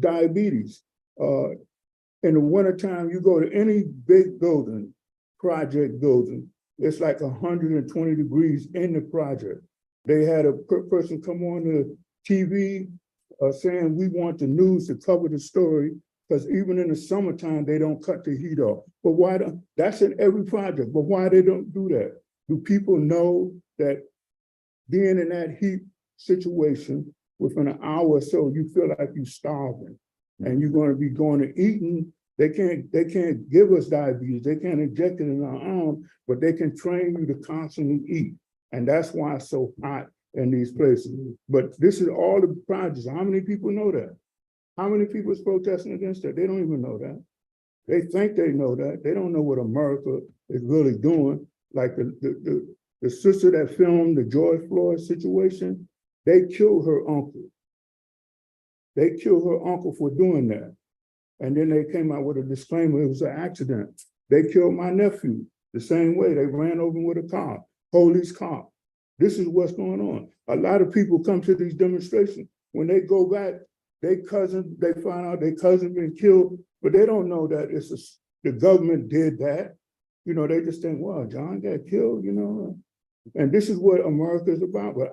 diabetes. In the wintertime, you go to any big building, project building, it's like 120 degrees in the project. They had a person come on the TV saying we want the news to cover the story because even in the summertime, they don't cut the heat off. But why don't, that's in every project, but why they don't do that? Do people know that being in that heat situation within an hour or so, you feel like you're starving and you're going to be going to eating. They can't give us diabetes. They can't inject it in our arm, but they can train you to constantly eat. And that's why it's so hot in these places. But this is all the projects. How many people know that? How many people is protesting against that? They don't even know that. They think they know that. They don't know what America is really doing. Like the sister that filmed the George Floyd situation, they killed her uncle. They killed her uncle for doing that. And then they came out with a disclaimer, it was an accident. They killed my nephew the same way. They ran over him with a car, police car. This is what's going on. A lot of people come to these demonstrations. When they go back, they find out their cousin been killed, but they don't know that the government did that. You know, they just think, well, John got killed, you know. And this is what America is about. But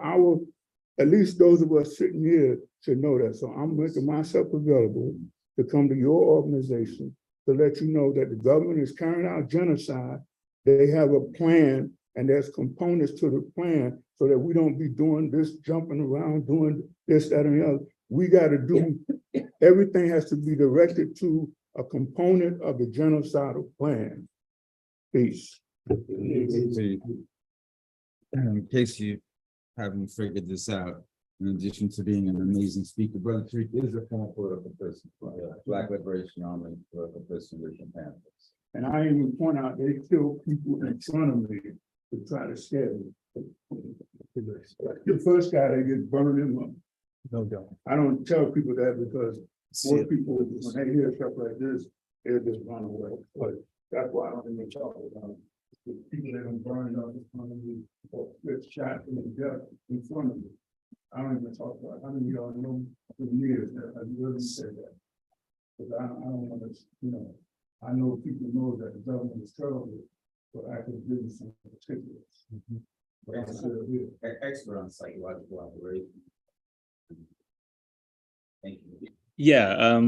at least those of us sitting here should know that. So I'm making myself available to come to your organization to let you know that the government is carrying out genocide. They have a plan and there's components to the plan so that we don't be doing this, jumping around, doing this, that, and the other. We got to do, everything has to be directed to a component of the genocidal plan. Peace. In case you haven't figured this out, in addition to being an amazing speaker, Brother Tariq is a former political person, Black Liberation Army political person with the Panthers. And I even point out they kill people in front of me to try to scare me. The first guy they get burned in them. No doubt. I don't tell people that because most people, when they hear stuff like this, they just run away. But that's why I don't even talk about it. The people that are burning up in front of me or get shot in the death in front of me. I don't even talk about it. How many of y'all know for years that I really said that? Because I don't want to, you know, I know people know that the government is terrible, for active business in particular. Expert on psychological operation. Thank you. Yeah,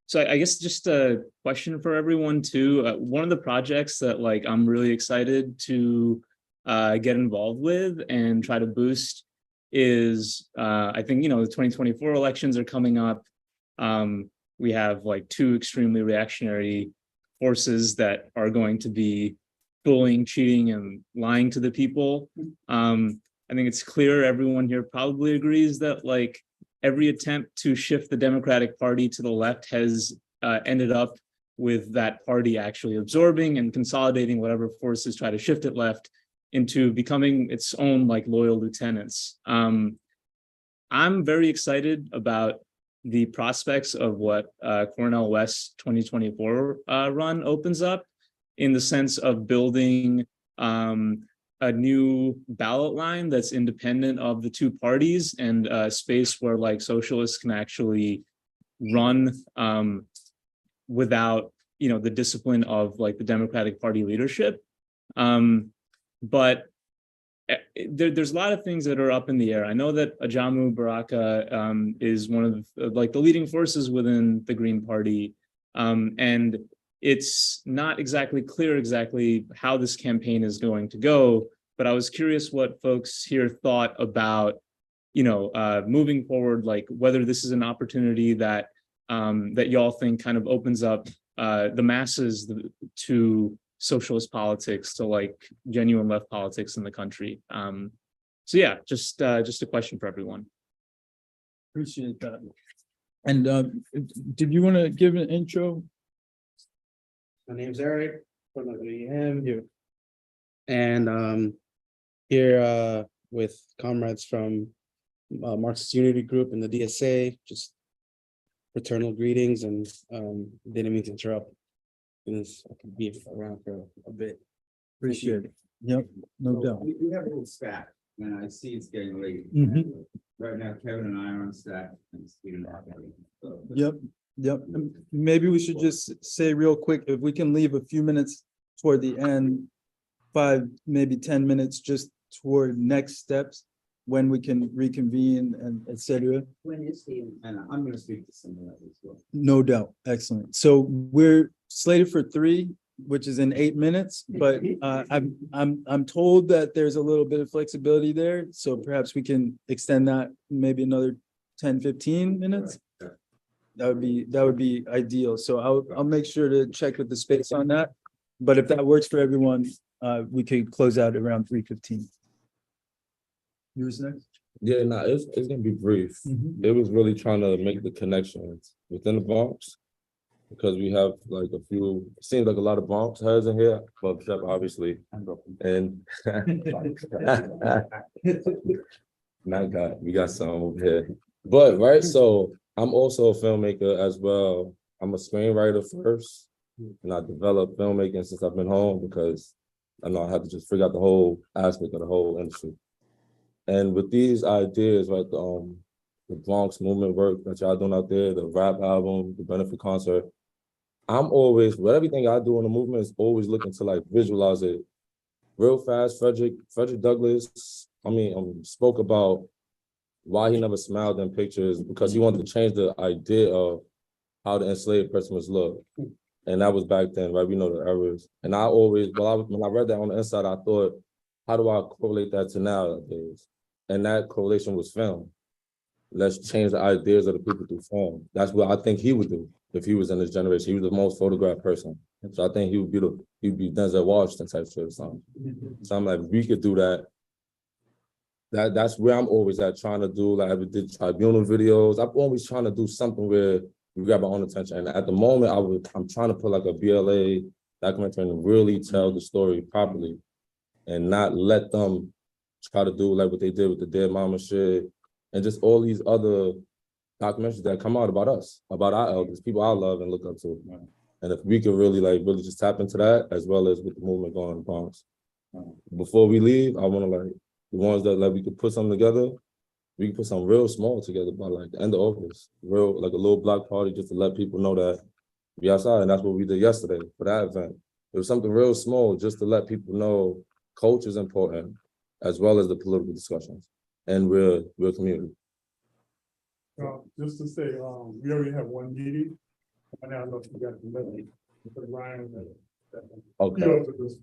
so I guess just a question for everyone too. One of the projects that like I'm really excited to get involved with and try to boost is I think, you know, the 2024 elections are coming up. We have like two extremely reactionary forces that are going to be bullying, cheating, and lying to the people. I think it's clear everyone here probably agrees that like every attempt to shift the Democratic Party to the left has ended up with that party actually absorbing and consolidating whatever forces try to shift it left into becoming its own like loyal lieutenants. I'm very excited about the prospects of what Cornell West 2024 run opens up, in the sense of building a new ballot line that's independent of the two parties, and a space where like socialists can actually run without, you know, the discipline of like the Democratic Party leadership. But there's a lot of things that are up in the air. I know that Ajamu Baraka is one of like the leading forces within the Green Party, and it's not exactly clear exactly how this campaign is going to go, but I was curious what folks here thought about, you know, moving forward, like whether this is an opportunity that that y'all think kind of opens up the masses to socialist politics, to like genuine left politics in the country. So yeah, just a question for everyone. Appreciate that. And did you want to give an intro? My name's Eric from the VM here. And here with comrades from Marxist Unity Group and the DSA, just fraternal greetings, and didn't mean to interrupt. Because I can be around for a bit. Appreciate it. Yep, no doubt. We have a little stack, and I see it's getting late. Mhm. Right now, Kevin and I are on stack and Stephen. Yep. Maybe we should just say real quick, if we can leave a few minutes toward the end, 5, maybe 10 minutes, just toward next steps, when we can reconvene and et cetera. When is the? And I'm gonna speak to some of that as well. No doubt. Excellent. So we're slated for 3, which is in 8 minutes, but I'm told that there's a little bit of flexibility there. So perhaps we can extend that maybe another 10, 15 minutes. That would be ideal. So I'll make sure to check with the space on that. But if that works for everyone, we could close out around 3:15. Yours next? Yeah, no, it's gonna be brief. It was really trying to make the connections within the Bronx, because we have like a few, it seems like a lot of Bronx heads in here, but except obviously, and not got, we got some over here. But right, so I'm also a filmmaker as well. I'm a screenwriter first, and I developed filmmaking since I've been home, because I know I had to just figure out the whole aspect of the whole industry. And with these ideas, right, the Bronx movement work that y'all doing out there, the rap album, the benefit concert, I'm always, with everything I do in the movement, is always looking to like visualize it real fast. Frederick Douglass, spoke about why he never smiled in pictures, because he wanted to change the idea of how the enslaved person was looked. And that was back then, right? We know the errors. And I always, when I read that on the inside, I thought, how do I correlate that to nowadays? And that correlation was film. Let's change the ideas of the people through film. That's what I think he would do if he was in this generation. He was the most photographed person. So I think he'd be Denzel Washington type shit or something. So I'm like, we could do that. That's where I'm always at, trying to do, like I did tribunal videos. I'm always trying to do something where we grab our own attention. And at the moment, I'm trying to put like a BLA documentary and really tell the story properly, and not let them try to do like what they did with the Dead Mama shit, and just all these other documentaries that come out about us, about our elders, people I love and look up to. And if we could really just tap into that, as well as with the movement going in the Bronx. Before we leave, I want to the ones that we could put something together, we can put something real small together by the end of August, real, like a little block party, just to let people know that we outside. And that's what we did yesterday for that event. It was something real small, just to let people know culture is important, as well as the political discussions. And we're a community. Just to say, we already have one meeting. And I don't know if you got the message, because Ryan. Okay. He also just,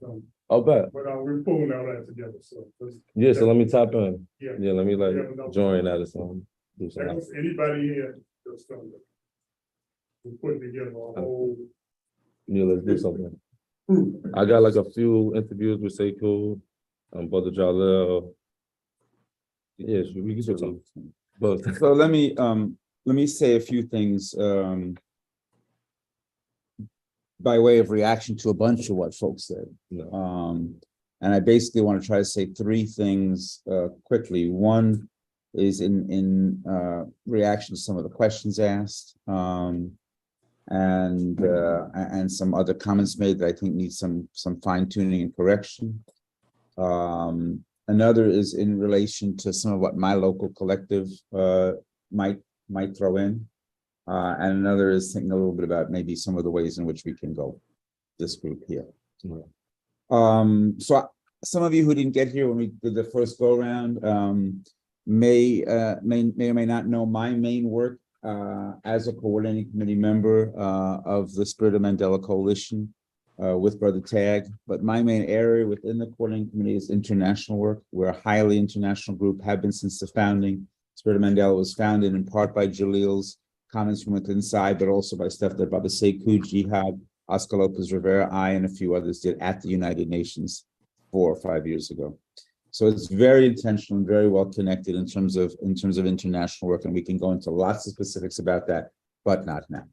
I'll bet. but we're pulling all that together, so. Yeah, so let me tap in. Yeah. Yeah, let me We have like enough. join that or something. Do something. Anybody here, just, we're putting together a whole. Yeah, let's do something. I got like a few interviews with Sekou, Brother Jalil. Yeah, we can do something. But So let me say a few things, by way of reaction to a bunch of what folks said. And I basically want to try to say three things, quickly. One is in reaction to some of the questions asked, and some other comments made that I think need some fine tuning and correction. Another is in relation to some of what my local collective might throw in. And another is thinking a little bit about maybe some of the ways in which we can go, this group here. Some of you who didn't get here when we did the first go around may or may not know my main work as a coordinating committee member of the Spirit of Mandela Coalition with Brother Tag. But my main area within the coordinating committee is international work. We're a highly international group, have been since the founding. Spirit of Mandela was founded in part by Jalil's comments from within inside, but also by stuff that Brother Sekou, Jihad, Oscar Lopez Rivera, I, and a few others did at the United Nations 4 or 5 years ago. So it's very intentional and very well connected in terms of international work, and we can go into lots of specifics about that, but not now.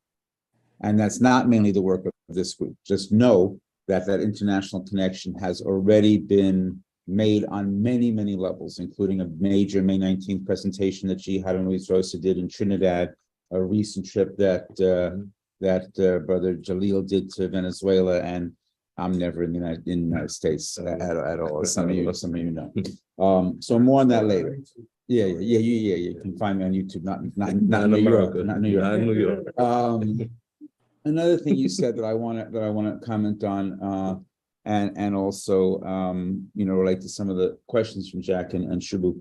And that's not mainly the work of this group. Just know that that international connection has already been made on many, many levels, including a major May 19th presentation that Jihad and Luis Rosa did in Trinidad, a recent trip that Brother Jalil did to Venezuela, and I'm never in the United States at all. Some of you know. So more on that later. Yeah. You can find me on YouTube, not in New York, not New York. Another thing you said that I want to comment on, and also relate to some of the questions from Jack and Shubu.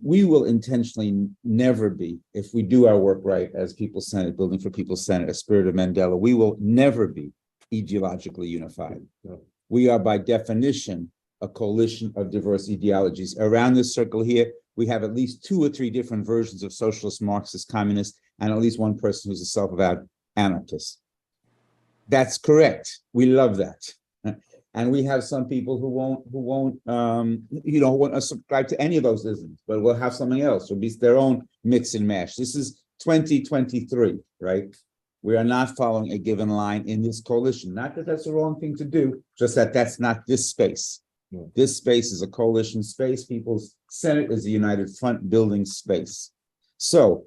We will intentionally never be, if we do our work right as People's Senate, Building for People's Senate, a Spirit of Mandela, we will never be ideologically unified. We are by definition a coalition of diverse ideologies. Around this circle here, we have at least 2 or 3 different versions of socialist, Marxist, communist, and at least one person who's a self-avowed anarchist. That's correct. We love that. And we have some people who won't subscribe to any of those isms, but will have something else. Will be their own mix and mash. This is 2023, right? We are not following a given line in this coalition. Not that that's the wrong thing to do, just that that's not this space. This space is a coalition space. People's Senate is a united front building space. So,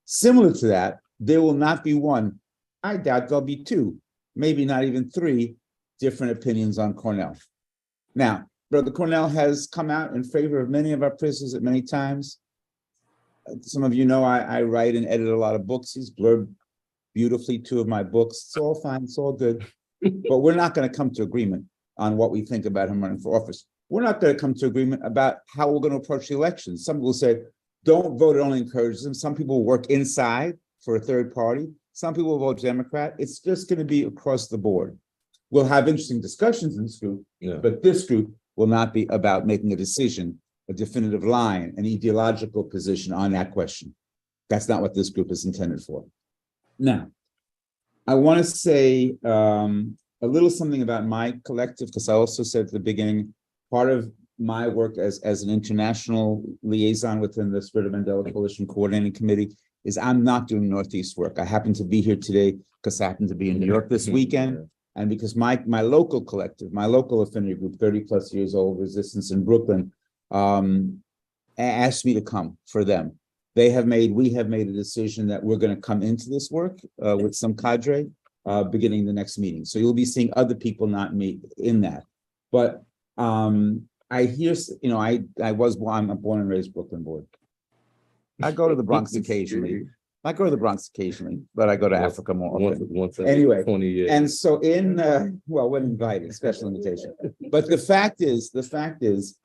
similar to that, there will not be one. I doubt there'll be 2, maybe not even 3 different opinions on Cornell. Now, Brother Cornell has come out in favor of many of our prisoners at many times. Some of you know I write and edit a lot of books. He's blurred beautifully 2 of my books. It's all fine, it's all good. But we're not going to come to agreement on what we think about him running for office. We're not going to come to agreement about how we're going to approach the elections. Some people say, don't vote, it only encourages them. Some people work inside for a third party. Some people vote Democrat. It's just going to be across the board. We'll have interesting discussions in this group, but this group will not be about making a decision, a definitive line, an ideological position on that question. That's not what this group is intended for. Now, I want to say a little something about my collective, because I also said at the beginning, part of my work as an international liaison within the Spirit of Mandela Coalition Coordinating Committee is I'm not doing Northeast work. I happen to be here today because I happen to be in New York this weekend. And because my local collective, my local affinity group, 30 plus years old, Resistance in Brooklyn, asked me to come for them. We have made a decision that we're going to come into this work with some cadre beginning the next meeting. So you'll be seeing other people, not me, in that. But I hear, I'm a born and raised Brooklyn boy. I go to the Bronx occasionally. I go to the Bronx occasionally, but I go to Africa more often. Once every Anyway, 20 years. And so well, when invited, special invitation. But the fact is,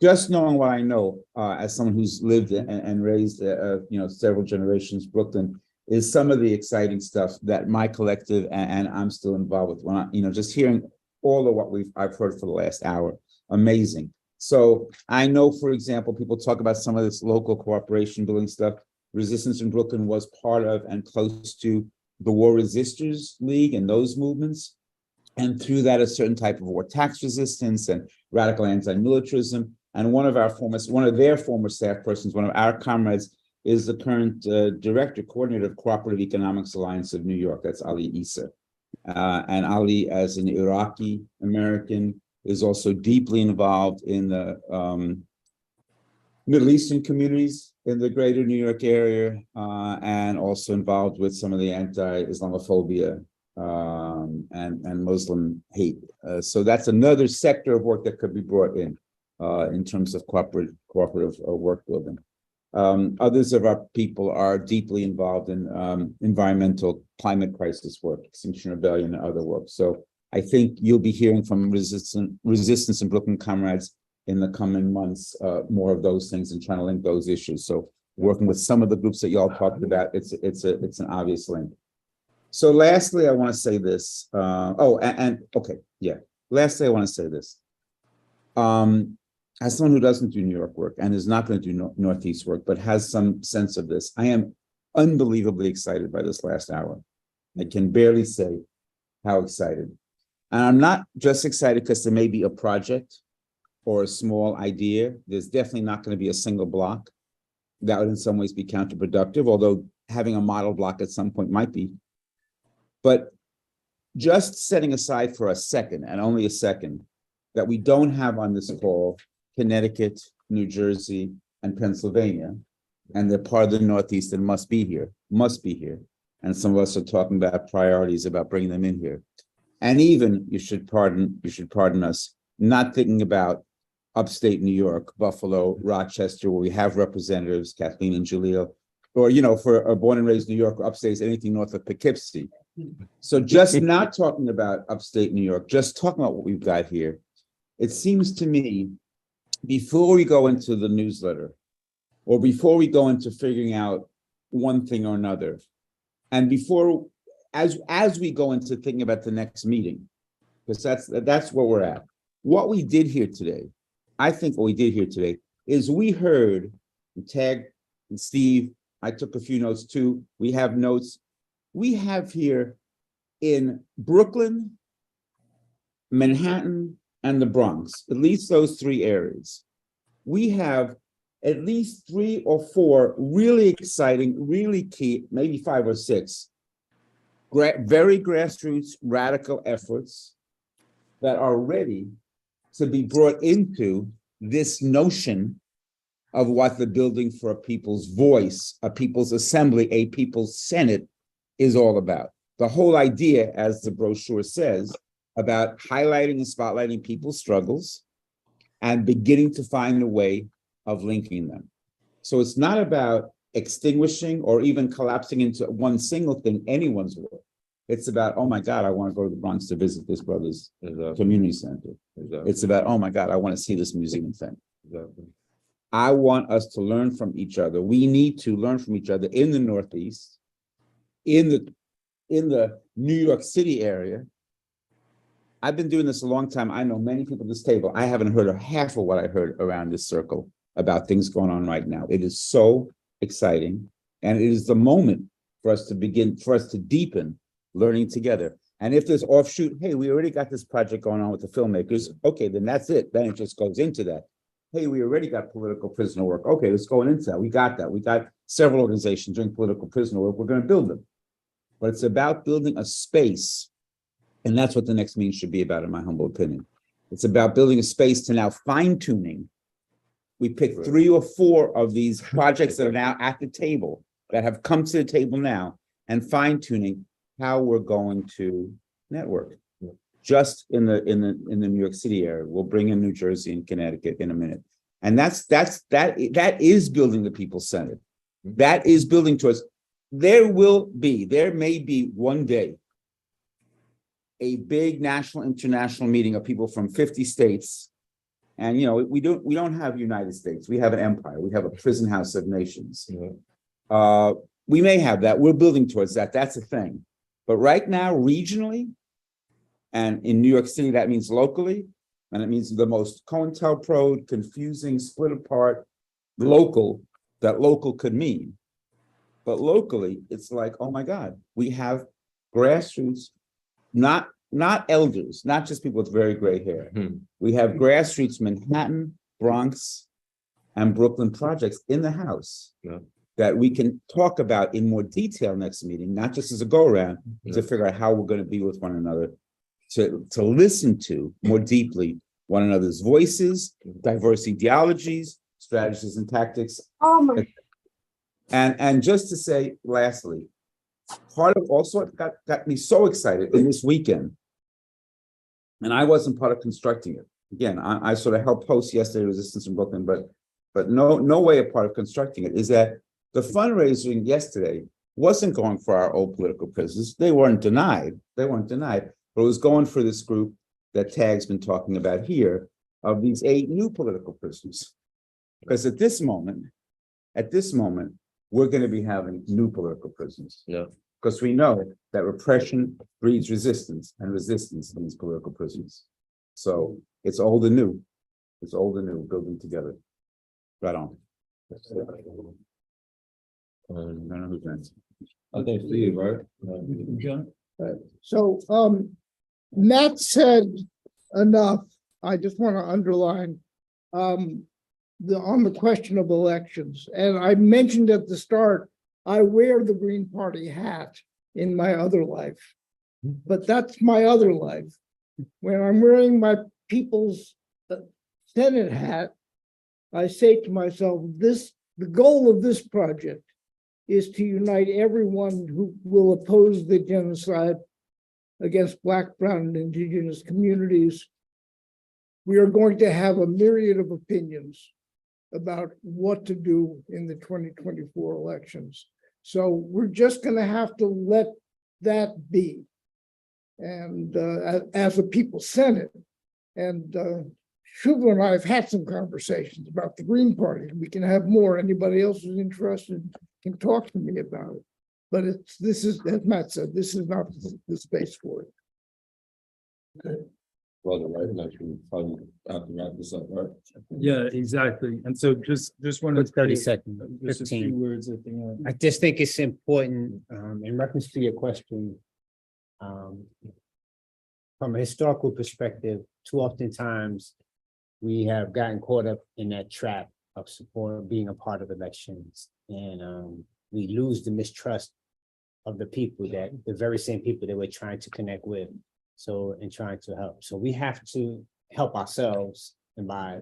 just knowing what I know, as someone who's lived and raised, several generations, Brooklyn, is some of the exciting stuff that my collective and I'm still involved with. When I, just hearing all of what I've heard for the last hour, amazing. So I know, for example, people talk about some of this local cooperation building stuff. Resistance in Brooklyn was part of and close to the War Resisters League and those movements. And through that, a certain type of war tax resistance and radical anti-militarism. And one of their former staff persons, one of our comrades, is the current coordinator of Cooperative Economics Alliance of New York. That's Ali Issa. And Ali, as an Iraqi American, is also deeply involved in the Middle Eastern communities in the greater New York area, and also involved with some of the anti-Islamophobia and Muslim hate. So that's another sector of work that could be brought in terms of cooperative work building. Others of our people are deeply involved in environmental climate crisis work, Extinction Rebellion and other work. So I think you'll be hearing from resistance and Brooklyn comrades in the coming months, more of those things and trying to link those issues. So working with some of the groups that y'all talked about, it's an obvious link. So lastly, I want to say this. Lastly, I want to say this. As someone who doesn't do New York work and is not going to do Northeast work, but has some sense of this, I am unbelievably excited by this last hour. I can barely say how excited. And I'm not just excited because there may be a project or a small idea. There's definitely not going to be a single block. That would in some ways be counterproductive, although having a model block at some point might be. But just setting aside for a second, and only a second, that we don't have on this call Connecticut, New Jersey, and Pennsylvania, and they're part of the Northeast and must be here. And some of us are talking about priorities about bringing them in here. And even, you should pardon us, not thinking about upstate New York, Buffalo, Rochester, where we have representatives, Kathleen and Jaleel, or, for a born and raised New York, upstate is anything north of Poughkeepsie. So just not talking about upstate New York, just talking about what we've got here. It seems to me, before we go into the newsletter, or before we go into figuring out one thing or another, and before, as we go into thinking about the next meeting, because that's where we're at. What we did here today, I think what we did here today is we heard, and Tag and Steve, I took a few notes too. We have notes. We have here in Brooklyn, Manhattan, and the Bronx, at least those three areas, we have at least 3 or 4 really exciting, really key, maybe 5 or 6, very grassroots radical efforts that are ready to be brought into this notion of what the building for a people's voice, a people's assembly, a people's senate is all about. The whole idea, as the brochure says, about highlighting and spotlighting people's struggles and beginning to find a way of linking them. So it's not about extinguishing or even collapsing into one single thing, anyone's work. It's about, oh my God, I want to go to the Bronx to visit this brother's community center. It's about, oh my God, I want to see this museum thing. I want us to learn from each other. We need to learn from each other in the Northeast, in the New York City area. I've been doing this a long time. I know many people at this table. I haven't heard half of what I heard around this circle about things going on right now. It is so exciting. And it is the moment for us to deepen learning together. And if there's offshoot, hey, we already got this project going on with the filmmakers. Okay, then that's it. Then it just goes into that. Hey, we already got political prisoner work. Okay, let's go into that. We got that. We got several organizations doing political prisoner work. We're going to build them. But it's about building a space. And that's what the next meeting should be about, in my humble opinion. It's about building a space to now fine-tuning. We picked 3 or 4 of these projects that are now at the table, that have come to the table now, and fine-tuning how we're going to network. Just in the New York City area. We'll bring in New Jersey and Connecticut in a minute. And that is building the People's Senate. That is building towards, there may be one day a big national, international meeting of people from 50 states. And, you know, we don't have United States. We have an empire. We have a prison house of nations. We may have that. We're building towards that. That's a thing. But right now, regionally, and in New York City, that means locally, and it means the most COINTELPRO, confusing, split apart, local, that local could mean. But locally, it's like, oh my God, we have grassroots, not elders, not just people with very gray hair. We have grassroots Manhattan, Bronx, and Brooklyn projects in the House that we can talk about in more detail next meeting, not just as a go around, to figure out how we're going to be with one another, to listen to more deeply one another's voices, diverse ideologies, strategies and tactics. Oh my. And just to say, lastly, part of also got me so excited in this weekend, and I wasn't part of constructing it. Again, I sort of helped host yesterday Resistance in Brooklyn, but no way a part of constructing it, is that the fundraising yesterday wasn't going for our old political prisoners. They weren't denied, but it was going for this group that Tag's been talking about here, of these 8 new political prisoners. Because at this moment, we're going to be having new political prisoners. Because we know that repression breeds resistance, and resistance means political prisoners. So it's old and new. It's old and new, building together. Right on. I don't know who's next. I think Steve, right? So, Matt said enough. I just want to underline, on the question of elections. And I mentioned at the start, I wear the Green Party hat in my other life, but that's my other life. When I'm wearing my People's Senate hat, I say to myself, the goal of this project is to unite everyone who will oppose the genocide against Black, Brown, and Indigenous communities. We are going to have a myriad of opinions about what to do in the 2024 elections. So we're just going to have to let that be. And as a People's Senate, and Shubha and I have had some conversations about the Green Party. We can have more. Anybody else who's interested can talk to me about it. But this is, as Matt said, this is not the space for it. Okay. Well, right next, we probably have to wrap this up, right? Yeah, exactly. And so just wanted to 30 seconds, just a 15. few words at the end. I just think it's important, in reference to your question, from a historical perspective, too oftentimes we have gotten caught up in that trap of support, being a part of elections, and we lose the mistrust of the people, that the very same people that we're trying to connect with, so and trying to help. So we have to help ourselves, and by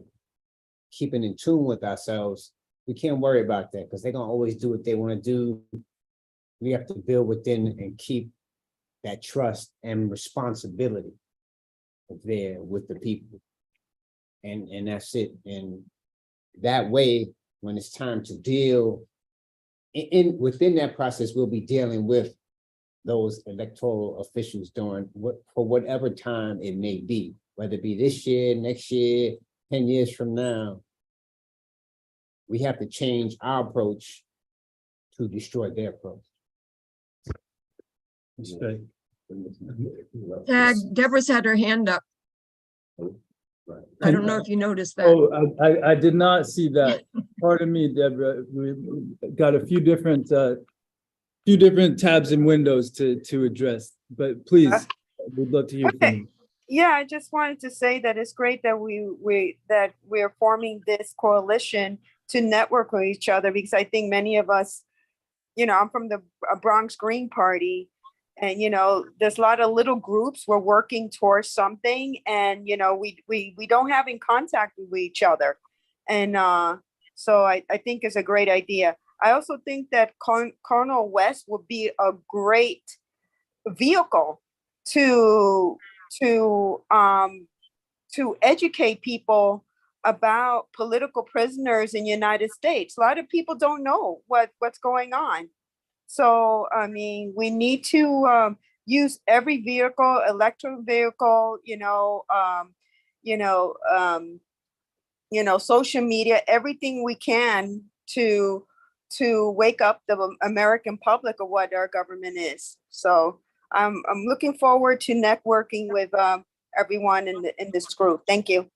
keeping in tune with ourselves, we can't worry about that because they're gonna always do what they want to do. We have to build within and keep that trust and responsibility there with the people. And that's it. And that way, when it's time to deal within that process, we'll be dealing with those electoral officials during for whatever time it may be, whether it be this year, next year, 10 years from now. We have to change our approach to destroy their approach. Deborah's had her hand up. I don't know if you noticed that. Oh, I did not see that. Pardon me, Deborah. We got a few different tabs and windows to address, but please, we'd love to hear from you. Yeah, I just wanted to say that it's great that we're forming this coalition to network with each other, because I think many of us, I'm from the Bronx Green Party, and there's a lot of little groups. We're working towards something, and we don't have in contact with each other, and so I think it's a great idea. I also think that Colonel West would be a great vehicle to educate people about political prisoners in the United States. A lot of people don't know what's going on. So, I mean, we need to use every vehicle, electric vehicle, social media, everything we can to wake up the American public of what our government is. So I'm looking forward to networking with everyone in this group. Thank you.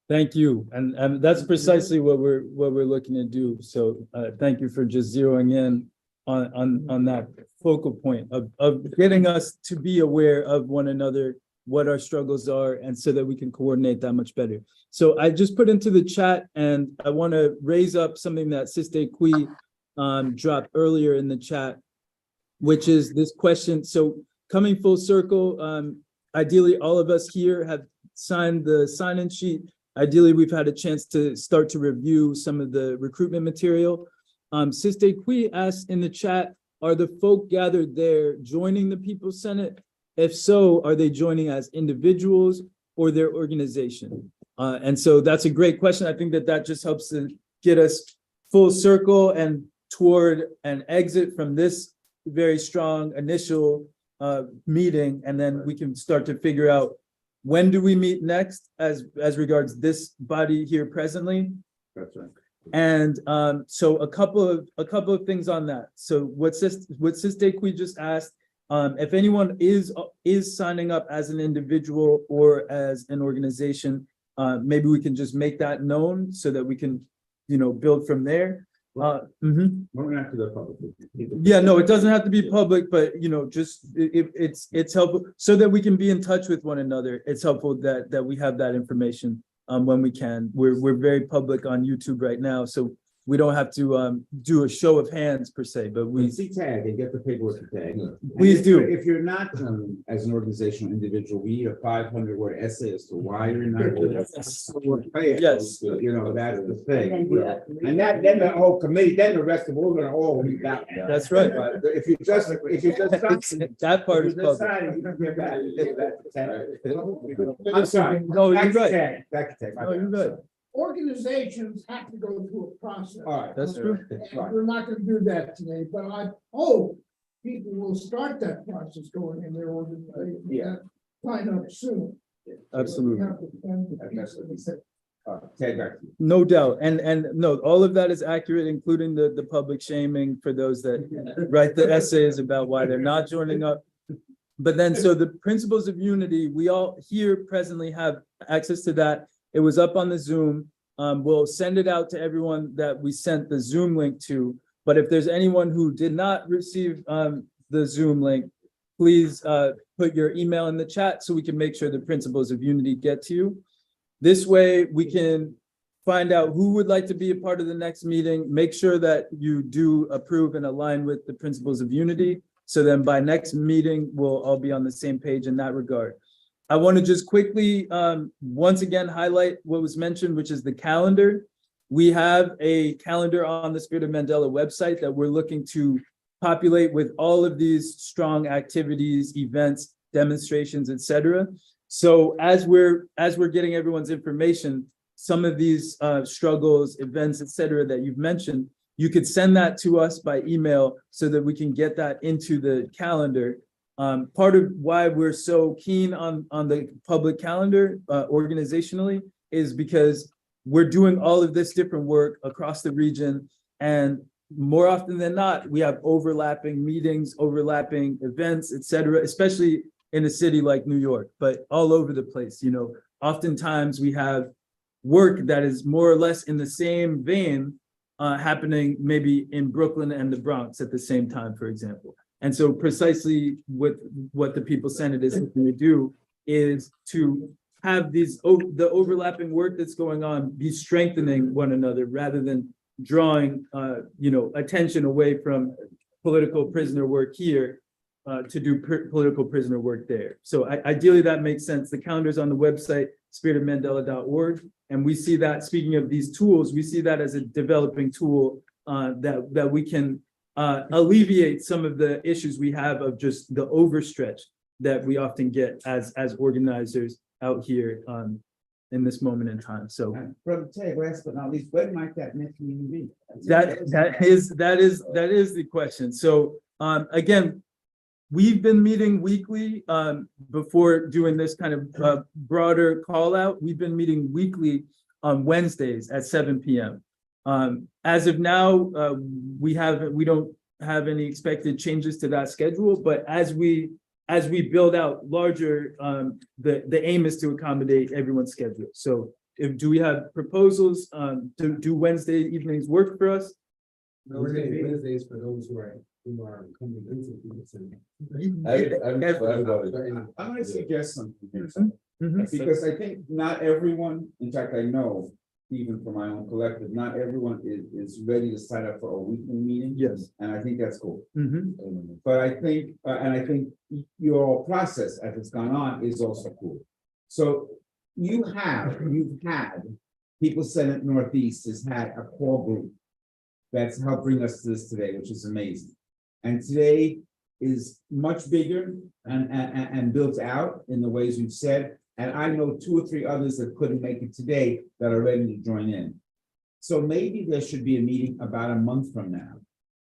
Thank you. And that's precisely what we're looking to do. So thank you for just zeroing in on that focal point of getting us to be aware of one another, what our struggles are, and so that we can coordinate that much better. So I just put into the chat, and I want to raise up something that Siste Kui dropped earlier in the chat, which is this question. So coming full circle, ideally all of us here have signed the sign-in sheet. Ideally, we've had a chance to start to review some of the recruitment material. Siste Kui asked in the chat, are the folk gathered there joining the People's Senate? If so, are they joining as individuals or their organization? And so that's a great question. I think that just helps to get us full circle and toward an exit from this very strong initial meeting. And then we can start to figure out, when do we meet next as regards this body here presently? That's right. And so a couple of things on that. So what Siste Kui just asked, if anyone is signing up as an individual or as an organization, maybe we can just make that known so that we can, build from there. We're gonna have to go public. Yeah, no, it doesn't have to be public, but just it's helpful so that we can be in touch with one another. It's helpful that we have that information when we can. We're very public on YouTube right now, so we don't have to do a show of hands per se, but we see tag and get the paperwork to tag. Please do. If you're not as an organizational individual, we need a 500-word essay as to why you're not. Yes. That's the thing. And then the whole committee, then the rest of we're gonna all read that. That's right. But if you just that part is public. I'm sorry. No, you're right. Back to tag. No, you're right. Organizations have to go through a process. All right. That's true. And we're not gonna do that today, but I hope people will start that process going in their organization. Yeah. Sign up soon. Absolutely. Tag back to you. No doubt. And no, all of that is accurate, including the public shaming for those that write the essays about why they're not joining up. But then, so the principles of unity, we all here presently have access to that. It was up on the Zoom. We'll send it out to everyone that we sent the Zoom link to. But if there's anyone who did not receive the Zoom link, please put your email in the chat so we can make sure the principles of unity get to you. This way we can find out who would like to be a part of the next meeting, make sure that you do approve and align with the principles of unity. So then by next meeting, we'll all be on the same page in that regard. I want to just quickly, once again, highlight what was mentioned, which is the calendar. We have a calendar on the Spirit of Mandela website that we're looking to populate with all of these strong activities, events, demonstrations, etc. So as we're getting everyone's information, some of these struggles, events, etc. that you've mentioned, you could send that to us by email so that we can get that into the calendar. Part of why we're so keen on the public calendar organizationally is because we're doing all of this different work across the region, and more often than not, we have overlapping meetings, overlapping events, etc., especially in a city like New York, but all over the place. Oftentimes we have work that is more or less in the same vein happening maybe in Brooklyn and the Bronx at the same time, for example. And so precisely what the People's Senate is looking to do is to have the overlapping work that's going on be strengthening one another rather than drawing attention away from political prisoner work here to do political prisoner work there. So ideally that makes sense. The calendar's on the website, spiritofmandela.org. And we see that, speaking of these tools, we see that as a developing tool that we can alleviate some of the issues we have of just the overstretch that we often get as organizers out here in this moment in time. So Brother Ted, last but not least, when might that next meeting be? that is the question. So again, we've been meeting weekly before doing this kind of broader call out. We've been meeting weekly on Wednesdays at 7 p.m. As of now, we don't have any expected changes to that schedule, but as we build out larger, the aim is to accommodate everyone's schedule. So do we have proposals? Do Wednesday evenings work for us? Wednesdays for those who are coming into the people center. I'm gonna suggest something here, because I think not everyone, in fact, I know, even for my own collective, not everyone is ready to sign up for a weekly meeting. Yes. And I think that's cool. But I think, and I think your process as it's gone on is also cool. So you've had, People Senate Northeast has had a core group that's helped bring us to this today, which is amazing. And today is much bigger and built out in the ways we've said. And I know 2 or 3 others that couldn't make it today that are ready to join in. So maybe there should be a meeting about a month from now.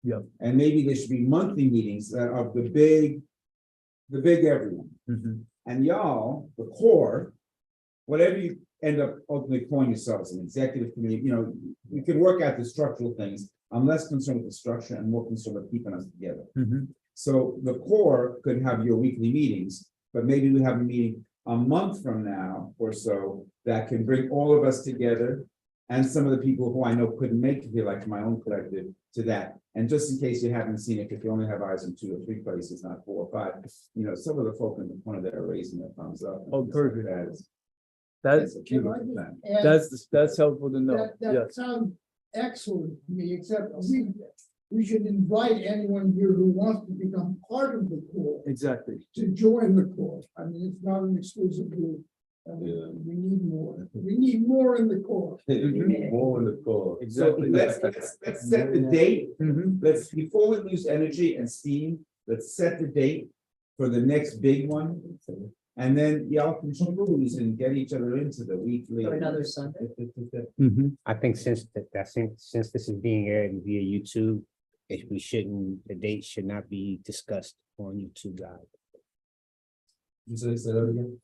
Yep. And maybe there should be monthly meetings that are the big everyone. And y'all, the core, whatever you end up ultimately calling yourselves, an executive committee, you can work out the structural things. I'm less concerned with the structure and more concerned with keeping us together. So the core could have your weekly meetings, but maybe we have a meeting a month from now or so that can bring all of us together and some of the people who I know couldn't make it here, like my own collective, to that. And just in case you haven't seen it, if you only have eyes in 2 or 3 places, not 4 or 5, some of the folk in the corner that are raising their thumbs up. Oh, perfect. That's a beautiful thing. That's helpful to know. That Yes. sounds excellent to me, except we should invite anyone here who wants to become part of the core Exactly. to join the core. I mean, it's not an exclusive group. We need more. We need more in the core. More in the core. Exactly. Let's set the date. Let's, before we lose energy and steam, let's set the date for the next big one. And then y'all can choose and get each other into the weekly. For another Sunday. I think since this is being aired via YouTube, the date should not be discussed on YouTube Live. You say that again?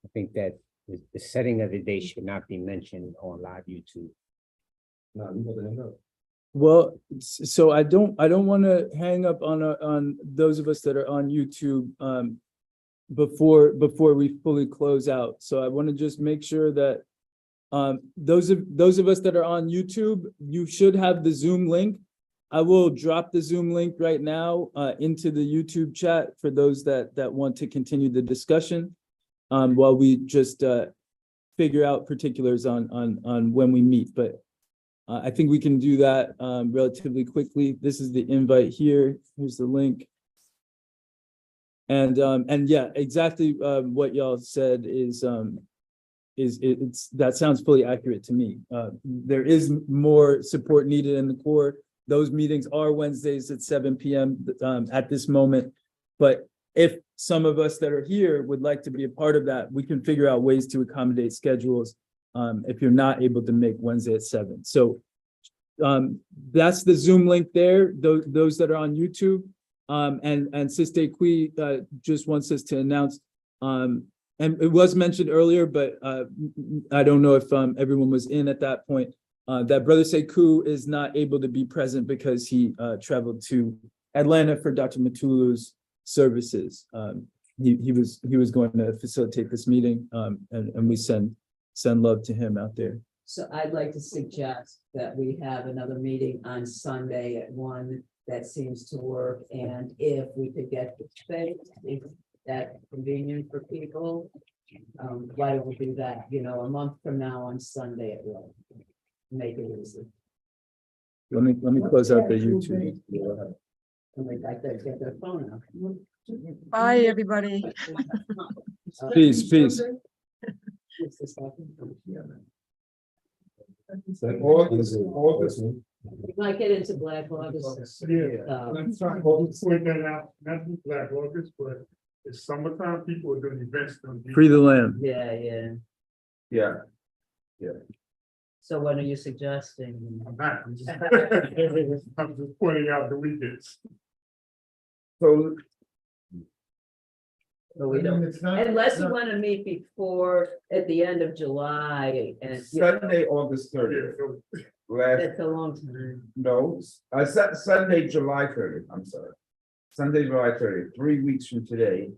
I think that the setting of the date should not be mentioned on live YouTube. No, you got to hang up. Well, so I don't want to hang up on those of us that are on YouTube before we fully close out. So I want to just make sure that those of us that are on YouTube, you should have the Zoom link. I will drop the Zoom link right now into the YouTube chat for those that want to continue the discussion while we just figure out particulars on when we meet. But I think we can do that relatively quickly. This is the invite here. Here's the link. And yeah, exactly what y'all said is that sounds fully accurate to me. There is more support needed in the core. Those meetings are Wednesdays at 7 p.m. At this moment. But if some of us that are here would like to be a part of that, we can figure out ways to accommodate schedules if you're not able to make Wednesday at 7. So that's the Zoom link there, those that are on YouTube. And Siste Qui just wants us to announce, and it was mentioned earlier, but I don't know if everyone was in at that point, that Brother Sekou is not able to be present because he traveled to Atlanta for Dr. Matulu's services. He was going to facilitate this meeting, and we send love to him out there. So I'd like to suggest that we have another meeting on Sunday at 1 that seems to work. And if we could get the space, if that's convenient for people, why don't we do that, a month from now on Sunday at 1? Make it easy. Let me close out the YouTube. Somebody like that, get their phone out. Bye, everybody. Peace. August. You might get into Black August. Yeah, let's try to point that out, not just Black August, but it's summertime, people are doing events. Free the land. Yeah. Yeah. So what are you suggesting? I'm just pointing out the weekends. So But we don't, unless you want to meet before, at the end of July and. you know, Sunday, August 30th. Last, That's a long time. no, Sunday, July 30th, I'm sorry. Sunday, July 30th, 3 weeks from today.